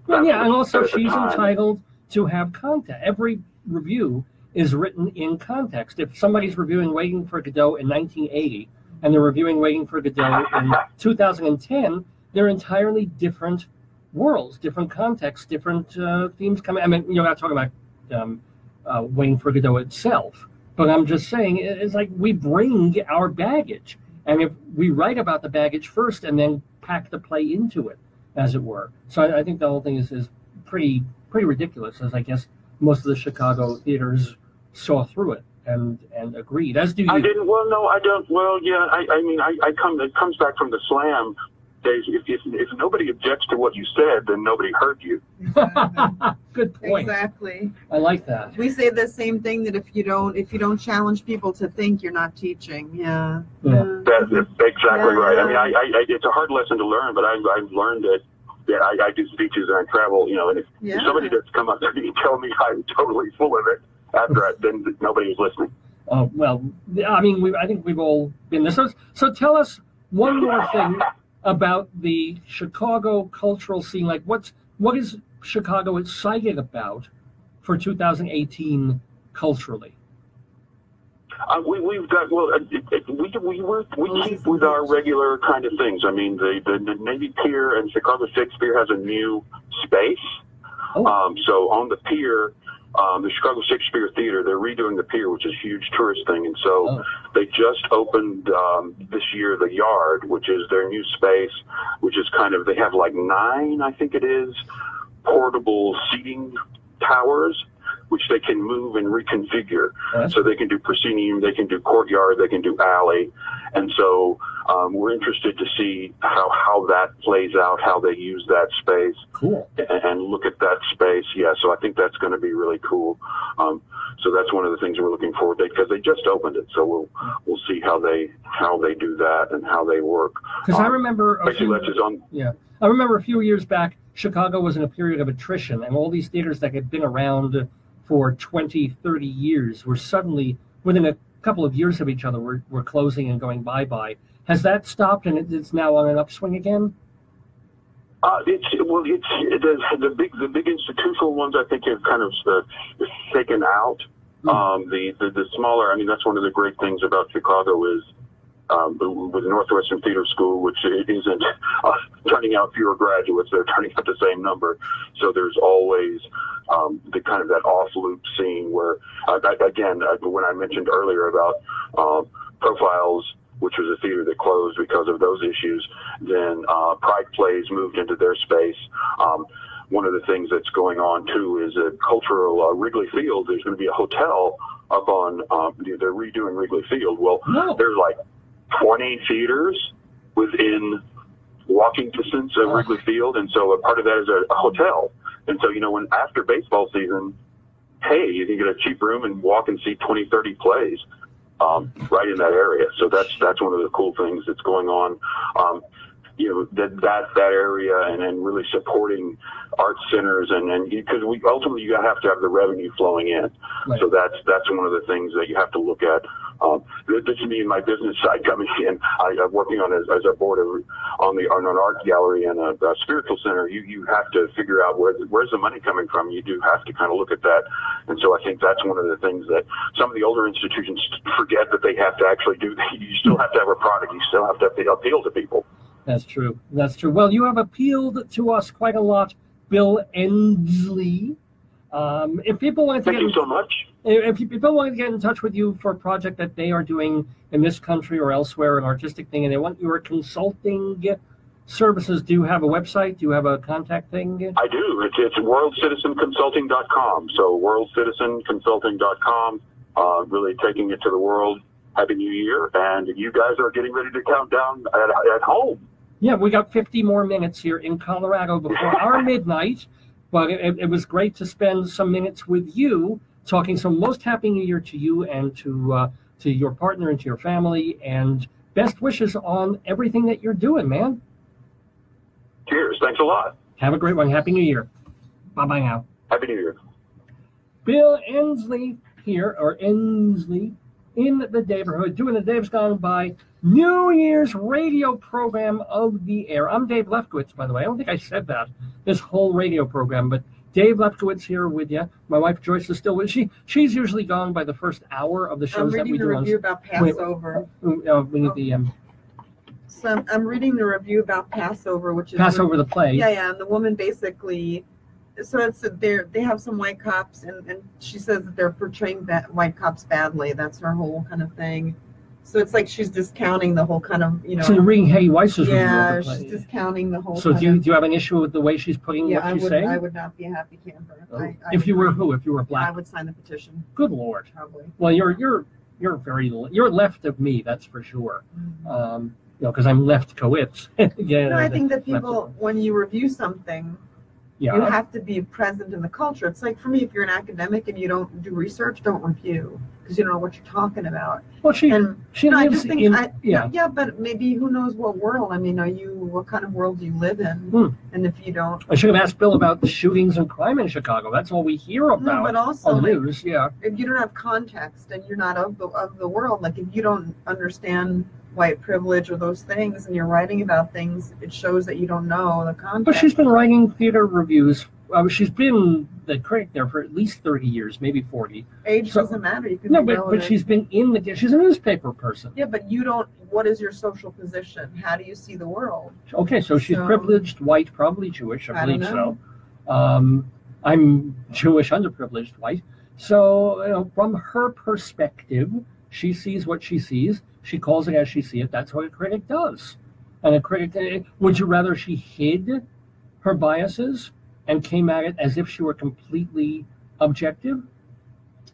And also she's entitled to have context. Every review is written in context. If somebody's reviewing Waiting for Godot in 1980 and they're reviewing Waiting for Godot in 2010, they're entirely different worlds, different contexts, different themes coming. You're not talking about Waiting for Godot itself, but I'm just saying it's like we bring our baggage, and if we write about the baggage first and then pack the play into it, as it were. So I think the whole thing is pretty ridiculous, as I guess most of the Chicago theaters saw through it and agreed, as do you.
I didn't. Well, no, I don't. Well, yeah. It comes back from the slam days. If nobody objects to what you said, then nobody heard you.
Good point.
Exactly.
I like that.
We say the same thing, that if you don't challenge people to think, you're not teaching. Yeah.
That's exactly right. It's a hard lesson to learn, but I've learned that. Yeah, I do speeches and I travel, and if somebody does come up to me and tell me I'm totally full of it, then nobody is listening.
Oh, well, I think we've all been there. So tell us one more thing about the Chicago cultural scene. Like, what is Chicago excited about for 2018 culturally?
We've got we keep with our regular kind of things. The Navy Pier and Chicago Shakespeare has a new space. So on the pier, the Chicago Shakespeare Theater, they're redoing the pier, which is a huge tourist thing, and so they just opened this year the Yard, which is their new space, which is they have like 9, I think it is, portable seating towers, which they can move and reconfigure. So they can do proscenium, they can do courtyard, they can do alley. And so we're interested to see how that plays out, how they use that space.
Cool.
And look at that space. Yeah, so I think that's going to be really cool. So that's one of the things we're looking forward to, because they just opened it. So we'll see how they do that and how they work.
Because I remember I remember a few years back, Chicago was in a period of attrition, and all these theaters that had been around for 20, 30 years were suddenly, within a couple of years of each other, were closing and going bye-bye. Has that stopped and it's now on an upswing again?
The big institutional ones, I think, have kind of shaken out. The smaller, I mean, that's one of the great things about Chicago is with Northwestern Theater School, which it isn't turning out fewer graduates, they're turning out the same number. So there's always the kind of that off loop scene where, again, when I mentioned earlier about Profiles, which was a theater that closed because of those issues, then Pride Plays moved into their space. One of the things that's going on too is a cultural Wrigley Field. There's going to be a hotel up on, they're redoing Wrigley Field. Well, there's like 20 theaters within walking distance of Wrigley Field, and so a part of that is a hotel. And so, you know, when after baseball season, hey, you can get a cheap room and walk and see 20, 30 plays right in that area. So that's one of the cool things that's going on. You know, that area, and then really supporting arts centers, and because we ultimately you have to have the revenue flowing in. Right. So that's one of the things that you have to look at. This is me and my business side coming in. I'm working on as a board on an art gallery and a spiritual center. You have to figure out where's the money coming from. You do have to kind of look at that, and so I think that's one of the things that some of the older institutions forget that they have to actually do. You still have to have a product. You still have to appeal to people.
That's true. That's true. Well, you have appealed to us quite a lot, Bill Endsley. If people want to
Thank you so much.
If people want to get in touch with you for a project that they are doing in this country or elsewhere, an artistic thing, and they want your consulting services, do you have a website? Do you have a contact thing?
I do. It's worldcitizenconsulting.com. So worldcitizenconsulting.com, really taking it to the world. Happy New Year, and you guys are getting ready to count down at home.
Yeah, we got 50 more minutes here in Colorado before our midnight, but it was great to spend some minutes with you talking. So most happy New Year to you and to your partner and to your family, and best wishes on everything that you're doing, man.
Cheers. Thanks a lot.
Have a great one. Happy New Year. Bye-bye now.
Happy New Year.
Bill Endsley here, or Endsley, in the neighborhood, doing the Dave's Gone By New Year's radio program of the air. I'm Dave Lefkowitz, by the way. I don't think I said that, this whole radio program, but Dave Lefkowitz here with you. My wife Joyce is still with you. She's usually gone by the first hour of the shows that we do.
I'm reading the review about Passover.
We need the...
So I'm reading the review about Passover, which is...
Passover the play.
Yeah, and the woman basically... So it's they have some white cops, and she says that they're portraying white cops badly. That's her whole kind of thing. So it's like she's discounting the whole kind of, you know.
So you're reading Hetty Weiss's review.
Yeah, she's discounting the whole.
So do you have an issue with the way she's putting what she's saying?
I would not be a happy camper.
Oh. If you were who? If you were black?
I would sign the petition.
Good Lord.
Probably.
Well, you're left of me, that's for sure.
Mm-hmm.
You know, because I'm Lefkowitz.
Yeah. No, I think that people, when you review something, you have to be present in the culture. It's like, for me, if you're an academic and you don't do research, don't review, because you don't know what you're talking about.
Well, she lives
yeah, but maybe who knows what world? I mean, what kind of world do you live in? And if you don't,
I should have asked Bill about the shootings and crime in Chicago. That's all we hear about.
No, but also
on the news. Yeah.
If you don't have context and you're not of the world, like if you don't understand white privilege or those things, and you're writing about things, it shows that you don't know the context.
But she's been writing theater reviews. She's been the critic there for at least 30 years, maybe 40.
Age doesn't matter. You can
but she's been she's a newspaper person.
Yeah, but you don't. What is your social position? How do you see the world?
Okay, so she's privileged, white, probably Jewish. I believe so. I'm Jewish, underprivileged, white. So, you know, from her perspective, she sees what she sees. She calls it as she sees it. That's what a critic does. And a critic, would you rather she hid her biases and came at it as if she were completely objective?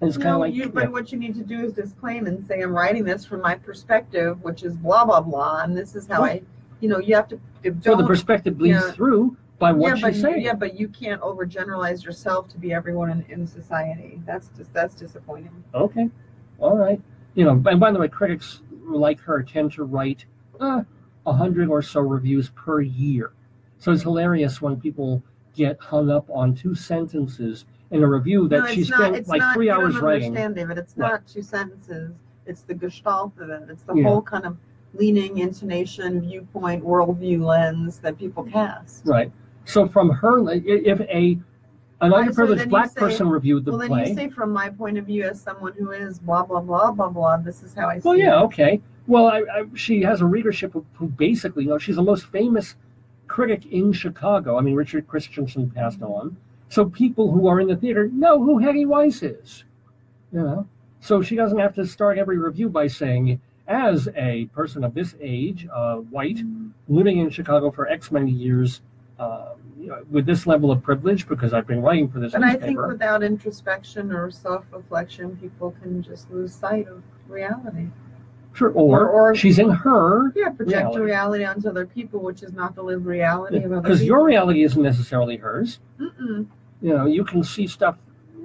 It's kind of like,
but what you need to do is disclaim and say, I'm writing this from my perspective, which is blah, blah, blah. And this is how you have to.
So the perspective bleeds through by what she's saying.
Yeah, but you can't overgeneralize yourself to be everyone in society. That's disappointing.
Okay. All right. You know, and by the way, critics like her tend to write 100 or so reviews per year. So it's hilarious when people get hung up on 2 sentences in a review that she spent like 3 hours writing.
You don't understand, David. It's not 2 sentences. It's the gestalt of it. It's the whole kind of leaning, intonation, viewpoint, worldview lens that people cast.
Right. So from her, if an underprivileged black person reviewed the play.
Well, then you say, from my point of view, as someone who is blah, blah, blah, blah, blah, this is how I see it.
Well, yeah, okay. Well, she has a readership who basically, she's the most famous critic in Chicago. I mean, Richard Christensen passed on. So people who are in the theater know who Hetty Weiss is. So she doesn't have to start every review by saying, as a person of this age, white, living in Chicago for X many years, with this level of privilege, because I've been writing for this newspaper.
And I think without introspection or self-reflection, people can just lose sight of reality.
Sure, or she's in her
project reality onto other people, which is not the lived reality of other people.
Because your reality isn't necessarily hers.
Mm-mm.
You can see stuff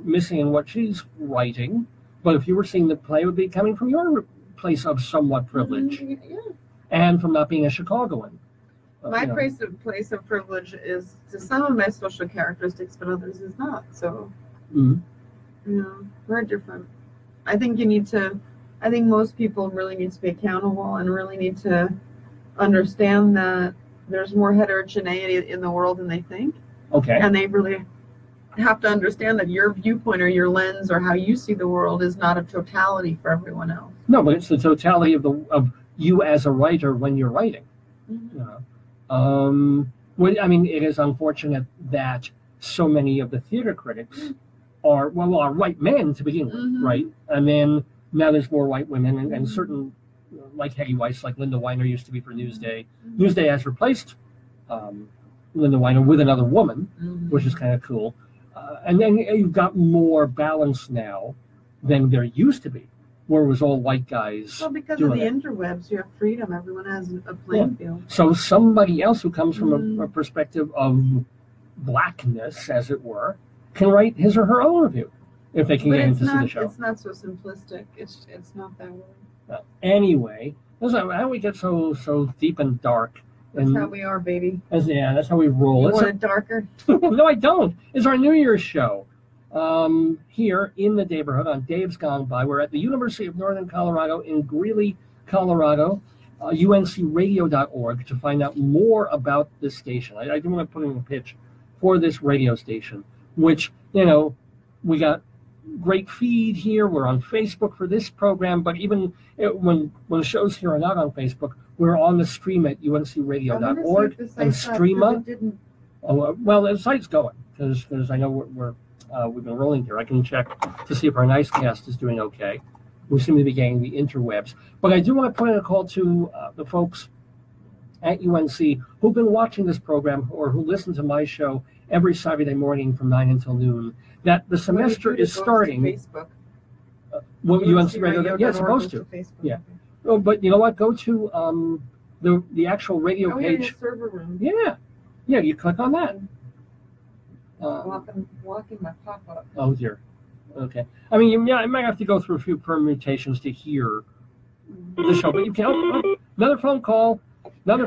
missing in what she's writing, but if you were seeing the play, it would be coming from your place of somewhat privilege, and from not being a Chicagoan.
My place of privilege is to some of my social characteristics, but others is not. So, we're different. I think most people really need to be accountable and really need to understand that there's more heterogeneity in the world than they think.
Okay.
And they really have to understand that your viewpoint or your lens or how you see the world is not a totality for everyone else.
No, but it's the totality of you as a writer when you're writing. It is unfortunate that so many of the theater critics are white men to begin with, right? And then now there's more white women, and certain, like Hetty Weiss, like Linda Weiner used to be for Newsday. Newsday has replaced Linda Weiner with another woman, which is kind of cool. And then you've got more balance now than there used to be, where it was all white guys.
Well, because of the interwebs, you have freedom. Everyone has a playing field.
So somebody else who comes from a perspective of blackness, as it were, can write his or her own review if they can get into the show.
It's not so simplistic. It's not that way.
Anyway, that's how we get so deep and dark.
That's how we are, baby.
That's how we roll.
You want it darker?
No, I don't. It's our New Year's show. Here in the neighborhood on Dave's Gone By. We're at the University of Northern Colorado in Greeley, Colorado, uncradio.org to find out more about this station. I do want to put in a pitch for this radio station, which, we got great feed here. We're on Facebook for this program, but even when shows here are not on Facebook, we're on the stream at uncradio.org and Streama. Well, the site's going because I know we've been rolling here. I can check to see if our Nicecast is doing okay. We seem to be getting the interwebs. But I do want to put in a call to the folks at UNC who've been watching this program or who listen to my show every Saturday morning from 9 until noon, that the semester is starting.
Facebook.
UNC Radio, it's supposed to. Yeah. Oh, but you know what? Go to the actual radio page.
In the server room.
Yeah. You click on that.
Walking my pop-up.
Oh dear. Okay. I mean, I might have to go through a few permutations to hear the show, but you can. Another phone call. Let's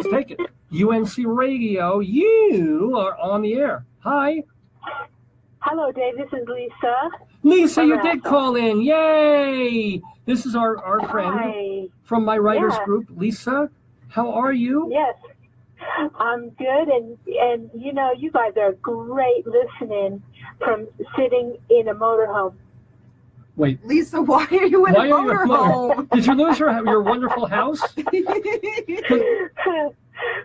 take it. UNC Radio, you are on the air. Hi.
Hello, Dave. This is Lisa.
Lisa, you did call in. Yay! This is our friend from my writers group. Lisa, how are you?
Yes. I'm good, and you guys are great listening from sitting in a motorhome.
Wait,
Lisa, why are you in a motorhome?
Did you lose your wonderful house?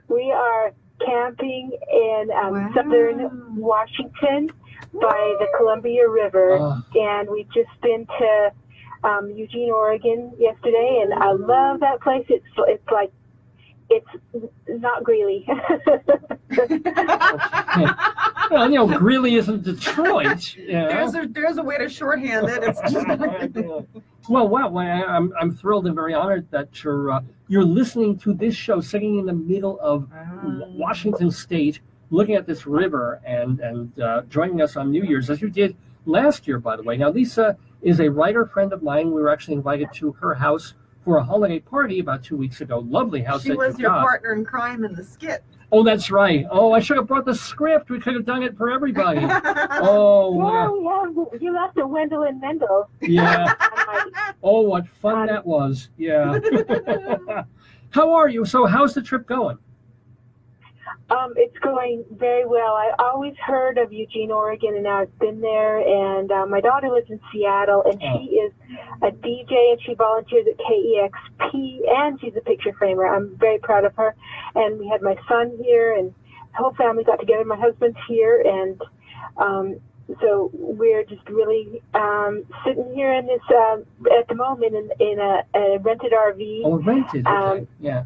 We are camping in southern Washington by the Columbia River, and we've just been to Eugene, Oregon yesterday, and I love that place. It's not Greeley.
Well, Greeley isn't Detroit.
There's a way to shorthand it. It's just
Well, wow! I'm thrilled and very honored that you're listening to this show, sitting in the middle of Washington State, looking at this river, and joining us on New Year's, as you did last year, by the way. Now, Lisa is a writer friend of mine. We were actually invited to her house for a holiday party about 2 weeks ago. Lovely house.
She was your partner in crime in the skit.
Oh, that's right. Oh, I should have brought the script. We could have done it for everybody. Oh,
you left to Wendell and Mendel.
Yeah. Oh, what fun that was. Yeah. How are you? So how's the trip going?
It's going very well. I always heard of Eugene, Oregon, and now I've been there. And my daughter lives in Seattle, and she is a DJ, and she volunteers at KEXP, and she's a picture framer. I'm very proud of her. And we had my son here, and the whole family got together. My husband's here, and so we're just really sitting here in this, at the moment, in a rented RV.
Oh, rented, okay, yeah.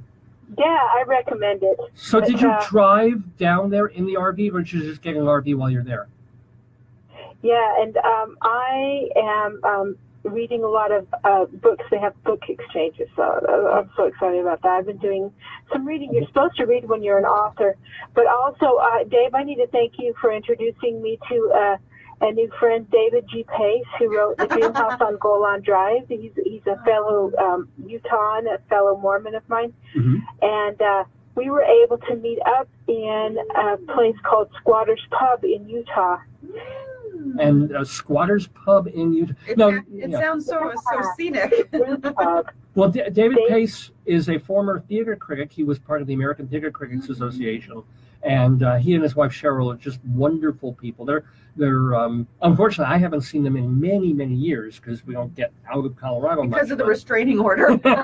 Yeah, I recommend it.
So did you drive down there in the RV, or did you just get an RV while you're there?
Yeah, and I am reading a lot of books. They have book exchanges, so I'm so excited about that. I've been doing some reading. You're supposed to read when you're an author. But also, Dave, I need to thank you for introducing me to a new friend, David G. Pace, who wrote The Dream House on Golan Drive. He's a fellow Utah, a fellow Mormon of mine. Mm-hmm. And we were able to meet up in a place called Squatter's Pub in Utah.
And a Squatter's Pub in Utah.
It sounds so scenic.
Well, David Pace is a former theater critic. He was part of the American Theater Critics Association. And he and his wife Cheryl are just wonderful people. They're unfortunately, I haven't seen them in many, many years because we don't get out of Colorado much.
Because of the restraining order.
But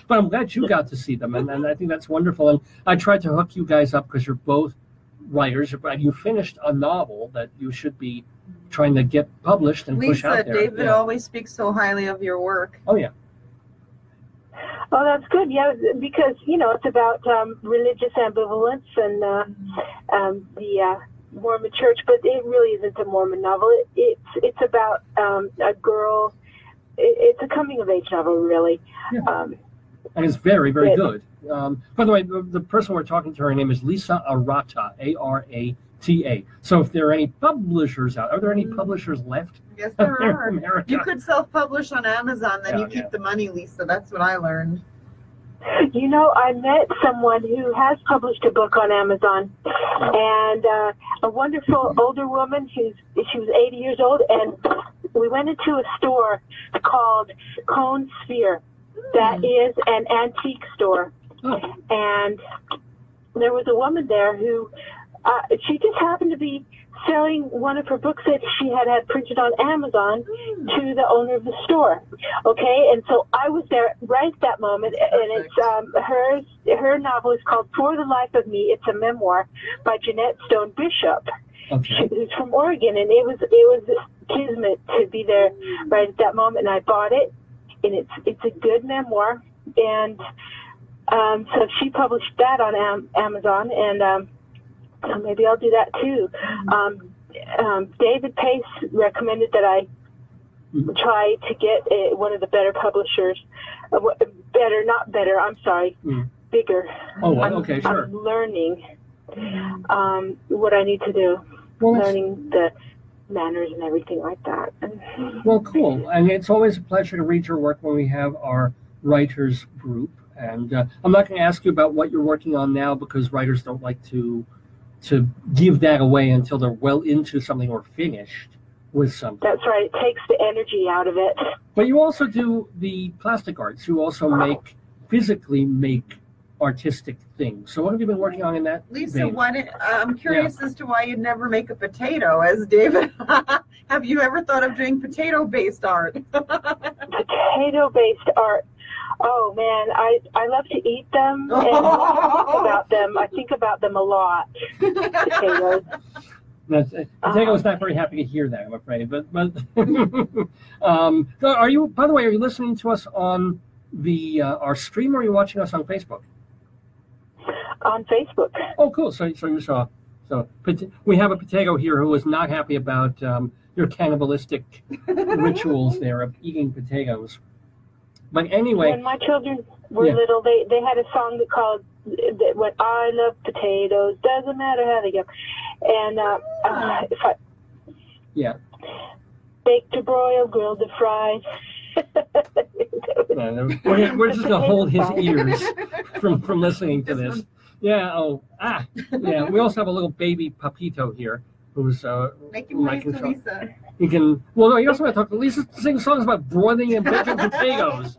I'm glad you got to see them, and I think that's wonderful. And I tried to hook you guys up because you're both writers. You finished a novel that you should be trying to get published and push out there.
David always speaks so highly of your work.
Oh, yeah.
Oh, that's good. Yeah, because, it's about religious ambivalence and the Mormon church, but it really isn't a Mormon novel. It's about a girl. It's a coming-of-age novel, really.
Yeah. And it's very, very good. By the way, the person we're talking to, her name is Lisa Arata, A-R-A-T-A. So if there are any publishers out, are there any publishers left?
Yes, there are. You could self-publish on Amazon, then you keep the money, Lisa. That's what I learned.
I met someone who has published a book on Amazon, and a wonderful older woman. She was 80 years old, and we went into a store called Cone Sphere. That is an antique store, and there was a woman there who she just happened to be selling one of her books that she had printed on Amazon to the owner of the store. Okay, and so I was there right at that moment, and it's her novel is called For the Life of Me. It's a memoir by Jeanette Stone Bishop, who's from Oregon, and it was kismet to be there right at that moment. And I bought it, and it's a good memoir, and so she published that on Amazon, and maybe I'll do that too. David Pace recommended that I try to get one of the better publishers. Bigger.
Oh, okay, sure.
I'm learning what I need to do. Learning the manners and everything like that.
Well, cool. And it's always a pleasure to read your work when we have our writers group. And I'm not going to ask you about what you're working on now because writers don't like to give that away until they're well into something or finished with something.
That's right. It takes the energy out of it.
But you also do the plastic arts. You also physically make artistic things. So what have you been working on in that
Lisa, I'm curious as to why you'd never make a potato as David. Have you ever thought of doing potato-based art?
Potato-based art. Oh man, I love to eat them and think about them. I think about them a lot. Potatoes.
Potato's not very happy to hear that, I'm afraid. But so are you? By the way, are you listening to us on our stream, or are you watching us on Facebook?
On Facebook.
Oh, cool. So you saw. So we have a potato here who is not happy about your cannibalistic rituals there of eating potatoes. But anyway,
when my children were little, they had a song called "When I Love Potatoes, Doesn't Matter How They Go," and baked to broil, grilled to fry.
We're just gonna hold his ears from listening to this. Yeah. Oh. Yeah. We also have a little baby Papito here who's
making way for Lisa.
You can. Well, no. You also want to talk to Lisa. Sing songs about broiling and baking potatoes.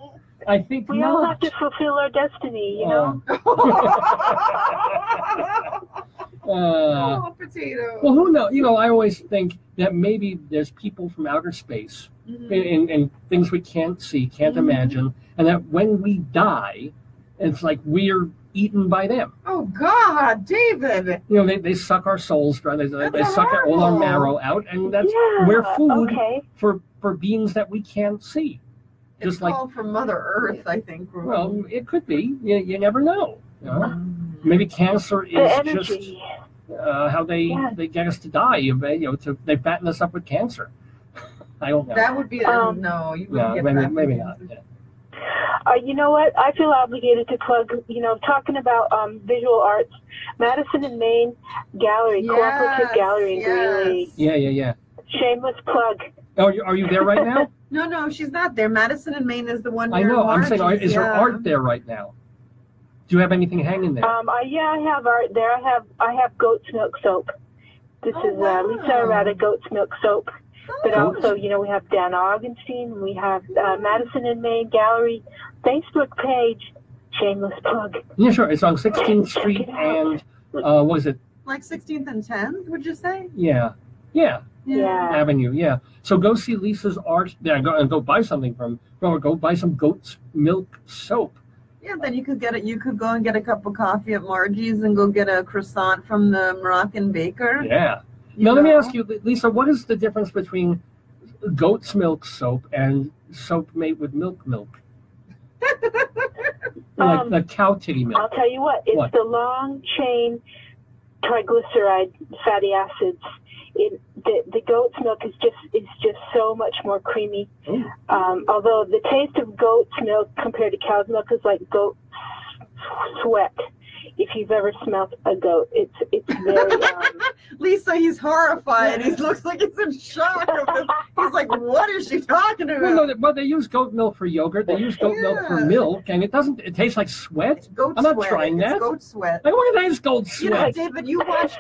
I think
we all have to fulfill our destiny, you know?
Potato.
Well, who knows? You know, I always think that maybe there's people from outer space and things we can't see, can't imagine, and that when we die, it's like we're eaten by them.
Oh, God, David.
You know, they suck our souls dry. They suck all our marrow out, and we're food for beings that we can't see.
It's called from Mother Earth, I think.
Well, it could be. You never know. You know? Maybe cancer is just how they get us to die. You know, they fatten us up with cancer. I don't know.
That would be no. You wouldn't get
maybe not. Yeah.
You know what? I feel obligated to plug, you know, talking about visual arts, Madison and Maine Gallery, Cooperative Gallery in Greeley.
Yeah.
Shameless plug.
Oh, are you there right now?
No, she's not there. Madison and Maine is the one.
I know. I'm saying, is there art there right now? Do you have anything hanging there?
Yeah, I have art there. I have goat's milk soap. This is Lisa Arata goat's milk soap. But also, you know, we have Dan Augenstein. We have Madison and Maine Gallery Facebook page. Shameless plug.
Yeah, sure. It's on 16th Street and what is it?
Like 16th and 10th, would you say?
Yeah. Avenue. Yeah. So go see Lisa's art there. Go buy something from. Or go buy some goat's milk soap.
Yeah, then you could get it. You could go and get a cup of coffee at Margie's and go get a croissant from the Moroccan baker.
Yeah. Now, let me ask you, Lisa, what is the difference between goat's milk soap and soap made with milk? Like cow titty milk.
I'll tell you what. It's the long chain triglyceride fatty acids. The goat's milk is just so much more creamy. Although the taste of goat's milk compared to cow's milk is like goat sweat. If you've ever smelled a goat, it's very.
Lisa, he's horrified. He looks like he's in shock. He's like, "What is she talking about?"
Well, no, but they use goat milk for yogurt. They use goat milk for milk, and it doesn't. It tastes like sweat. I'm not trying that.
It's goat sweat.
Like, what is goat sweat?
You know, David, you watch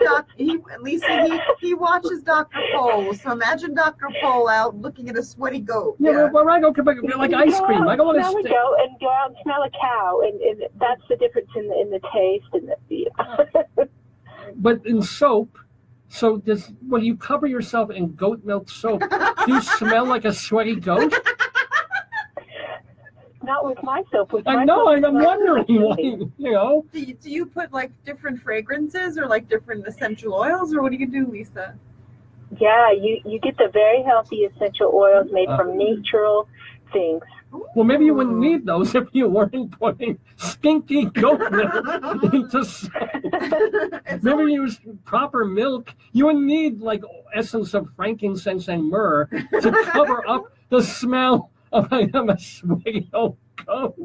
Lisa. He watches Dr. Pol. So imagine Dr. Pol out looking at a sweaty goat.
Yeah, well, I go like ice cream. I don't want to
smell a goat and go out and smell a cow, and that's the difference in the taste and the.
But in soap. So when you cover yourself in goat milk soap, do you smell like a sweaty goat?
Not with my soap.
I know. I'm wondering. You know.
Do you put like different fragrances or like different essential oils, or what do you do, Lisa?
Yeah, you get the very healthy essential oils made from natural things.
Well, maybe you wouldn't need those if you weren't putting stinky goat milk into soap. Maybe you use proper milk. You wouldn't need like essence of frankincense and myrrh to cover up the smell of a sweaty old goat.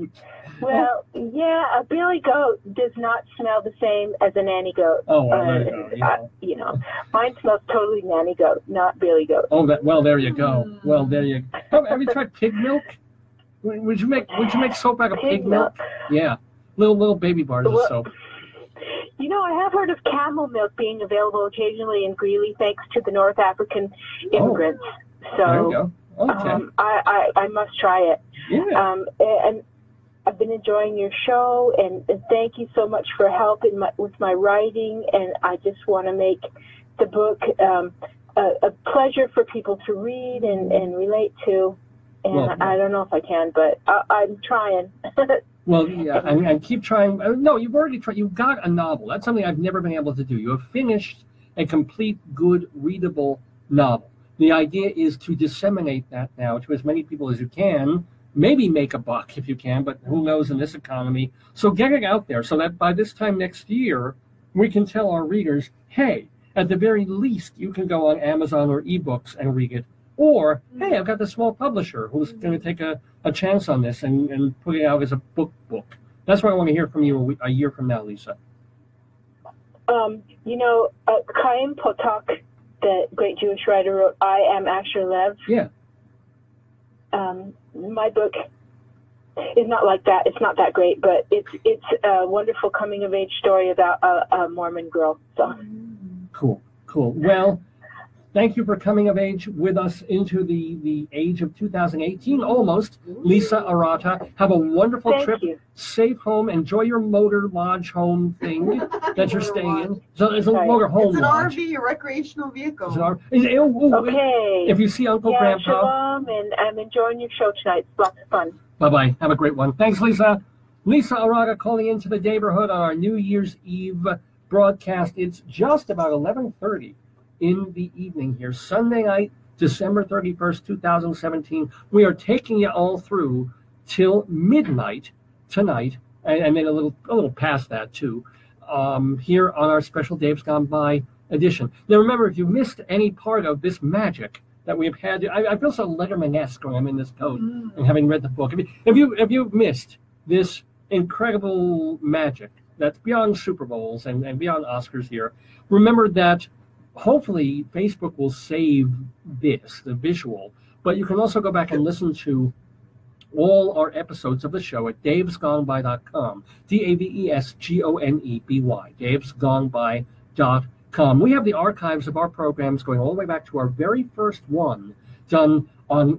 Well, yeah, a billy goat does not smell the same as a nanny goat.
Oh, well, there you go.
You know, mine smells totally nanny goat, not billy goat.
Oh, well, there you go. Well, there you go. Have you tried pig milk? Would you make soap out of pig milk? Yeah, little baby bars of soap.
You know, I have heard of camel milk being available occasionally in Greeley, thanks to the North African immigrants. So
there you go. Okay.
I must try it.
Yeah.
And I've been enjoying your show, and thank you so much for helping with my writing. And I just want to make the book a pleasure for people to read and relate to. And I don't know if I can, but I'm trying.
Well, yeah, and keep trying. No, you've already tried. You've got a novel. That's something I've never been able to do. You have finished a complete, good, readable novel. The idea is to disseminate that now to as many people as you can. Maybe make a buck if you can, but who knows in this economy. So get it out there so that by this time next year, we can tell our readers, hey, at the very least, you can go on Amazon or eBooks and read it. Or, hey, I've got the small publisher who's going to take a chance on this and put it out as a book. That's what I want to hear from you a year from now, Lisa.
You know, Chaim Potok, the great Jewish writer, wrote, I Am Asher Lev.
Yeah.
My book is not like that. It's not that great, but it's a wonderful coming-of-age story about a Mormon girl. So
Cool. Well, Thank you for coming of age with us into the age of 2018, almost. Lisa Arata, have a wonderful trip.
You.
Safe home. Enjoy your motor lodge home thing that you're staying in. So it's a motor home
It's an
lodge.
RV, a recreational vehicle.
It's an RV.
Okay.
If you see Uncle Grandpa.
Shalom, and I'm enjoying your show tonight. It's lots of fun.
Bye-bye. Have a great one. Thanks, Lisa. Lisa Arata calling into the neighborhood on our New Year's Eve broadcast. It's just about 11:30 in the evening here, Sunday night, December 31st, 2017. We are taking you all through till midnight tonight, and then a little past that too, here on our special Dave's Gone By edition. Now remember, if you missed any part of this magic that we've had, I feel so Letterman-esque when I'm in this coat and having read the book. If you missed this incredible magic that's beyond Super Bowls and beyond Oscars here, remember that hopefully Facebook will save this, the visual, but you can also go back and listen to all our episodes of the show at davesgoneby.com, DAVESGONEBY, davesgoneby.com. We have the archives of our programs going all the way back to our very first one done on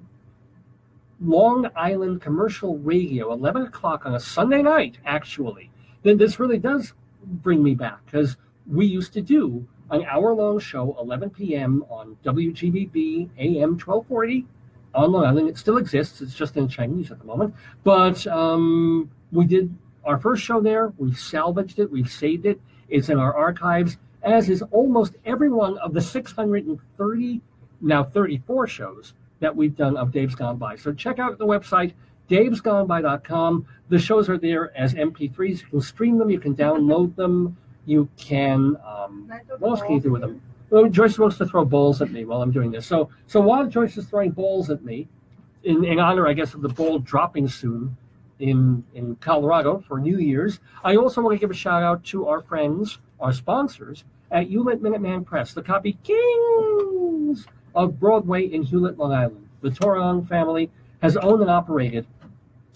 Long Island Commercial Radio, 11 o'clock on a Sunday night, actually. Then this really does bring me back, because we used to do an hour-long show, 11 p.m. on WGBB AM 1240 on Long Island. It still exists. It's just in Chinese at the moment. But we did our first show there. We've salvaged it. We've saved it. It's in our archives, as is almost every one of the 630, now 34 shows that we've done of Dave's Gone By. So check out the website, davesgoneby.com. The shows are there as MP3s. You can stream them. You can download them. You can, what else can you do with them? Well, Joyce wants to throw balls at me while I'm doing this. So while Joyce is throwing balls at me, in honor, I guess, of the ball dropping soon in Colorado for New Year's, I also want to give a shout out to our friends, our sponsors, at Hewlett Minuteman Press, the copy kings of Broadway in Hewlett, Long Island. The Torong family has owned and operated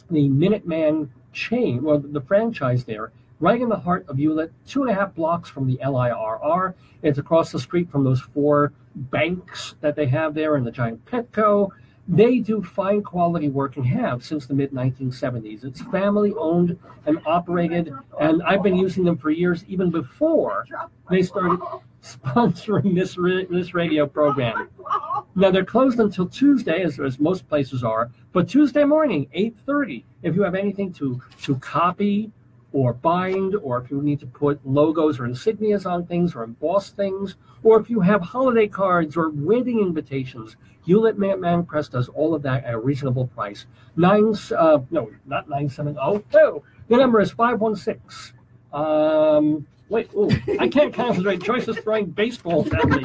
the Minuteman chain, well, the franchise there, right in the heart of Hewlett, 2.5 blocks from the LIRR. It's across the street from those 4 banks that they have there and the giant Petco. They do fine quality work and have since the mid-1970s. It's family owned and operated, and I've been using them for years, even before they started sponsoring this radio program. Now, they're closed until Tuesday, as most places are, but Tuesday morning, 8:30, if you have anything to copy or bind, or if you need to put logos or insignias on things or emboss things, or if you have holiday cards or wedding invitations, Hewlett Minuteman Press does all of that at a reasonable price. No, not 970. The number is 516. I can't concentrate. Joyce is throwing baseballs at me.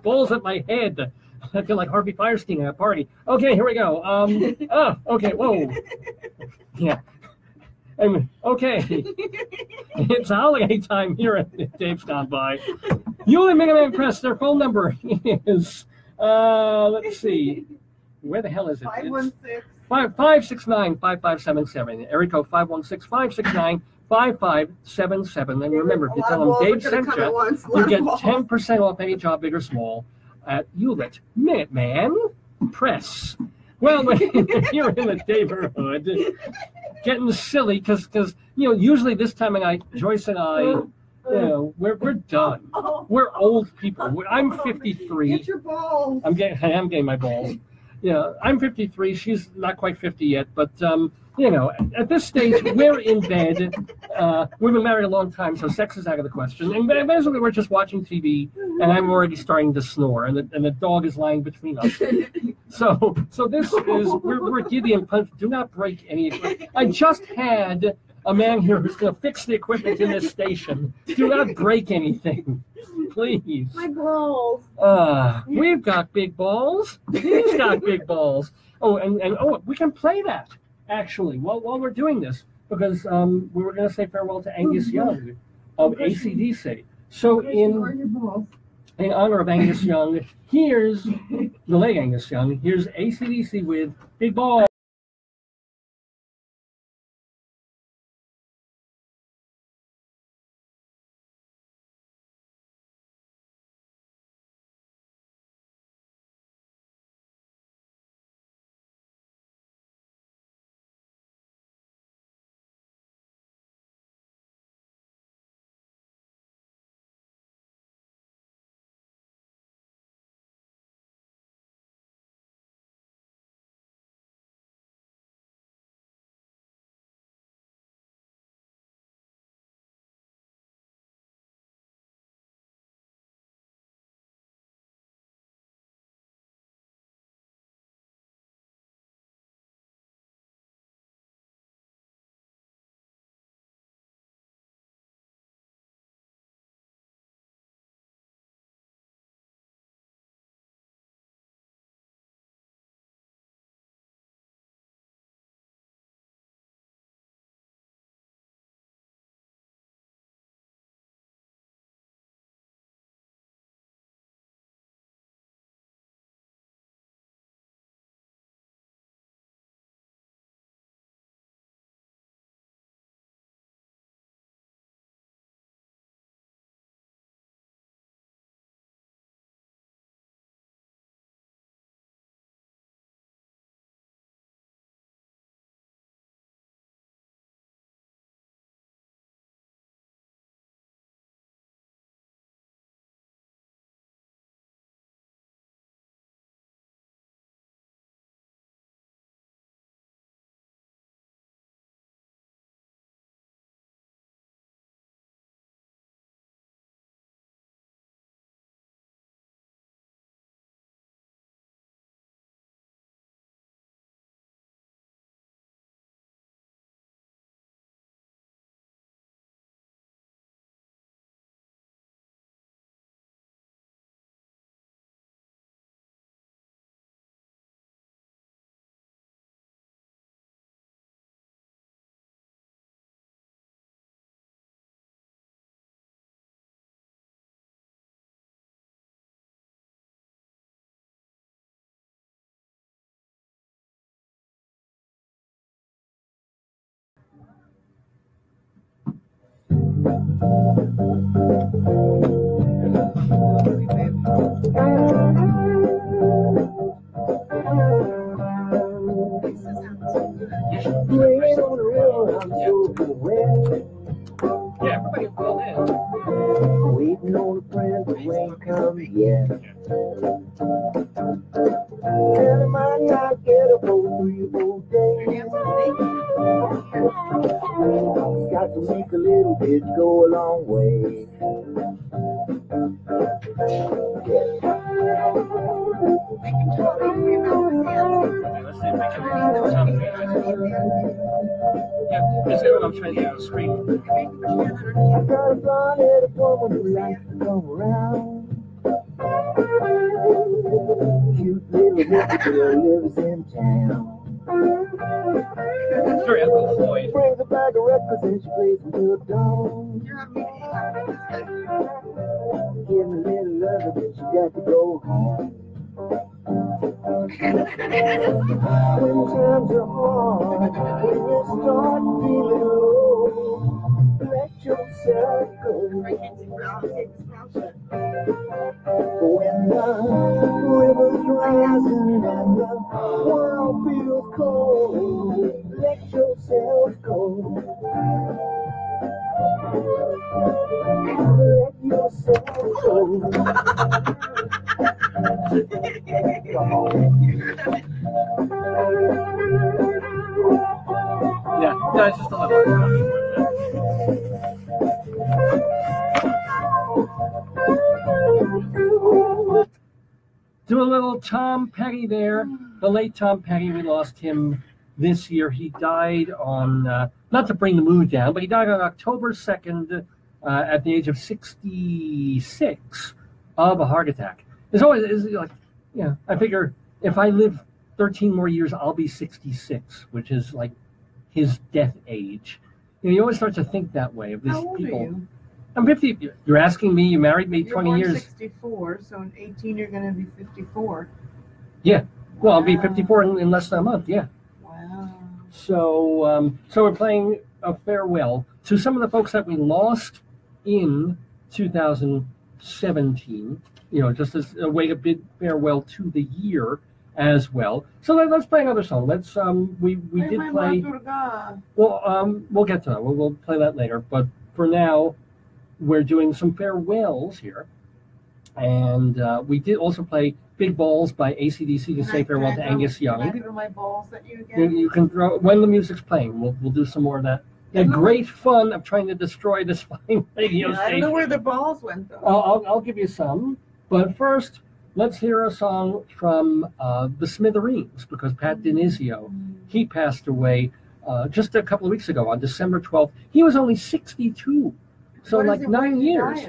Balls at my head. I feel like Harvey Fierstein at a party. Okay, here we go. Okay, whoa. Yeah. Okay, it's holiday time here at Dave's Gone By. Hewlett Minuteman Press, their phone number is, let's see, where the hell is it? 569-5577. Area code 516-569-5577. And remember, if you tell them Dave sent you get 10% off any job, big or small, at Hewlett Minuteman Press. Well, you're in the neighborhood, getting silly because usually this time of night, Joyce and I, we're done. We're old people. I'm 53.
Get your balls.
I am getting my balls. I'm 53. She's not quite 50 yet, but at this stage, we're in bed. We've been married a long time, so sex is out of the question. And basically, we're just watching TV, and I'm already starting to snore, and the dog is lying between us. So this is, we're giddy and punched. Do not break any equipment. I just had a man here who's going to fix the equipment in this station. Do not break anything, please.
My balls.
We've got big balls. He's got big balls. Oh, and we can play that, actually, while we're doing this, because we were going to say farewell to Angus Young of AC/DC. So in honor of Angus Young, here's the late Angus Young. Here's AC/DC with Big Balls. Yeah, everybody called in.
Waiting on a friend, the rain come yet. And I might not get a full 3 whole days. Got to make a little bit go a long way.
Yeah, let's see what I'm trying to get on the screen.
I got a blonde-headed woman who likes to come around. Cute little hippie girl lives in town.
It's very Uncle Floyd.
Brings a bag of records and she plays until dawn. Give me a little love and then she got to go home. When times are hard, when you start feeling low, let yourself go. When the river's rising and the world feels cold, let yourself go. Let yourself go.
Yeah, it's just a little. Do a little Tom Petty there. The late Tom Petty, we lost him this year. He died on, not to bring the mood down, but he died on October 2nd at the age of 66 of a heart attack. It's always like, yeah, I figure if I live 13 more years, I'll be 66, which is like his death age. You always start to think that way of these
How old
people.
Are you?
I'm 50. You're asking me, you married me 20
You're
years.
64, so in 18 you're going to be 54.
Yeah. Well, I'll be 54 in less than a month, yeah.
Wow.
So we're playing a farewell to some of the folks that we lost in 2017, just as a way to bid farewell to the year as well. So let's play another song. Let's we did play. Well, we'll get to that. We'll play that later. But for now, we're doing some farewells here, and we did also play "Big Balls" by AC/DC to say farewell to Angus Young.
Can I throw my balls at you again?
You can throw when the music's playing. We'll do some more of that. The great fun of trying to destroy this fine radio station.
I don't know where the balls went though.
I'll give you some, but first let's hear a song from the Smithereens, because Pat Denizio, he passed away just a couple of weeks ago on December 12th. He was only 62, so like 9 years.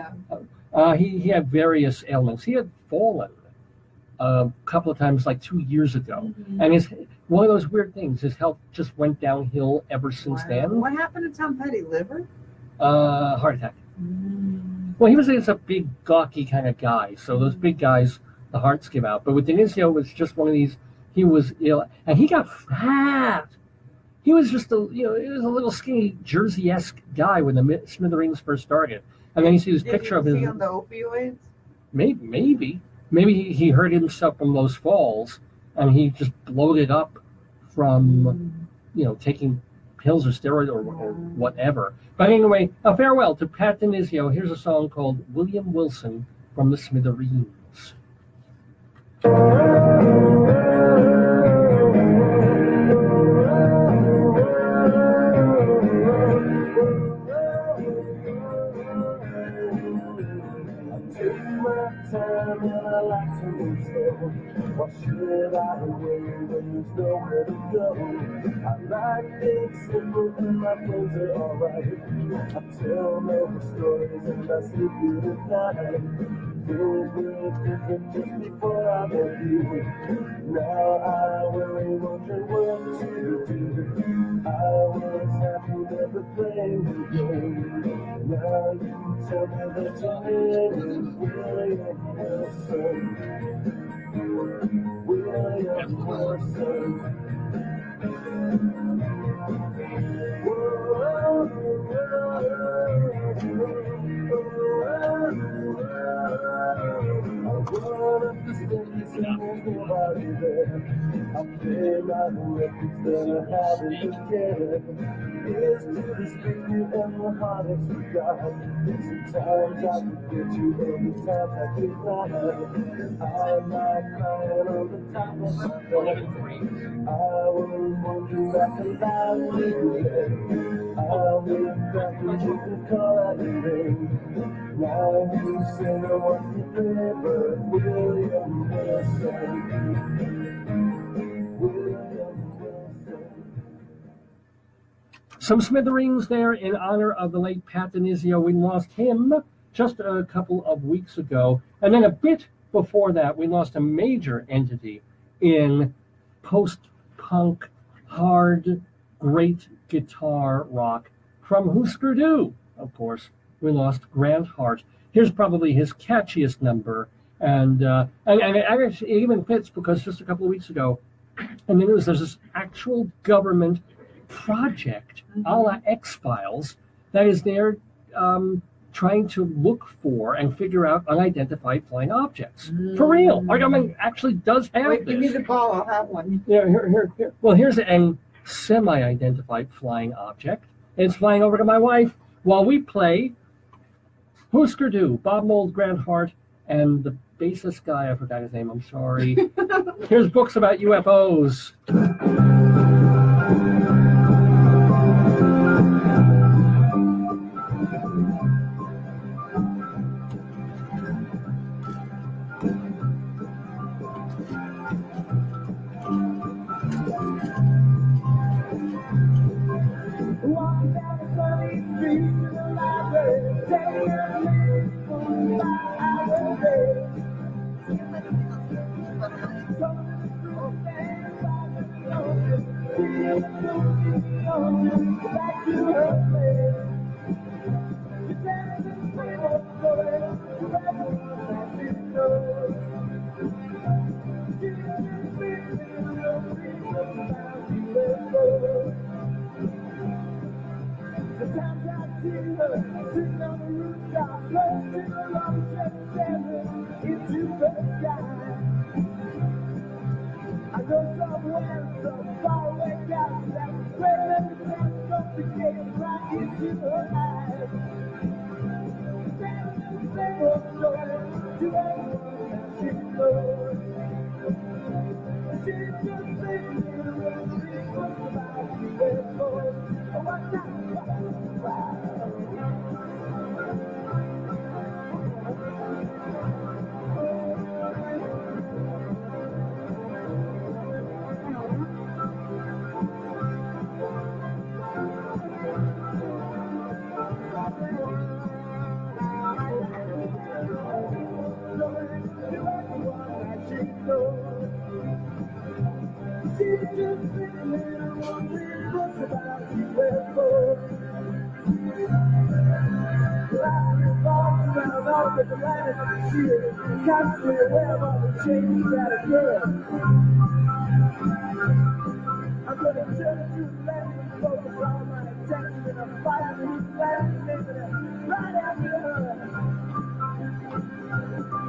He had various ailments. He had fallen a couple of times, like 2 years ago, and one of those weird things. His health just went downhill ever since then.
What happened to Tom Petty? Liver?
Heart attack. Well, he was a big gawky kind of guy, so those big guys, the hearts give out. But with Denizio, it was just one of these. He was ill, and he got fat. He was just he was a little skinny Jersey-esque guy when the Smithereens first started. And then you see this picture of him.
Was he on the opioids?
Maybe he hurt himself from those falls, and he just bloated up from taking pills or steroids or whatever. But anyway, a farewell to Pat Denizio. Here's a song called William Wilson from the Smithereens.
Time and I like to move slow. What should I wear when there's nowhere to go? I like things simple and my friends are alright. I tell no stories and I sleep good at night. Things were different just before I met you. Now I really wonder what to do. I was happy never playing the game. Now you tell me that your name is William Wilson. William Wilson. Whoa, whoa, whoa. somebody there. I'm playing my records that I haven't again. Here's to the spirit and the heart that you got. Sometimes I forget you, other times I get not. I'm not crying on the top of my bed. I will wonder back about you. I will crack and you can call out your name. Now you say I want you forever, William Wilson.
Some smithereens there in honor of the late Pat Denizio. We lost him just a couple of weeks ago. And then a bit before that, we lost a major entity in post-punk, hard, great guitar rock from Husker Du, of course. We lost Grant Hart. Here's probably his catchiest number. And it even fits because just a couple of weeks ago, in the news, there's this actual government project, a la X-Files, that is there trying to look for and figure out unidentified flying objects. For real. Our government actually does have this.
Give me the ball, I'll have one.
Yeah, here. Well, here's a semi-identified flying object. It's flying over to my wife while we play Husker Du, Bob Mould, Grant Hart, and the bassist guy, I forgot his name, I'm sorry. Here's books about UFOs.
Walking down the sunny street to the library, taking a leaf from my highway. Back to her place. She said it's the same old story to everyone that she knows. She's been speaking to me about UFOs. Sometimes I see her sitting on the rooftop, floating along, just staring into the sky. I go somewhere, some faraway galaxy, where the telescope gazes right into her eyes. Telling the same old story to everyone that she knows. She's just thinking when she talks about UFOs. What's that? She's just sitting there wondering what's about UFOs. Flying falls around all the planet of the shield, constantly aware of all the changes that occur. I'm gonna turn to the left and focus all my attention in a fire whose last name right after her.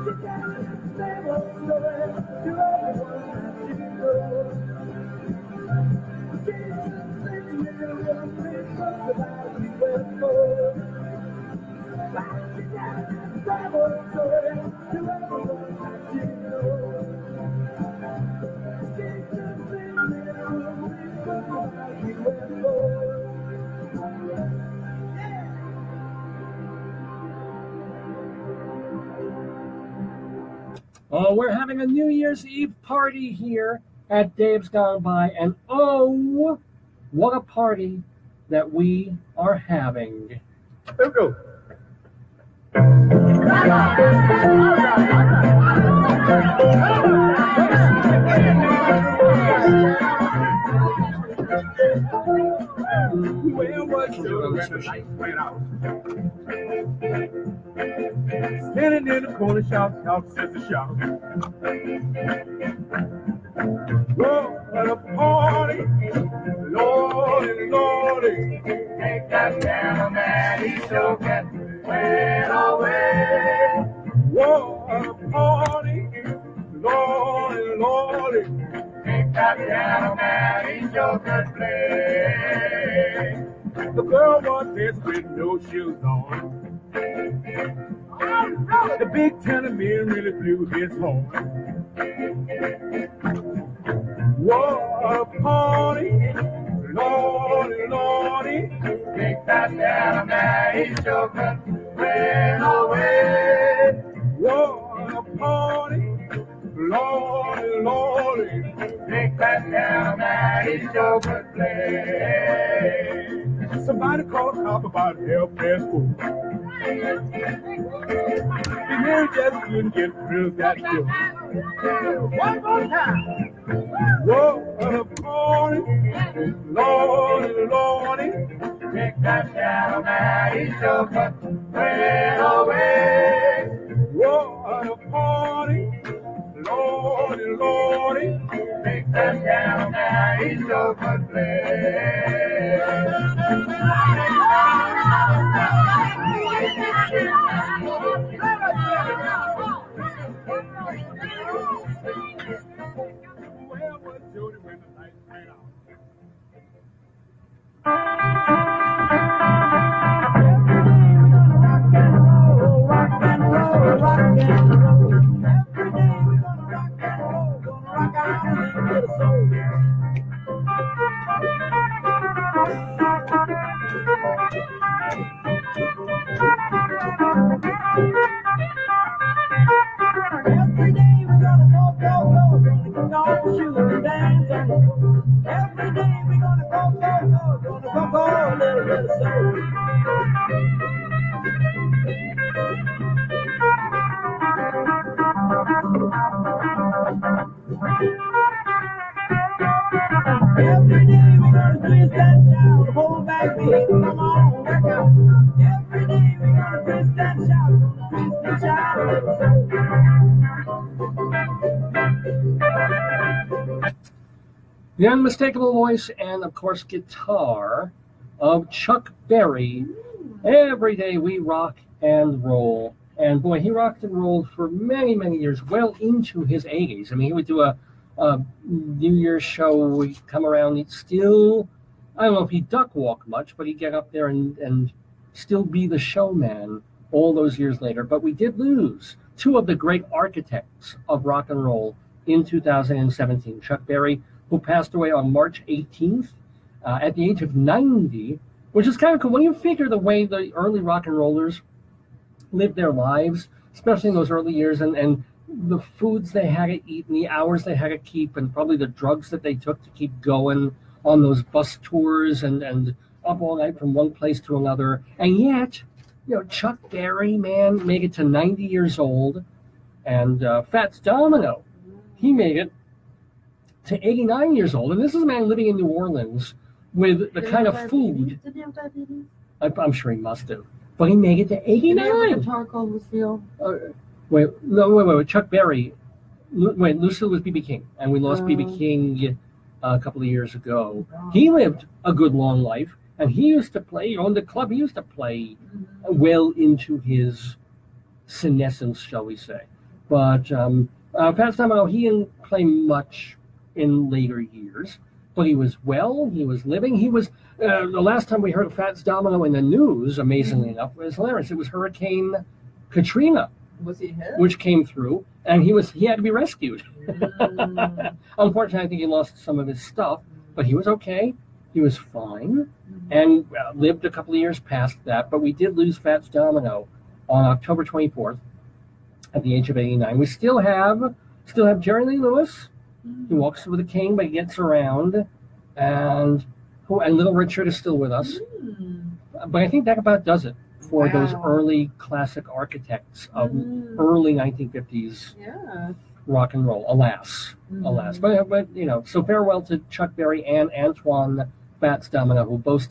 She tells the same old story to everyone that she knows. She's just sitting there wondering what's about UFOs. She tells the same old story to everyone that she knows. She's just sitting there wondering what's about UFOs.
Oh, we're having a New Year's Eve party here at Dave's Gone By, and oh, what a party that we are having.
Let's go. Well, what should when the lights went out? Standing in the corner, shout, says the shout. What a party, Lordy, Lordy. Take that gentleman, he's so good, went away. What a party, Lordy, Lordy. that piano man, he's your good play. The girl was this with no shoes on. The big tenor man really blew his horn. What a party, Lordy, Lordy. Take that piano man, he's your good play away. What a party, Lordy, Lordy. Take that piano man, he's your good play. Somebody called up about helpless food. The man just couldn't get through that door. One more time. What a party, Lordy, Lordy. Take that piano man, he's your good play away. What a party, Lordy, Lordy. Take that piano man, he's your good play. Where was Jody when the lights went out? Rock and roll, rock and roll. Every day we're gonna rock and roll, gonna rock out into the soul. Every day we're gonna go, go, go, gonna go shoot and dance and every day we're gonna go, go, go, gonna go, go, a little bit of soul. Every day we're gonna twist that shout, hold back beat, come on, work out. Every day we're gonna twist that shout, twist and shout, a little soul.
The unmistakable voice and, of course, guitar of Chuck Berry. Every day we rock and roll. And boy, he rocked and rolled for many, many years, well into his 80s. I mean, he would do a New Year's show. He'd come around. He'd still, I don't know if he'd duck walk much, but he'd get up there and still be the showman all those years later. But we did lose two of the great architects of rock and roll in 2017. Chuck Berry, who passed away on March 18th at the age of 90, which is kind of cool. When you figure the way the early rock and rollers lived their lives, especially in those early years, and the foods they had to eat and the hours they had to keep, and probably the drugs that they took to keep going on those bus tours and up all night from one place to another. And yet, you know, Chuck Berry, man, made it to 90 years old. And Fats Domino, he made it to 89 years old. And this is a man living in New Orleans with the kind of food.
Did he have diabetes?
I'm sure he must have. But he made it to 89.
Did he have a guitar called Lucille?
Wait. Chuck Berry. Lucille was B.B. King. And we lost B.B. King a couple of years ago. He lived a good long life. And he used to play on the club. He used to play well into his senescence, shall we say. But Fats Domino, he didn't play much in later years. But he was well. He was living. He was... the last time we heard of Fats Domino in the news, amazingly enough, was hilarious. It was Hurricane Katrina.
Was he hit?
Which came through, and he had to be rescued. Unfortunately, I think he lost some of his stuff, but he was okay. He was fine, and lived a couple of years past that. But we did lose Fats Domino on October 24th at the age of 89. We still have Jerry Lee Lewis. He walks with a cane, but he gets around, and Little Richard is still with us. But I think that about does it for those early classic architects of early 1950s rock and roll. Alas. But you know, so farewell to Chuck Berry and Antoine Fats Domino, who both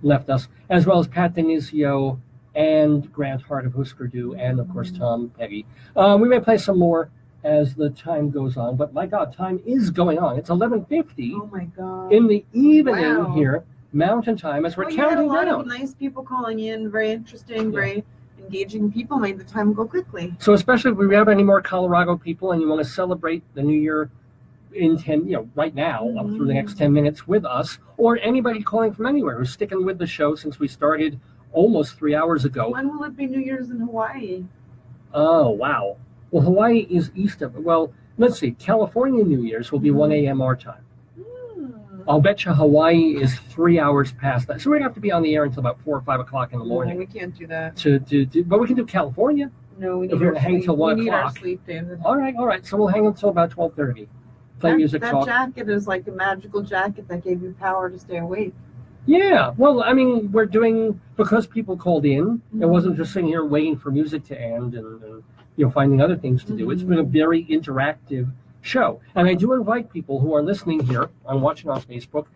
left us, as well as Pat Denizio and Grant Hart of Husker Du, and of course Tom Petty. We may play some more as the time goes on, but my God, time is going on. It's 11:50.
Oh my God!
In the evening here, Mountain Time, as we're counting down.
A lot of nice people calling in, very interesting, very engaging people. Made the time go quickly.
So especially if we have any more Colorado people and you want to celebrate the New Year in 10, right now, up through the next 10 minutes with us, or anybody calling from anywhere who's sticking with the show since we started almost 3 hours ago.
When will it be New Year's in Hawaii?
Oh, wow. Well, Hawaii is east of it. Well, let's see. California New Year's will be 1 a.m. our time. I'll bet you Hawaii is 3 hours past that. So we're going to have to be on the air until about 4 or 5 o'clock in the morning.
No, we can't do that.
But we can do California.
No, we need
if we're going to hang till 1
o'clock.
Our
sleep, David.
All right. So we'll hang until about 12:30. Play music,
that
talk.
Jacket is like a magical jacket that gave you power to stay awake.
Yeah. Well, I mean, we're doing, because people called in, it wasn't just sitting here waiting for music to end and finding other things to do. It's been a very interactive show. And I do invite people who are listening here and watching on Facebook.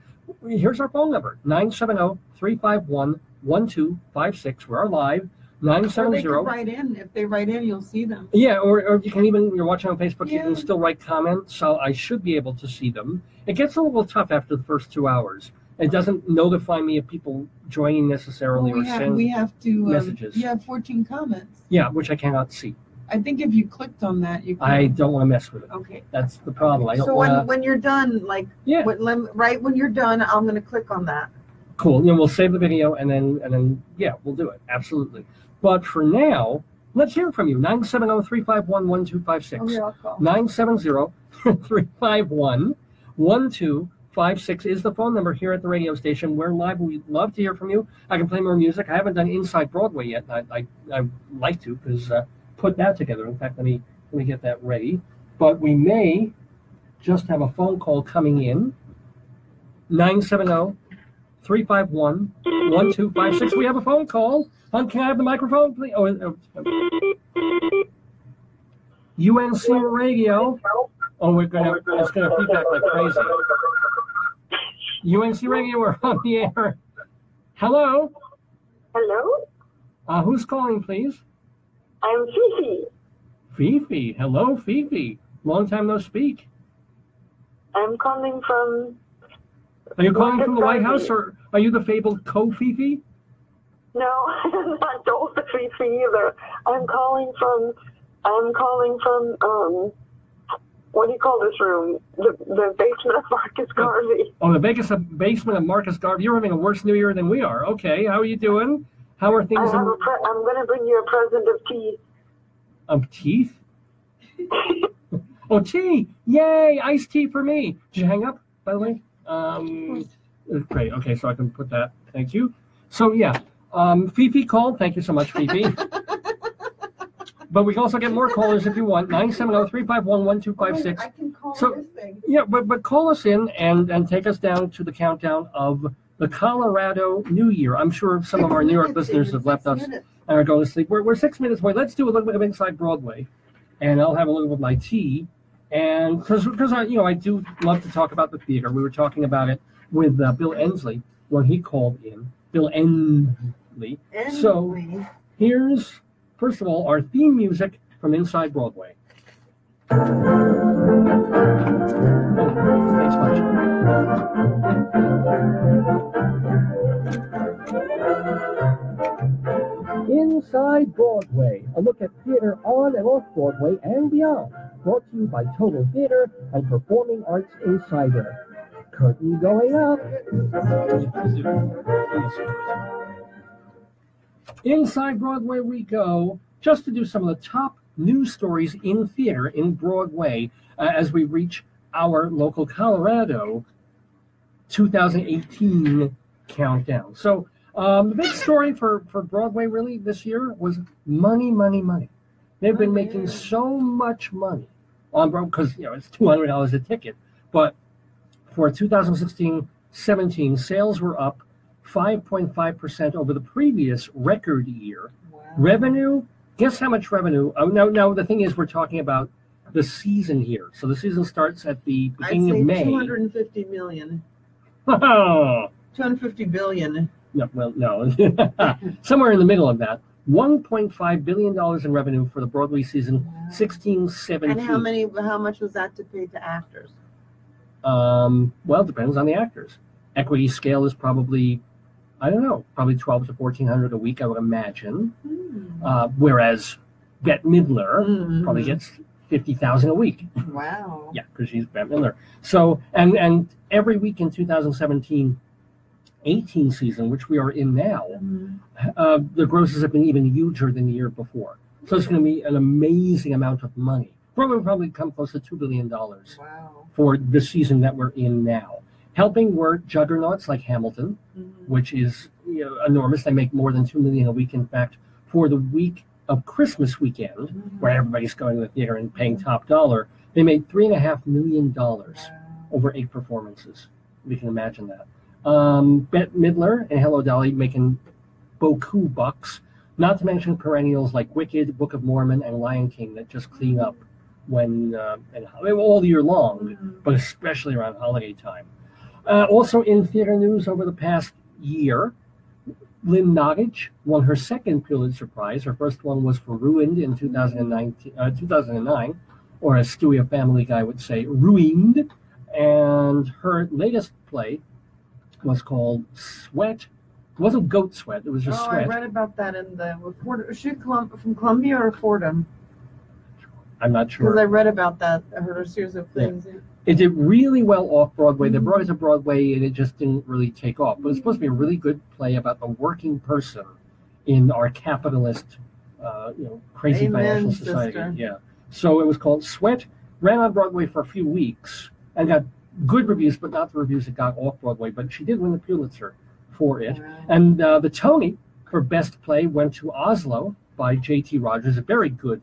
Here's our phone number, 970-351-1256. We're live, 970.
Or they can write in. If they write in, you'll see them.
Yeah, or you can even, you're watching on Facebook, you can still write comments, so I should be able to see them. It gets a little tough after the first 2 hours. It doesn't notify me of people joining necessarily or send messages.
You have 14 comments.
Yeah, which I cannot see.
I think if you clicked on that, you could.
I don't want to mess with it.
Okay.
That's the problem. I don't
so when you're done, right when you're done, I'm going to click on that.
Cool. We'll save the video and then we'll do it. Absolutely. But for now, let's hear from you. 970-351-1256.
Oh, yeah, I'll call.
970-351-1256 is the phone number here at the radio station. We're live. We'd love to hear from you. I can play more music. I haven't done Inside Broadway yet. I'd like to, because put that together. In fact, let me get that ready. But we may just have a phone call coming in. 970-351-1256. We have a phone call. Can I have the microphone, please? UNC Radio. Oh, it's gonna feedback like crazy. UNC Radio, we're on the air. Hello.
Hello.
Who's calling, please?
I'm Fifi.
Fifi. Hello, Fifi. Long time no speak.
I'm calling from...
Are you calling from the White House, or are you the fabled Co-Fifi?
No, I'm not the Fifi either. I'm calling from, what do you call this room? The basement of Marcus Garvey.
Oh, the basement of Marcus Garvey. You're having a worse New Year than we are. Okay, how are you doing? How are things?
I'm going to bring you a present of teeth.
Of teeth? Oh, tea! Yay! Iced tea for me. Did you hang up, by the way? Great. Okay, so I can put that. Thank you. So, yeah. Fifi called. Thank you so much, Fifi. But we can also get more callers if you want. 970-351-1256.
I can call this thing.
Yeah, but call us in and take us down to the countdown of the Colorado New Year. I'm sure some of our New York listeners have left us and are going to sleep. We're 6 minutes away. Let's do a little bit of Inside Broadway, and I'll have a little bit of my tea. And because I do love to talk about the theater. We were talking about it with Bill Endsley when he called in. Bill Endsley. So here's, first of all, our theme music from Inside Broadway. Thanks much. Inside Broadway, a look at theater on and off Broadway and beyond. Brought to you by Total Theater and Performing Arts Insider. Curtain going up. Inside Broadway we go, just to do some of the top news stories in theater in Broadway as we reach our local Colorado 2018 countdown. So the big story for Broadway really this year was money, money, money. They've been making so much money on Broadway because it's $200 a ticket. But for 2016-17, sales were up 5.5% over the previous record year. Wow. Revenue, guess how much revenue? Oh, no, the thing is we're talking about the season here. So the season starts at the beginning of May.
$250 million.
Oh.
$250 billion.
No, well, no. Somewhere in the middle of that. $1.5 billion in revenue for the Broadway season 16-17.
And how much was that to pay to actors?
Well, it depends on the actors. Equity scale is probably, I don't know, probably $1,200 to $1,400 a week, I would imagine. Whereas Bette Midler probably gets $50,000 a week.
Wow.
Yeah, because she's Bette Midler. So, and every week in 2017-18 season, which we are in now, the grosses have been even huger than the year before. So it's going to be an amazing amount of money. Broadway will probably come close to $2 billion for the season that we're in now. Helping were juggernauts like Hamilton, which is enormous. They make more than $2 million a week. In fact, for the week of Christmas weekend, where everybody's going to the theater and paying top dollar, they made $3.5 million over 8 performances. We can imagine that. Bette Midler and Hello Dolly making beaucoup bucks, not to mention perennials like Wicked, Book of Mormon, and Lion King that just clean up when and all year long, but especially around holiday time. Also in theater news over the past year, Lynn Nottage won her second Pulitzer Prize. Her first one was for Ruined in 2009, or as Stewie, a Family Guy, would say, Ruined. And her latest play was called Sweat. It wasn't Goat Sweat, it was just Sweat.
I read about that in the report. Was she from Columbia or Fordham?
I'm not sure.
Because I read about that. I heard a series of things. Yeah.
It did really well off Broadway. They brought it to Broadway, and it just didn't really take off. But it's supposed to be a really good play about the working person in our capitalist, crazy financial society. Sister. Yeah. So it was called Sweat. Ran on Broadway for a few weeks and got good reviews, but not the reviews that got off Broadway. But she did win the Pulitzer for it. Wow. And the Tony for Best Play went to Oslo by J.T. Rogers, a very good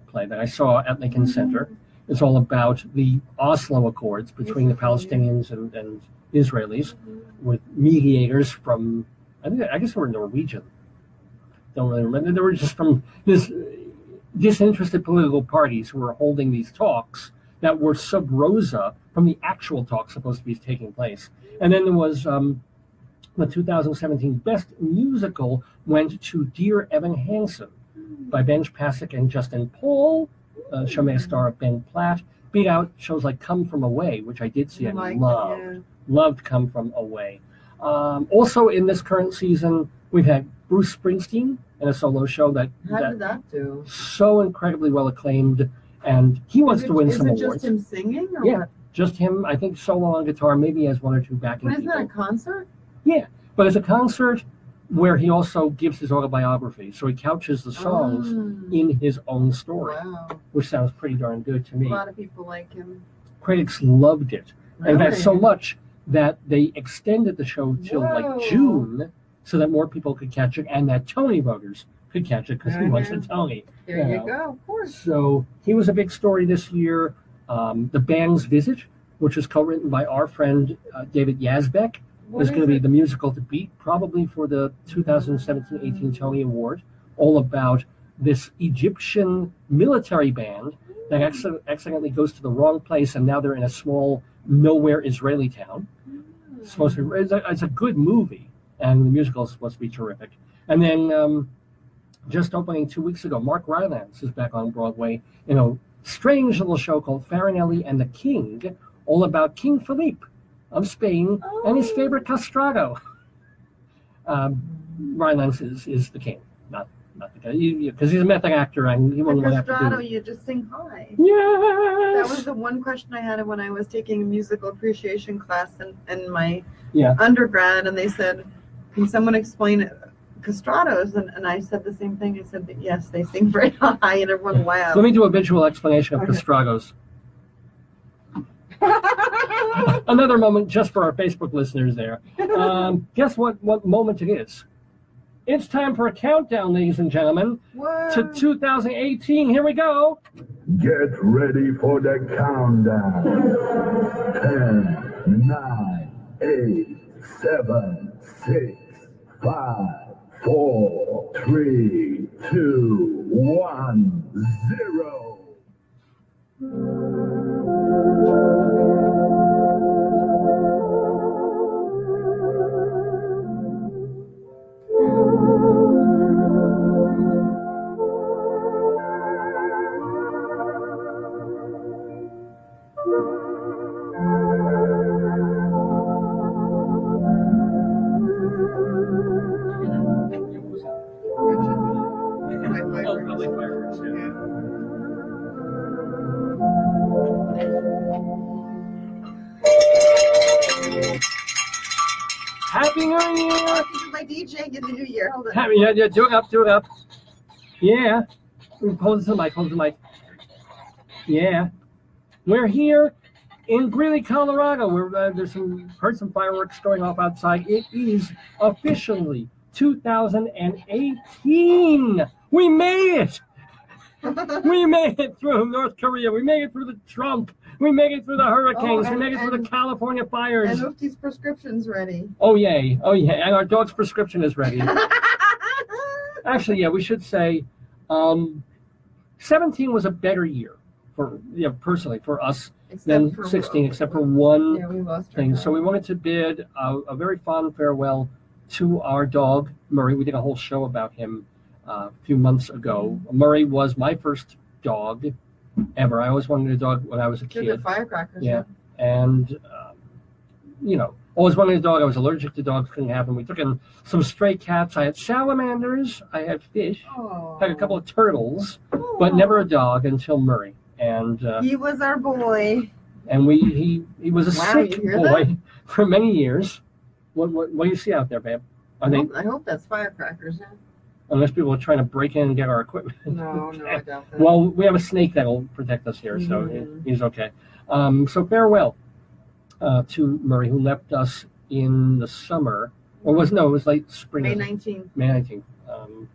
play that I saw at Lincoln Center. It's all about the Oslo Accords between the Palestinians and Israelis, with mediators from, I guess they were Norwegian. Don't really remember. They were just from disinterested political parties who were holding these talks that were sub rosa from the actual talks supposed to be taking place. And then there was the 2017 Best Musical went to Dear Evan Hansen by Benj Pasek and Justin Paul. Show may star Ben Platt. Beat out shows like Come From Away, which I did see and loved Come From Away. Also in this current season, we've had Bruce Springsteen in a solo show that
did that do?
So incredibly well acclaimed, and he wants to win some awards.
Is it just him singing? Or
yeah,
what?
Just him. I think solo on guitar, maybe he has one or two backing people.
Isn't that a concert?
Yeah, but it's a concert where he also gives his autobiography. So he couches the songs in his own story, which sounds pretty darn good to me.
A lot of people like him.
Critics loved it. Really? In fact, so much that they extended the show till like June so that more people could catch it and that Tony voters could catch it because he was a Tony.
There you go, of course.
So he was a big story this year. The Band's Visit, which was co-written by our friend David Yazbek, is going to be the musical to beat, probably for the 2017-18 Tony Award, all about this Egyptian military band that accidentally goes to the wrong place, and now they're in a small, nowhere Israeli town. It's supposed to be, it's a good movie, and the musical is supposed to be terrific. And then just opening 2 weeks ago, Mark Rylance is back on Broadway in a strange little show called Farinelli and the King, all about King Philippe of Spain and his favorite castrato. Rylance is the king, not the guy, because he's a method actor and he wouldn't have to do.
Castrato, you just sing high.
Yes.
That was the one question I had when I was taking a musical appreciation class in my undergrad, and they said, "Can someone explain castratos?" And I said the same thing. I said that yes, they sing very high, and everyone laughed.
Let me do a visual explanation of castratos. Another moment just for our Facebook listeners there. Guess what moment it is? It's time for a countdown, ladies and gentlemen, to 2018. Here we go.
Get ready for the countdown. 10, 9, 8, 7, 6, 5, 4, 3, 2, 1, 0.
Year.
I'll do my DJing in the new year. Hold on.
Yeah, do it up. Yeah. Hold it to the mic. Yeah. We're here in Greeley, Colorado. There's heard some fireworks going off outside. It is officially 2018. We made it. We made it through North Korea. We made it through the Trump. We made it through the hurricanes. We made it through the California fires.
And Oofty's prescription's ready.
Oh, yay. And our dog's prescription is ready. Actually, yeah, we should say 17 was a better year personally for us than 16, except for one thing. So we wanted to bid a very fond farewell to our dog, Murray. We did a whole show about him a few months ago. Murray was my first dog ever. I always wanted a dog when I was a kid.
The firecrackers.
Yeah. And, always wanted a dog. I was allergic to dogs. Couldn't have them. We took in some stray cats. I had salamanders. I had fish. Had a couple of turtles, but never a dog until Murray. And
he was our boy.
And he was a sick boy for many years. What do you see out there, babe?
I hope that's firecrackers. Yeah.
Unless people are trying to break in and get our equipment.
No, I doubt that.
Well, we have a snake that'll protect us here, so he's okay. So farewell to Murray, who left us in the summer. Or it was late spring.
May 19th.
May 19th.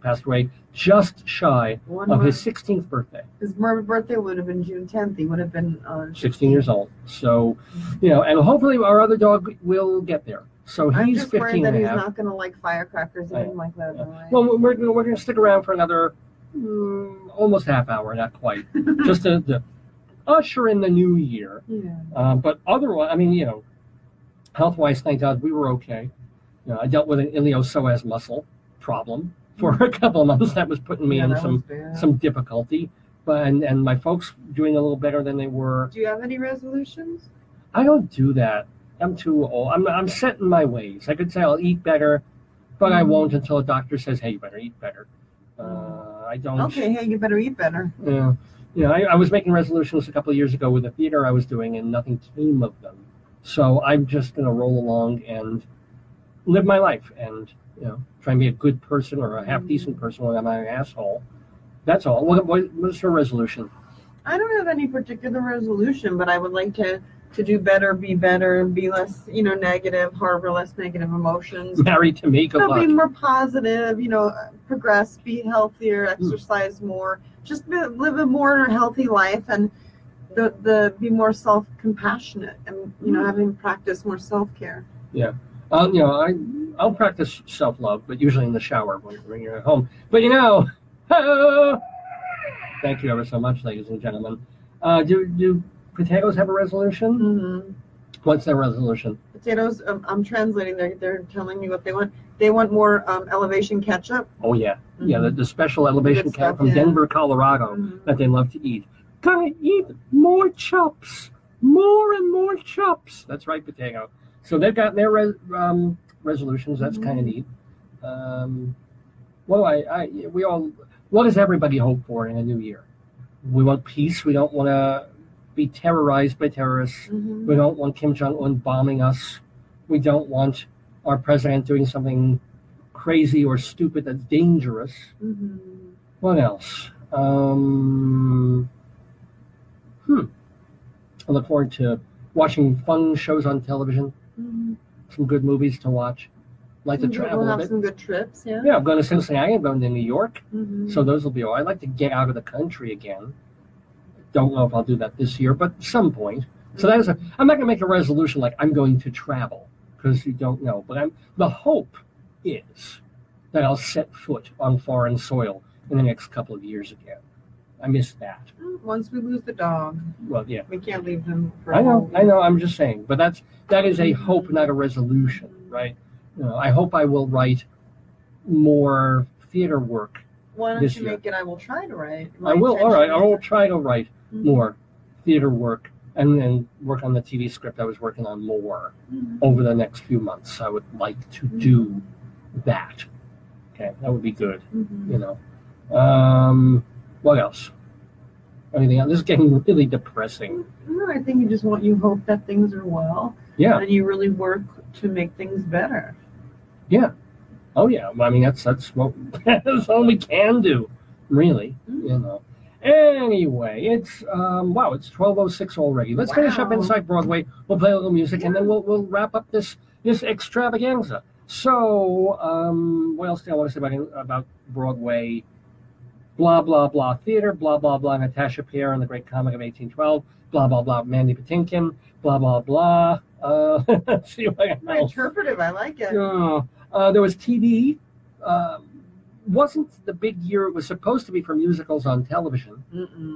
Passed away just shy of his 16th birthday.
His birthday would have been June 10th. He would have been
16 years old. So, and hopefully our other dog will get there. So he's 15
worried that
and a
he's
half.
not going to like firecrackers or anything like that. Right?
Well, we're going to stick around for another almost half hour, not quite, just to usher in the new year.
Yeah.
But otherwise, health-wise, thank God, we were okay. I dealt with an iliopsoas muscle problem for a couple of months. That was putting me in some difficulty. But and my folks doing a little better than they were.
Do you have any resolutions?
I don't do that. I'm too old. I'm set in my ways. I could say I'll eat better, but I won't until a doctor says, "Hey, you better eat better." I don't.
Okay, hey, you better eat better.
Yeah. I was making resolutions a couple of years ago with the theater I was doing, and nothing came of them. So I'm just going to roll along and live my life, and try and be a good person or a half decent person when I'm not an asshole. That's all. What's your resolution?
I don't have any particular resolution, but I would like to do better, be less, negative, harbor less negative emotions.
Married to me, good luck.
Be more positive, progress, be healthier, exercise more, just live a more healthy life, and be more self-compassionate, and having practice more self-care.
Yeah. I'll practice self-love, but usually in the shower when you're at home. But thank you ever so much, ladies and gentlemen. Do potatoes have a resolution?
Mm-hmm.
What's their resolution?
Potatoes, I'm translating. They're telling me what they want. They want more elevation ketchup.
Oh, yeah. Mm-hmm. Yeah, the special elevation ketchup from Denver, Colorado that they love to eat. Gotta eat more chops. More and more chops. That's right, potato. So they've got their resolutions. That's kind of neat. What does everybody hope for in a new year? We want peace. We don't want to be terrorized by terrorists. We don't want Kim Jong-un bombing us. We don't want our president doing something crazy or stupid that's dangerous. What else? I look forward to watching fun shows on television. Some good movies to watch. Like to travel
we'll
a
have
bit.
some good trips, yeah.
Yeah, I'm going to Cincinnati. I'm going to New York. So those will be all. I'd like to get out of the country again. Don't know if I'll do that this year, but at some point. So that is I'm not going to make a resolution like I'm going to travel, because you don't know. But the hope is that I'll set foot on foreign soil in the next couple of years again. I miss that.
Once we lose the dog,
well, yeah,
we can't leave him.
I know. I'm just saying, but that is a hope, not a resolution, right? I hope I will write more theater work.
Why don't you make it? I will try to write.
I will. All right, I will try to write more theater work and then work on the TV script I was working on more over the next few months. I would like to do that. Okay, that would be good. What else? Anything else? This is getting really depressing.
No, I think you hope that things are well.
Yeah.
And you really work to make things better.
Yeah. Oh yeah. I mean, that's what that's all we can do, really. You know. Anyway, it's wow, it's 12:06 already. Let's finish up Inside Broadway. We'll play a little music, and then we'll wrap up this extravaganza. So, what else do I want to say about Broadway? Blah blah blah theater. Blah blah blah Natasha Pierre and the Great Comic of 1812. Blah blah blah Mandy Patinkin. Blah blah blah. Let's see what I know.
Interpretive. I like it.
There was TV. Wasn't the big year it was supposed to be for musicals on television,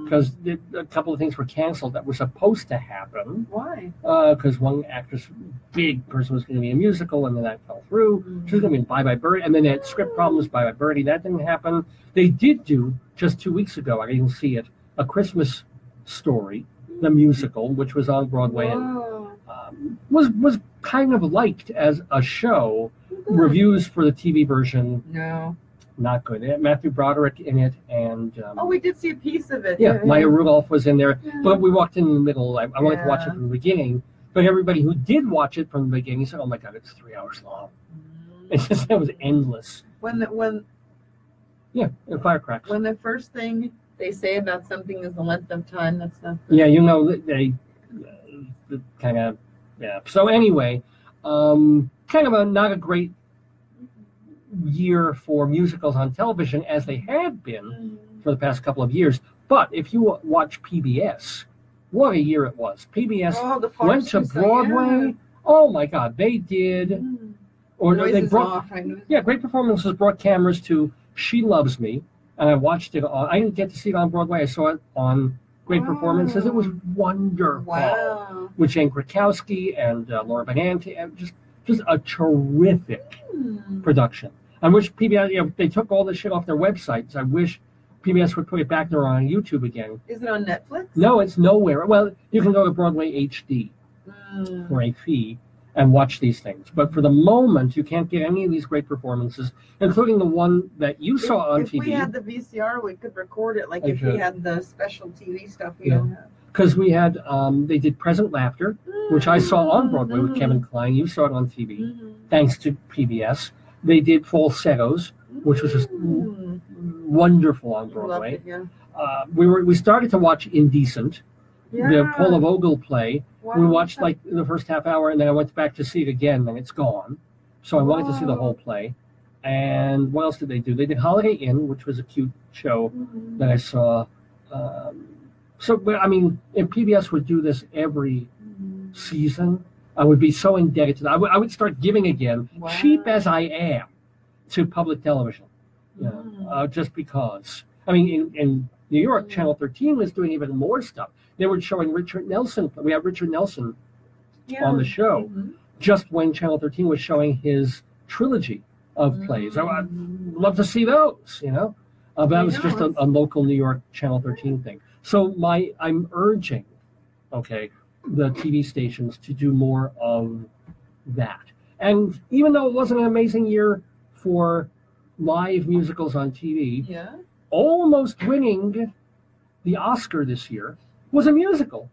because a couple of things were canceled that were supposed to happen.
Why?
Because one actress, big person, was going to be a musical, and then that fell through. She was going to be in Bye Bye Birdie, and then they had script problems. Bye Bye Birdie, that didn't happen. They did do, just 2 weeks ago, I didn't see it, A Christmas Story, the musical, which was on Broadway and was kind of liked as a show. Reviews for the TV version, not good. It had Matthew Broderick in it, and
we did see a piece of it.
Yeah, Maya Rudolph was in there, but we walked in the middle. I wanted to watch it from the beginning, but everybody who did watch it from the beginning said, "Oh my God, it's 3 hours long." It was endless.
When
firecracks.
When the first thing they say about something is the length of time, that's not good.
Yeah, you know, they kind of, So anyway, kind of not a great year for musicals on television as they had been for the past couple of years. But if you watch PBS, what a year it was. PBS went to Broadway. Oh my God, they did. Or they brought, great performances. Brought cameras to She Loves Me, and I watched it. I didn't get to see it on Broadway. I saw it on Great Performances. It was wonderful.
Wow.
With Jane Krakowski and Laura Benanti, and just a terrific production. I wish PBS, they took all this shit off their websites. I wish PBS would put it back there on YouTube again.
Is it on Netflix?
No, it's nowhere. Well, you can go to Broadway HD for a fee and watch these things. But for the moment, you can't get any of these great performances, including the one that you saw on TV.
If we had the VCR, we could record it. Like if we had the special TV stuff we don't have.
Because we had, they did Present Laughter, which I saw on Broadway with Kevin Kline. You saw it on TV, thanks to PBS. They did Falsettos, which was just wonderful on Broadway. We started to watch Indecent, the Paula Vogel play. We watched like the first half hour, and then I went back to see it again, and it's gone. So I wanted to see the whole play. And what else did they do? They did Holiday Inn, which was a cute show that I saw. But I mean, if PBS would do this every season, I would be so indebted to them. I would start giving again, cheap as I am, to public television. Just because. I mean, in New York, Channel 13 was doing even more stuff. They were showing Richard Nelson. We had Richard Nelson on the show just when Channel 13 was showing his trilogy of plays. I'd love to see those, you know. But that was just a local New York Channel 13 thing. So I'm urging, the TV stations to do more of that. And even though it wasn't an amazing year for live musicals on TV, almost winning the Oscar this year was a musical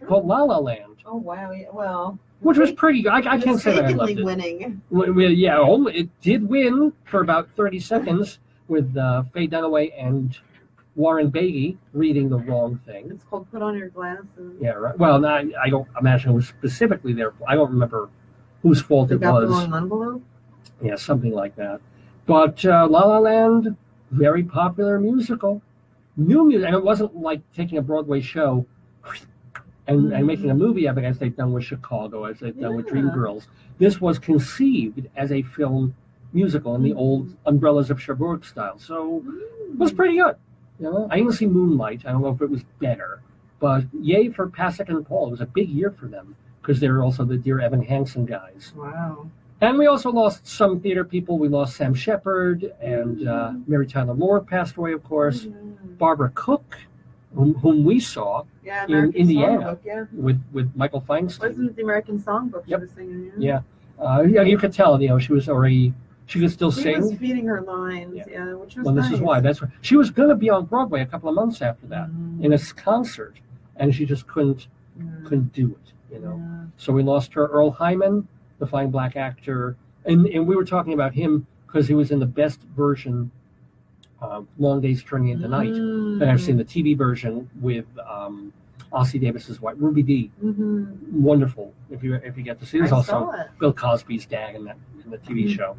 called La La Land.
Oh, wow. Well,
which was pretty good. I can't say that I loved it.
Winning.
It did win for about 30 seconds with Faye Dunaway and Warren Beatty reading the wrong thing.
It's called Put On Your Glasses.
Yeah, right. Well, I don't imagine it was specifically their fault. I don't remember whose fault it was.
The wrong envelope?
Yeah, something like that. But La La Land, very popular musical. New music, and it wasn't like taking a Broadway show and making a movie of it, as they've done with Chicago, as they've done with Dreamgirls. This was conceived as a film musical in the old Umbrellas of Cherbourg style. So it was pretty good. I didn't see Moonlight. I don't know if it was better. But yay for Pasek and Paul. It was a big year for them because they're also the Dear Evan Hansen guys.
Wow.
And we also lost some theater people. We lost Sam Shepard, and Mary Tyler Moore passed away, of course. Barbara Cook, whom we saw in Indiana with Michael Feinstein.
Wasn't it the American Songbook she was singing?
Yeah, you could tell. She was already. She could still sing.
She was feeding her lines, which was nice.
This is why. That's why she was going to be on Broadway a couple of months after that in a concert, and she just couldn't do it. So we lost her. Earl Hyman, the fine black actor And we were talking about him because he was in the best version of Long Days Turning into Night. And I've seen the TV version with Ossie Davis's wife, Ruby Dee. Wonderful. If you get to see, there's also Bill Cosby's dad in the TV show.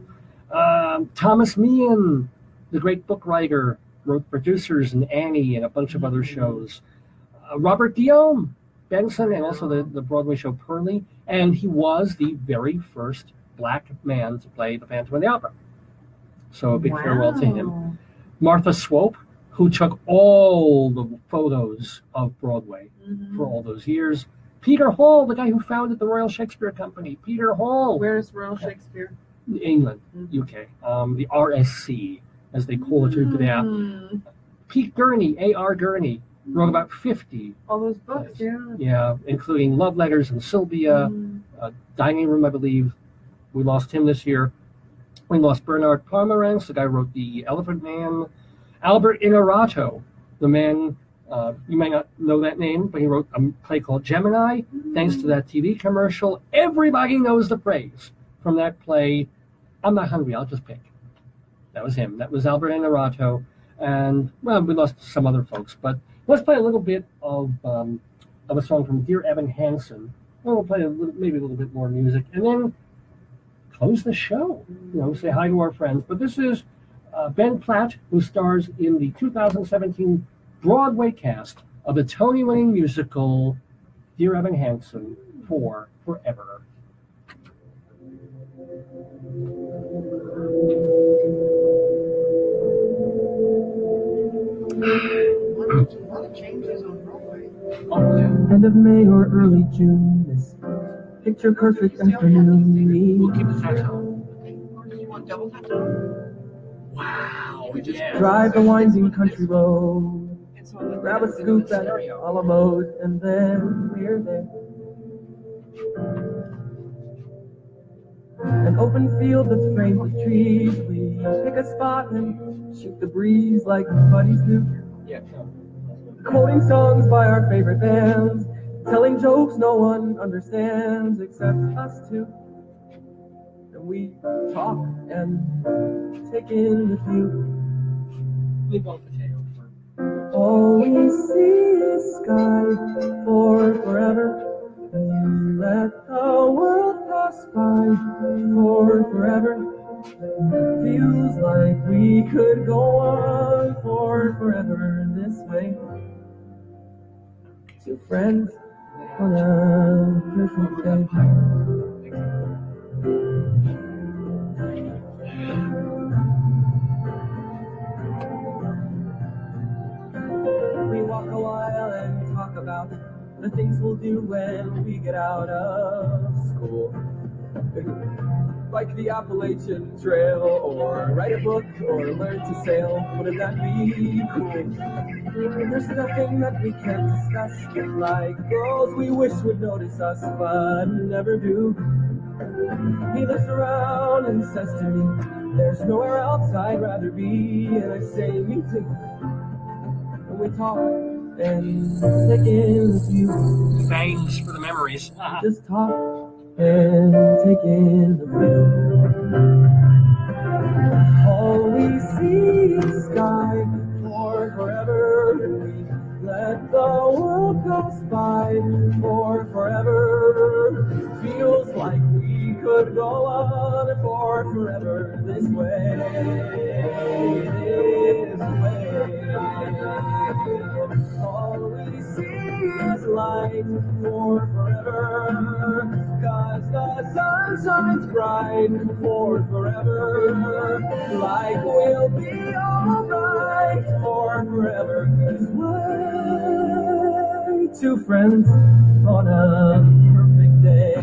Thomas Meehan, the great book writer, wrote Producers and Annie and a bunch of other shows. Robert Guillaume Benson, and also the Broadway show Pearlie, and he was the very first black man to play the Phantom of the Opera. So a big farewell to him. Martha Swope, who took all the photos of Broadway for all those years. Peter Hall, the guy who founded the Royal Shakespeare Company. Peter Hall.
Where's Royal Shakespeare?
England, UK. The RSC, as they call it today. Pete Gurney, A.R. Gurney, wrote about 50.
All those books,
Yeah, including Love Letters and Sylvia, Dining Room, I believe. We lost him this year. We lost Bernard Pomerantz, the guy who wrote The Elephant Man. Albert Inarato, the man, you may not know that name, but he wrote a play called Gemini. Thanks to that TV commercial, everybody knows the phrase from that play, I'm not hungry, I'll just pick. That was him. That was Albert Inarato. And, well, we lost some other folks, but let's play a little bit of a song from Dear Evan Hansen. We'll play maybe a little bit more music, and then close the show. Say hi to our friends. But this is Ben Platt, who stars in the 2017 Broadway cast of the Tony-winning musical Dear Evan Hansen for Forever.
A lot of changes on Broadway.
End of May or early June, this picture perfect afternoon.
We'll keep the sax on.
You want double that?
Wow.
Drive the winding country road. Grab a scoop at Alamos, and then we're there. An open field that's framed with trees. We pick a spot and shoot the breeze like buddies do. Quoting songs by our favorite bands, telling jokes no one understands except us two. And we talk and take in the view.
Leave on potato.
All we see is sky for forever. And let the world pass by for forever. Feels like we could go on for forever this way. Two friends on a perfect day. We walk a while and talk about the things we'll do when we get out of school. Like the Appalachian Trail, or write a book, or learn to sail. Wouldn't that be cool? There's nothing that we can't discuss, like girls we wish would notice us, but never do. He looks around and says to me, there's nowhere else I'd rather be, and I say, me too. And we talk and take in the view.
Thanks for the memories.
Just talk and take in the view. All we see is sky for forever. We let the world pass by for forever. Feels like we could go on for forever this way. All we see is light for forever. 'Cause the sun shines bright for forever. Like we'll be alright for forever this way. Two friends on a perfect day.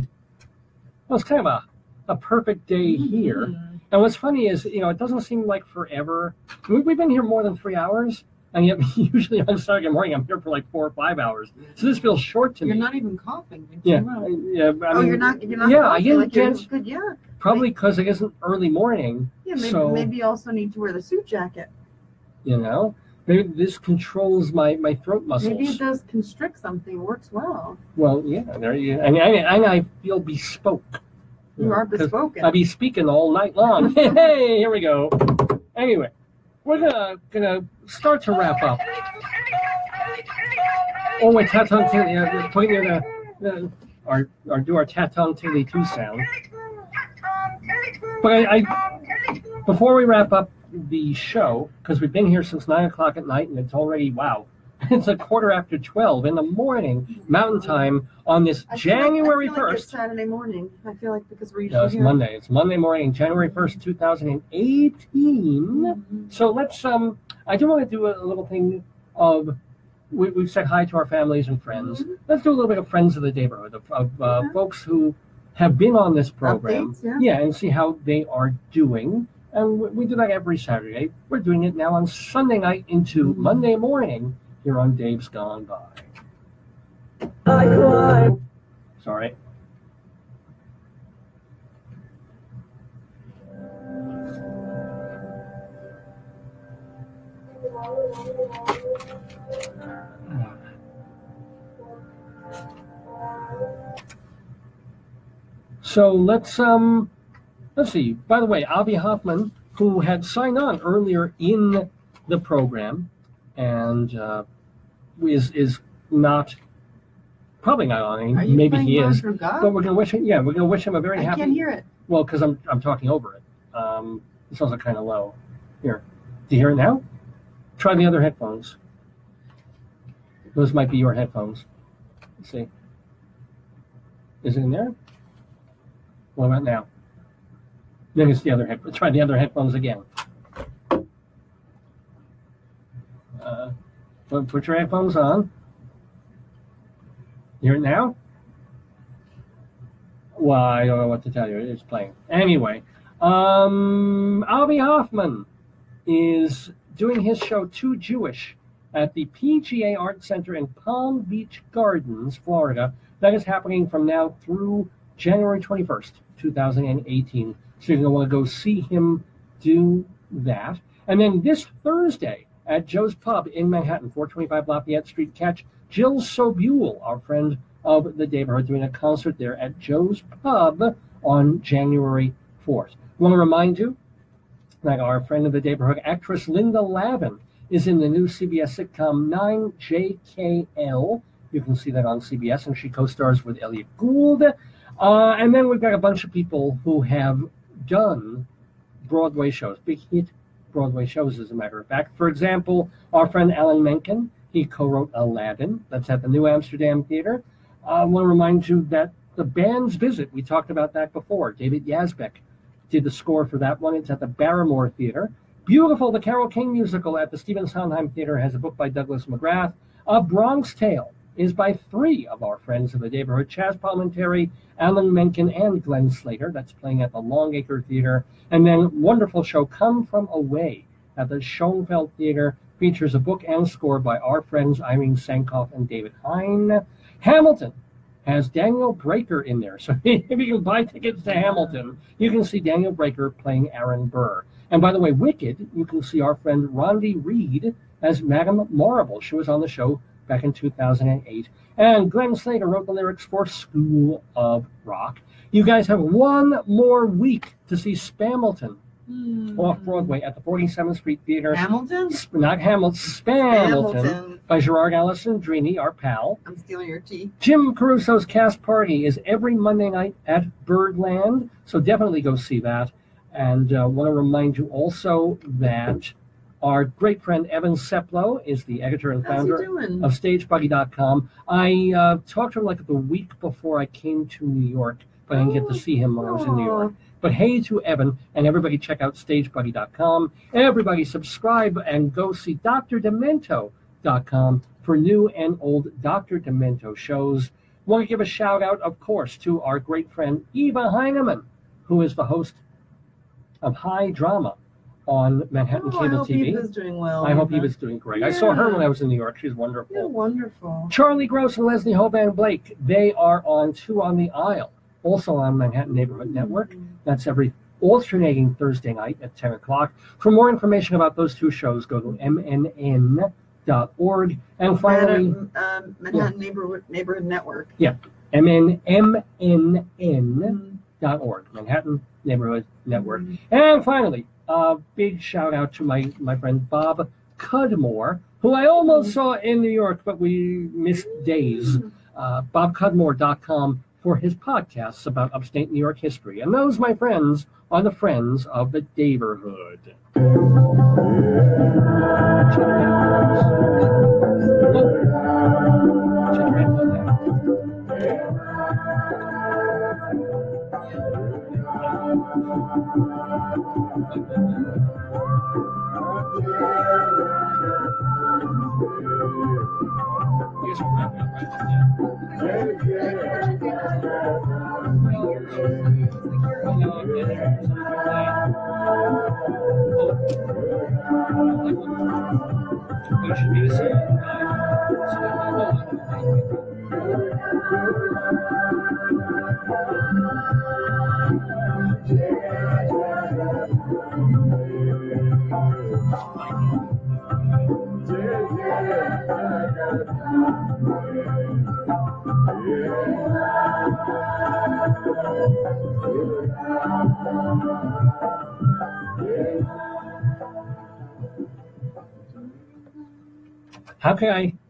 Well, it's kind of a perfect day here. And what's funny is, it doesn't seem like forever. We've been here more than 3 hours. And yet, usually on Saturday morning, I'm here for like 4 or 5 hours. So this feels short to me.
You're not even coughing.
Yeah.
You're not
Yeah,
coughing.
I get
Like you're
good.
Yeah.
Probably because it isn't early morning.
Yeah, maybe you also need to wear the suit jacket.
Maybe this controls my throat muscles.
Maybe it does constrict something. It works well.
Well, yeah, there you go. And I feel bespoke.
You are bespoken.
I'll be speaking all night long. Hey, here we go. Anyway, we're gonna start to wrap up. Oh, wait, Tatung Tilly, point near or do our Tatung Tilly 2 sound. But I before we wrap up the show, because we've been here since 9 o'clock at night, and it's already, wow, it's 12:15 in the morning, Mountain Time, on this January 1st.
Like it's Saturday morning. I feel like because we're usually
No, it's
here.
Monday. It's Monday morning, January 1st, 2018. So let's, I do want to do a little thing of, we've said hi to our families and friends. Let's do a little bit of Friends of the Neighborhood, of folks who have been on this program.
Updates,
yeah, and see how they are doing. And we do that every Saturday. We're doing it now on Sunday night into Monday morning here on Dave's Gone By. Sorry. So let's see. By the way, Avi Hoffman, who had signed on earlier in the program, and is not probably not on any. Maybe he is. But we're gonna wish him. Yeah, we're gonna wish him a very happy.
I can't hear it.
Well, because I'm talking over it. It sounds like kind of low. Here, do you hear it now? Try the other headphones. Those might be your headphones. Let's see. Is it in there? What about now? Then it's the other headphones. Try the other headphones again. Put your headphones on. You hear it now? Well, I don't know what to tell you. It's playing. Anyway, Avi Hoffman is doing his show Too Jewish at the PGA Art Center in Palm Beach Gardens, Florida. That is happening from now through January 21st, 2018. So you're going to want to go see him do that. And then this Thursday at Joe's Pub in Manhattan, 425 Lafayette Street, catch Jill Sobule, our friend of the neighborhood, doing a concert there at Joe's Pub on January 4th. I want to remind you that our friend of the neighborhood, actress Linda Lavin, is in the new CBS sitcom 9JKL. You can see that on CBS, and she co-stars with Elliot Gould. And then we've got a bunch of people who have done Broadway shows, big hit Broadway shows, as a matter of fact. For example, our friend Alan Menken, he co-wrote Aladdin. That's at the New Amsterdam Theater. I want to remind you that the Band's Visit, we talked about that before. David Yazbek did the score for that one. It's at the Barrymore Theater. Beautiful, the Carole King musical at the Stephen Sondheim Theater has a book by Douglas McGrath. A Bronx Tale is by 3 of our friends of the neighborhood, Chaz Palminteri, Alan Menken, and Glenn Slater. That's playing at the Longacre Theater. And then wonderful show Come From Away at the Schoenfeld Theater features a book and score by our friends Irene Sankoff and David Hine. Hamilton has Daniel Breaker in there. So if you can buy tickets to Hamilton, you can see Daniel Breaker playing Aaron Burr. And by the way, Wicked, you can see our friend Rondi Reed as Madame Marble. She was on the show back in 2008. And Glenn Slater wrote the lyrics for School of Rock. You guys have one more week to see Spamilton off Broadway at the 47th Street Theater.
Hamilton?
Not Hamilton, Spamilton by Gerard Alessandrini, our pal.
I'm stealing your tea.
Jim Caruso's Cast Party is every Monday night at Birdland, so definitely go see that. And want to remind you also that our great friend Evan Seplow is the editor and founder of StageBuddy.com. I talked to him like the week before I came to New York, but I didn't get to see him when I was in New York. But hey to Evan, and everybody check out StageBuddy.com. Everybody subscribe and go see DrDemento.com for new and old Dr. Demento shows. Want to give a shout out, of course, to our great friend Eva Heineman, who is the host of High Drama on Manhattan Cable
I hope
TV.
Eva's doing well.
I hope Eva's doing great. I saw her when I was in New York. She's wonderful.
You're wonderful.
Charlie Gross and Leslie Hoban Blake, they are on Two on the Aisle, also on Manhattan Neighborhood Network. That's every alternating Thursday night at 10 o'clock. For more information about those two shows, go to mnn.org. And finally,
Manhattan Neighborhood Network.
Yeah, mnn.org. Manhattan Neighborhood Network. And finally, a big shout out to my friend Bob Cudmore, who I almost saw in New York, but we missed days. BobCudmore.com for his podcasts about upstate New York history. And those, my friends, are the Friends of the Neighborhood.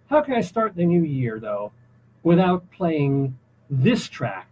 How can I start the new year though without playing this track?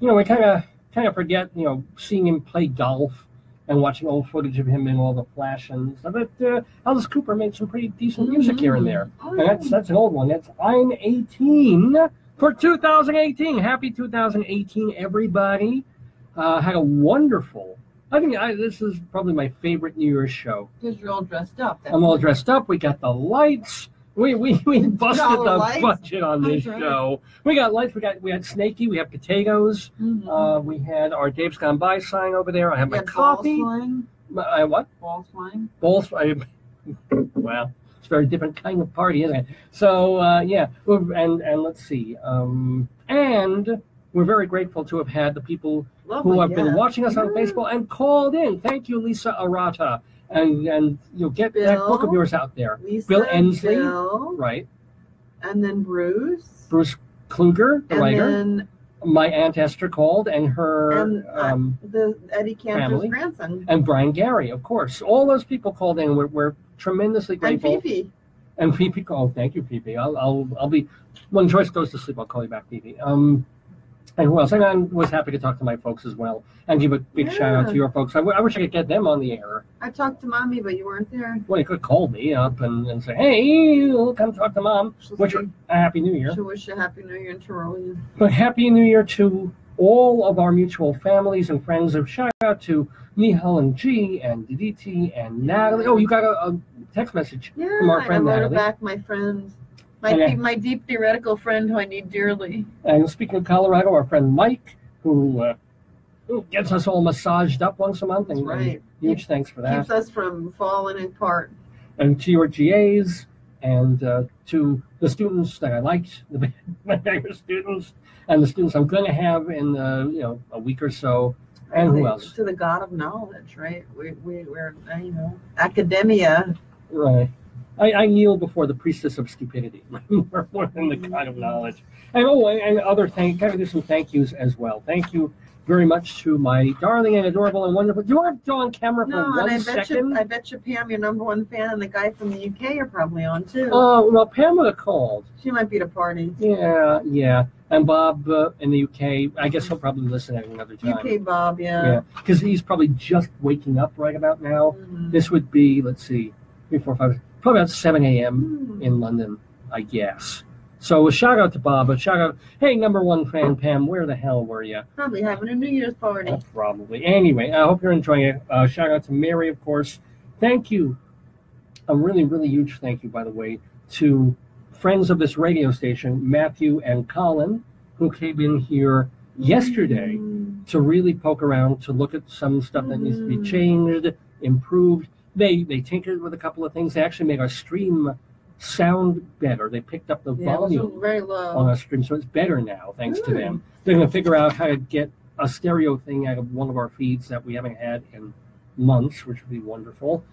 You know, we kind of forget, you know, seeing him play golf and watching old footage of him in all the Flash and stuff. But Alice Cooper made some pretty decent music here and there. And that's an old one. That's I'm 18 for 2018. Happy 2018, everybody. Had a wonderful, this is probably my favorite New Year's show.
Because you're all dressed up.
I'm all dressed up. We got the lights. We busted the budget on this show. We got lights. We had Snakey. We had potatoes. We had our Dave's Gone By sign over there. I have my coffee. What?
Balls flying.
Balls. Well, it's a very different kind of party, isn't it? So yeah, and let's see. And we're very grateful to have had the people who have been watching us on Facebook and called in. Thank you, Lisa Arata and you'll get that book of yours out there.
Lisa,
Bill Endsley,
Bill,
right?
And then Bruce
Kluger, the writer.
Then
my Aunt Esther called, and her
the Eddie Cantor's
family,
grandson,
and Brian Gari, of course. All those people called in. We're tremendously grateful.
And Fifi.
And Fifi called. Thank you, Fifi. I'll be when Joyce goes to sleep. I'll call you back, Fifi. And who else? And I was happy to talk to my folks as well, and give a big shout out to your folks. I wish I could get them on the air.
I talked to Mommy, but you weren't there.
Well, you could call me up and say, "Hey, come talk to Mom." Wish her a Happy New Year.
She'll wish you a Happy New Year and Tyrolean.
But Happy New Year to all of our mutual families and friends. A shout out to Nihal and G and Diditi and Natalie. Oh, you got a text message from our friend
I wrote
Natalie.
back my friend. My deep theoretical friend who I need dearly.
And speaking of Colorado, our friend Mike, who gets us all massaged up once a month. And,
right.
Huge thanks for that.
Keeps us from falling apart.
And to your GAs and to the students that I liked, my favorite students, and the students I'm going to have in a week or so. And who else?
To the God of knowledge, right? We're academia.
Right. I kneel before the priestess of stupidity. We're more than the God of knowledge. And other gotta do some thank yous as well. Thank you very much to my darling and adorable and wonderful. Do you want to go on camera for 1 second?
I bet you, Pam, your #1 fan, and the guy from the UK are probably on too.
Oh, well, Pam would have called.
She might be at a party.
Yeah. And Bob in the UK, I guess he'll probably listen at another time.
UK Bob,
Yeah, because he's probably just waking up right about now.
Mm-hmm.
This would be, let's see, 3, 4, 5, probably about 7 a.m. in London, I guess. So a shout out to Bob, a shout out, hey, #1 fan Pam, where the hell were you?
Probably having a New Year's party.
Probably. Anyway, I hope you're enjoying it. Shout out to Mary, of course. Thank you. A really, really huge thank you, by the way, to friends of this radio station, Matthew and Colin, who came in here yesterday to really poke around, to look at some stuff that needs to be changed, improved. They tinkered with a couple of things. They actually made our stream sound better. They picked up the volume
it was very low
on our stream, so it's better now, thanks to them. They're going to figure out how to get a stereo thing out of one of our feeds that we haven't had in months, which would be wonderful.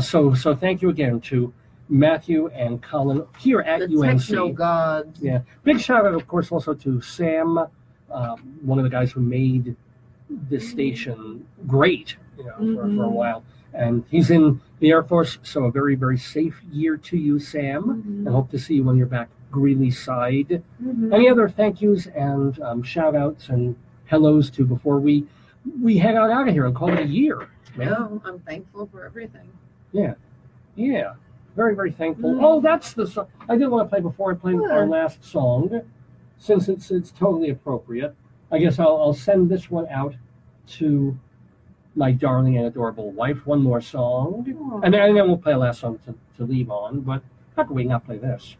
So thank you again to Matthew and Colin here at UNC.
Techno gods.
Yeah. Big shout out, of course, also to Sam, one of the guys who made this station great, for a while. And he's in the Air Force, so a very, very safe year to you, Sam. And hope to see you when you're back Greeley side. Any other thank yous and shout outs and hellos to before we head out of here and call it a year?
No, I'm thankful for everything.
Yeah. Very, very thankful. Oh, that's the song I did want to play before I play our last song, since it's totally appropriate. I guess I'll send this one out to my darling and adorable wife. One more song, and then we'll play a last song to leave on. But how can we not play this?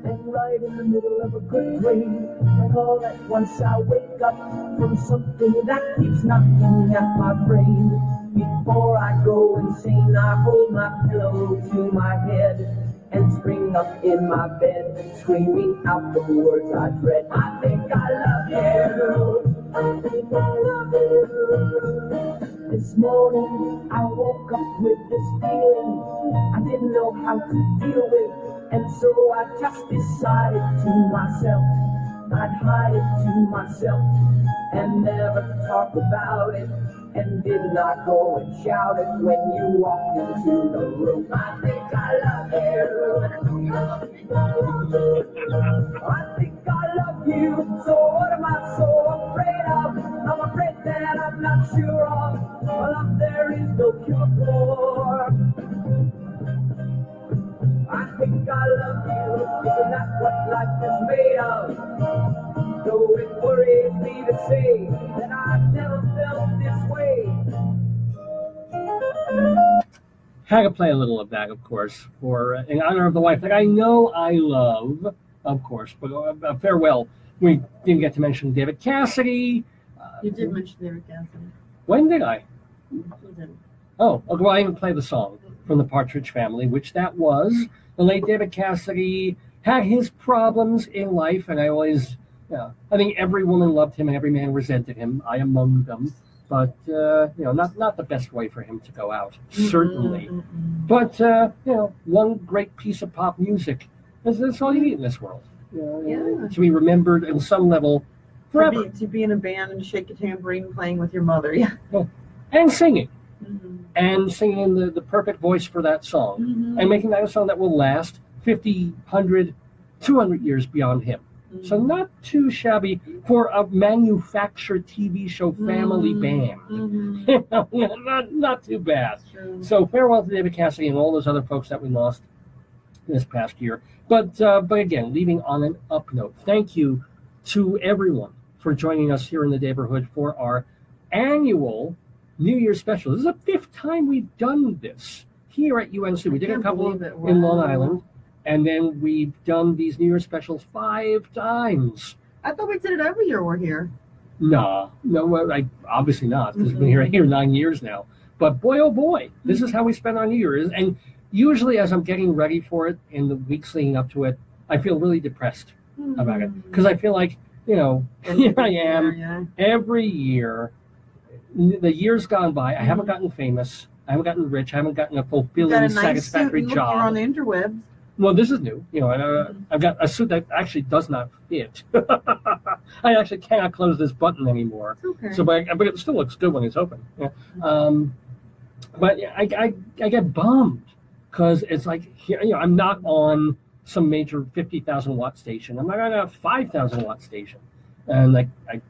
And right in the middle of a good dream, and all at once I wake up from something that keeps knocking at my brain. Before I go insane, I hold my pillow to my head and spring up in my bed, screaming out the words I dread. I think I love you. I think I love you. This morning I woke up with this feeling I didn't know how to deal with, and so I just decided to myself I'd hide it to myself and never talk about it, and did not go and shout it when you walked into the room. I think I love you. I think I love you. So what am I so afraid of? I'm afraid that I'm not sure of a love there is no cure for. I think I love you. Isn't that what life is made of? Though it worries me to say that I've never felt this way.
Had to play a little of that, of course, for in honor of the wife that I know I love, of course. But farewell. We didn't get to mention David Cassidy.
You did mention David Cassidy.
When did I?
You didn't.
Oh, well, I didn't play the song from the Partridge Family, which that was. The late David Cassidy had his problems in life, and I always, I think every woman loved him and every man resented him, I among them. But, not the best way for him to go out, certainly. But, one great piece of pop music, that's all you need in this world. To be remembered on some level forever.
To be in a band and shake a tambourine playing with your mother,
And singing. And singing the perfect voice for that song. And making that a song that will last 50, 100, 200 years beyond him. So not too shabby for a manufactured TV show family band. Not too bad. So farewell to David Cassidy and all those other folks that we lost this past year. But again, leaving on an up note, thank you to everyone for joining us here in the neighborhood for our annual New Year's special. This is the 5th time we've done this here at UNC. We did a couple in Long Island. And then we've done these New Year's specials 5 times.
I thought we did it every year we're here.
No, obviously not, because we've been here 9 years now. But boy, oh boy, this is how we spend our New Year's. And usually as I'm getting ready for it in the weeks leading up to it, I feel really depressed about it. Because I feel like, here I am every year. The year's gone by. I haven't gotten famous. I haven't gotten rich. I haven't gotten a fulfilling, satisfactory job.
You're on the interwebs.
Well, this is new. I've got a suit that actually does not fit. I actually cannot close this button anymore.
Okay.
So, but it still looks good when it's open. Yeah. But I get bummed because it's like, I'm not on some major 50,000 watt station. I'm not on a 5,000 watt station, and I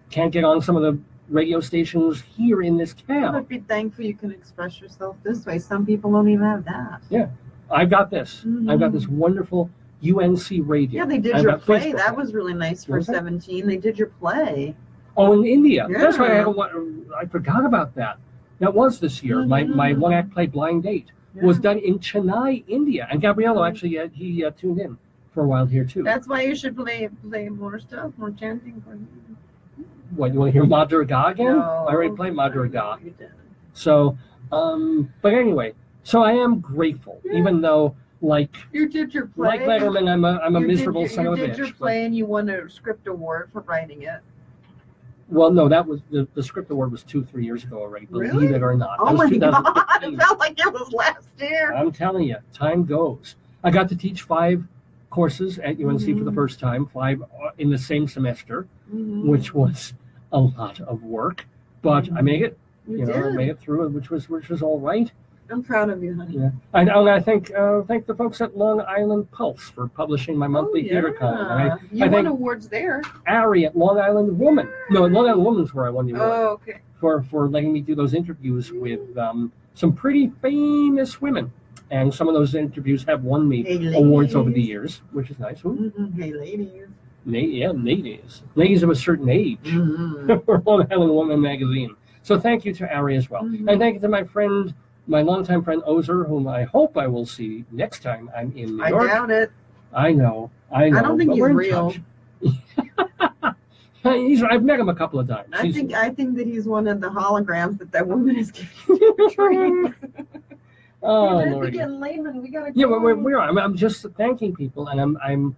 can't get on some of the radio stations here in this town.
But be thankful you can express yourself this way. Some people don't even have that.
Yeah. I've got this. I've got this wonderful UNC radio.
Yeah, they did your play. That was really nice for 17. They did your play.
Oh, in India.
Yeah.
That's right. I forgot about that. That was this year. My one-act play, Blind Date, was done in Chennai, India. And Gabriello actually, he tuned in for a while here, too.
That's why you should play more stuff, more chanting for him.
What, you want to hear Madrigal again?
No.
I already played Madrigal. So, but anyway. So I am grateful, even though,
you did your play.
Like Letterman, I'm a miserable son of a bitch.
You did your play, and you won a script award for writing it.
Well, no, that was the script award was 2-3 years ago already. Believe it or not.
Oh my God! It felt like it was last year.
I'm telling you, time goes. I got to teach 5 courses at UNC for the first time, 5 in the same semester, which was a lot of work, but I made it. I made it through, which was all right.
I'm proud of you, honey.
Yeah, and I thank the folks at Long Island Pulse for publishing my monthly theater column.
You won awards there.
Ari at Long Island Woman. No, Long Island Woman's where I won the award.
Oh, okay.
For letting me do those interviews with some pretty famous women, and some of those interviews have won me awards over the years, which is nice.
Hey, ladies.
Ladies. Ladies of a certain age for Long Island Woman magazine. So thank you to Ari as well, and thank you to my longtime friend Ozer, whom I hope I will see next time I'm in New York.
I doubt it.
I know.
I don't think he's real.
I've met him a couple of times.
I think that he's one of the holograms that woman is giving you dreams.
Oh, Lord.
We gotta go.
Yeah, we're I'm just thanking people, and I'm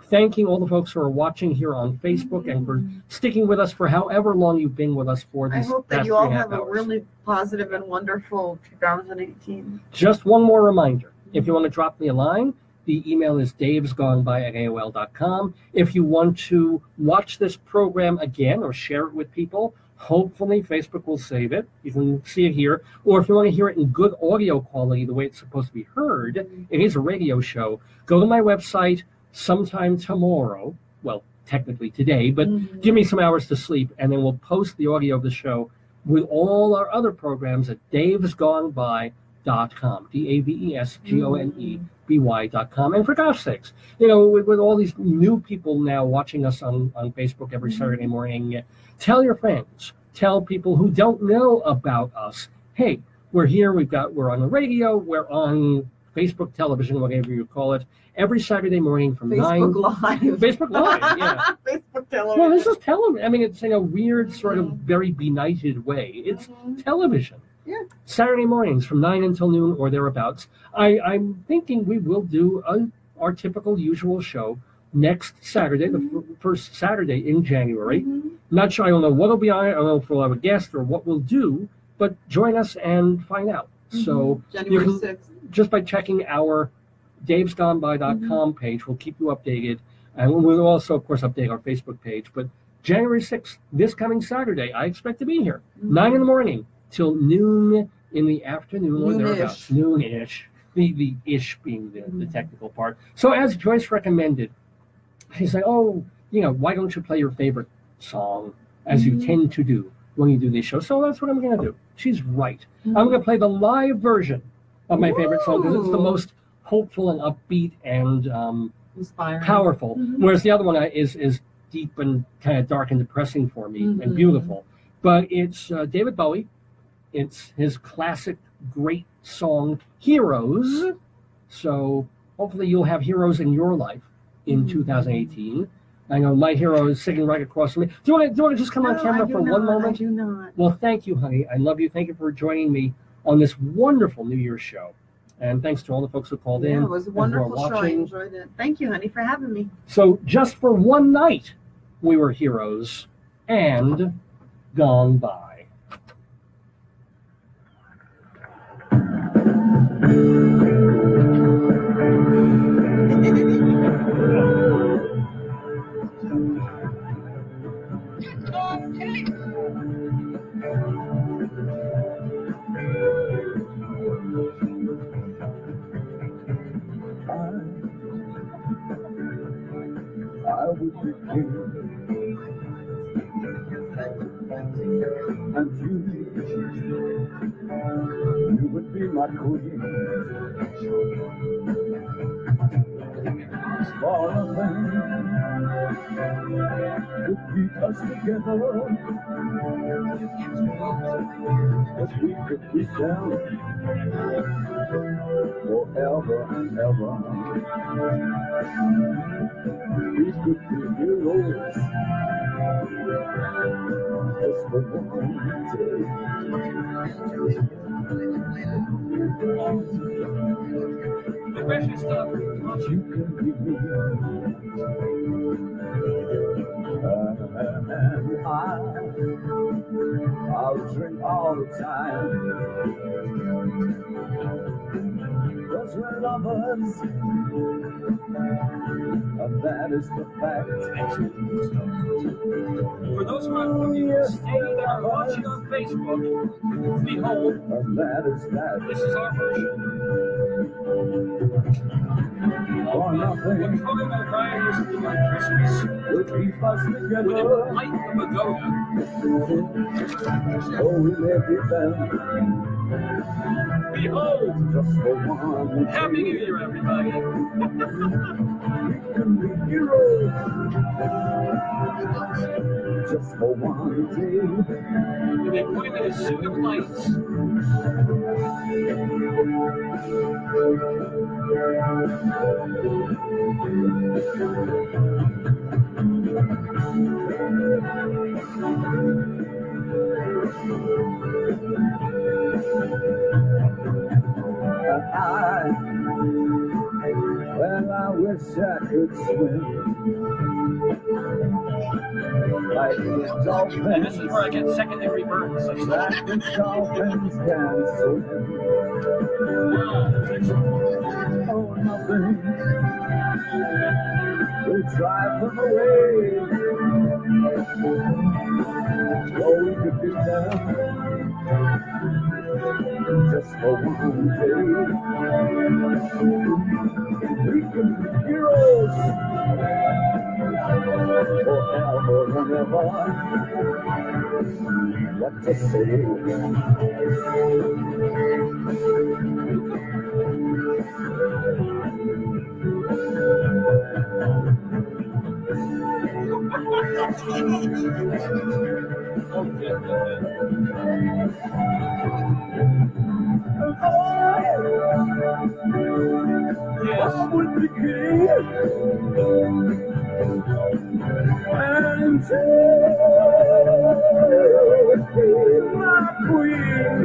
thanking all the folks who are watching here on Facebook and for sticking with us for however long you've been with us for this.
I hope that you all have a really positive and wonderful 2018.
Just one more reminder. If you want to drop me a line, the email is davesgoneby@aol.com. If you want to watch this program again or share it with people, hopefully Facebook will save it. You can see it here. Or if you want to hear it in good audio quality, the way it's supposed to be heard, it is a radio show. Go to my website sometime tomorrow, well, technically today, but give me some hours to sleep, and then we'll post the audio of the show with all our other programs at davesgoneby.com, davesgoneby.com. And for gosh sakes, with all these new people now watching us on Facebook every Saturday morning, tell your friends, tell people who don't know about us, hey, we're here, we're on the radio, we're on Facebook television, whatever you call it, every Saturday morning from 9. Facebook Live, yeah.
Facebook television.
Well, this is television. I mean, it's in a weird, sort of very benighted way. It's television.
Yeah.
Saturday mornings from 9 until noon or thereabouts. I'm thinking we will do our typical usual show next Saturday, the first Saturday in January. Not sure, I don't know what will be on it. I don't know if we'll have a guest or what we'll do, but join us and find out. So
January 6th.
Just by checking our davesgoneby.com page, we'll keep you updated. And we'll also, of course, update our Facebook page. But January 6th, this coming Saturday, I expect to be here. 9 in the morning till noon in the afternoon or thereabouts. Noon-ish. The ish being the technical part. So as Joyce recommended, she's like, oh, why don't you play your favorite song as you tend to do when you do these shows? So that's what I'm going to do. She's right. I'm going to play the live version of my favorite song because it's the most hopeful and upbeat and
inspiring,
powerful. Whereas the other one is deep and kind of dark and depressing for me and beautiful. But it's David Bowie. It's his classic great song, Heroes. So hopefully you'll have heroes in your life in 2018. I know my hero is sitting right across from me. Do you want to just come on camera for one moment?
I do not.
Well, thank you, honey. I love you. Thank you for joining me on this wonderful New Year's show. And thanks to all the folks who called in.
It was a wonderful show. I enjoyed it. Thank you, honey, for having me.
So just for one night, we were heroes and gone by.
I would be king, and you would be my queen. Small things to keep us together, but we could be down forever and ever. We could be heroes just for one day. You can be me, and I'll drink all the time, 'cause we're lovers, and that is the fact.
For those of you staying there and watching on Facebook, behold,
and that is that.
This is our version.
For nothing
What we're talking about, Brian, is the Christmas
will keep us together.
with a light pagoda.
Oh, we may be them.
Behold,
Just for one
Happy New Year, everybody.
we can be heroes. Just for one day.
And they put him in a suit of lights.
Well, I wish I could swim like the dolphins.
And this is where I get second-degree burns.
Like the dolphins can swim. Oh, nothing will drive them away. Oh, we could be them just for one day. We can be heroes forever and ever. What to say? I would be king, and you would be my queen.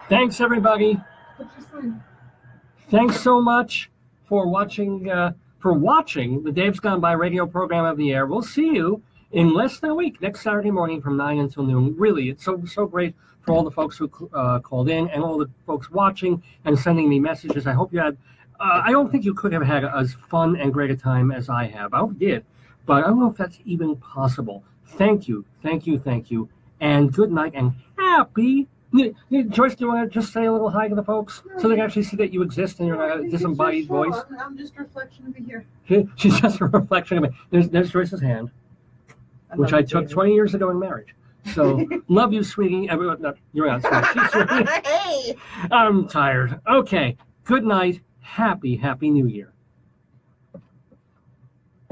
Thanks, everybody. Thanks so much for watching the Dave's Gone By radio program of the air. We'll see you in less than a week, next Saturday morning from 9 until noon. Really, it's so great for all the folks who called in and all the folks watching and sending me messages. I hope you had, I don't think you could have had as fun and great a time as I have. I hope you did, but I don't know if that's even possible. Thank you, and good night and happy. Joyce, do you want to just say a little hi to the folks so they can actually see that you exist and you're not a disembodied voice?
I'm just a reflection of you
here. She's just a reflection of me. There's Joyce's hand, which I took 20 years ago in marriage. So, love you, sweetie. No, you're not sweetie.
Hey!
I'm tired. Okay, good night. Happy New Year.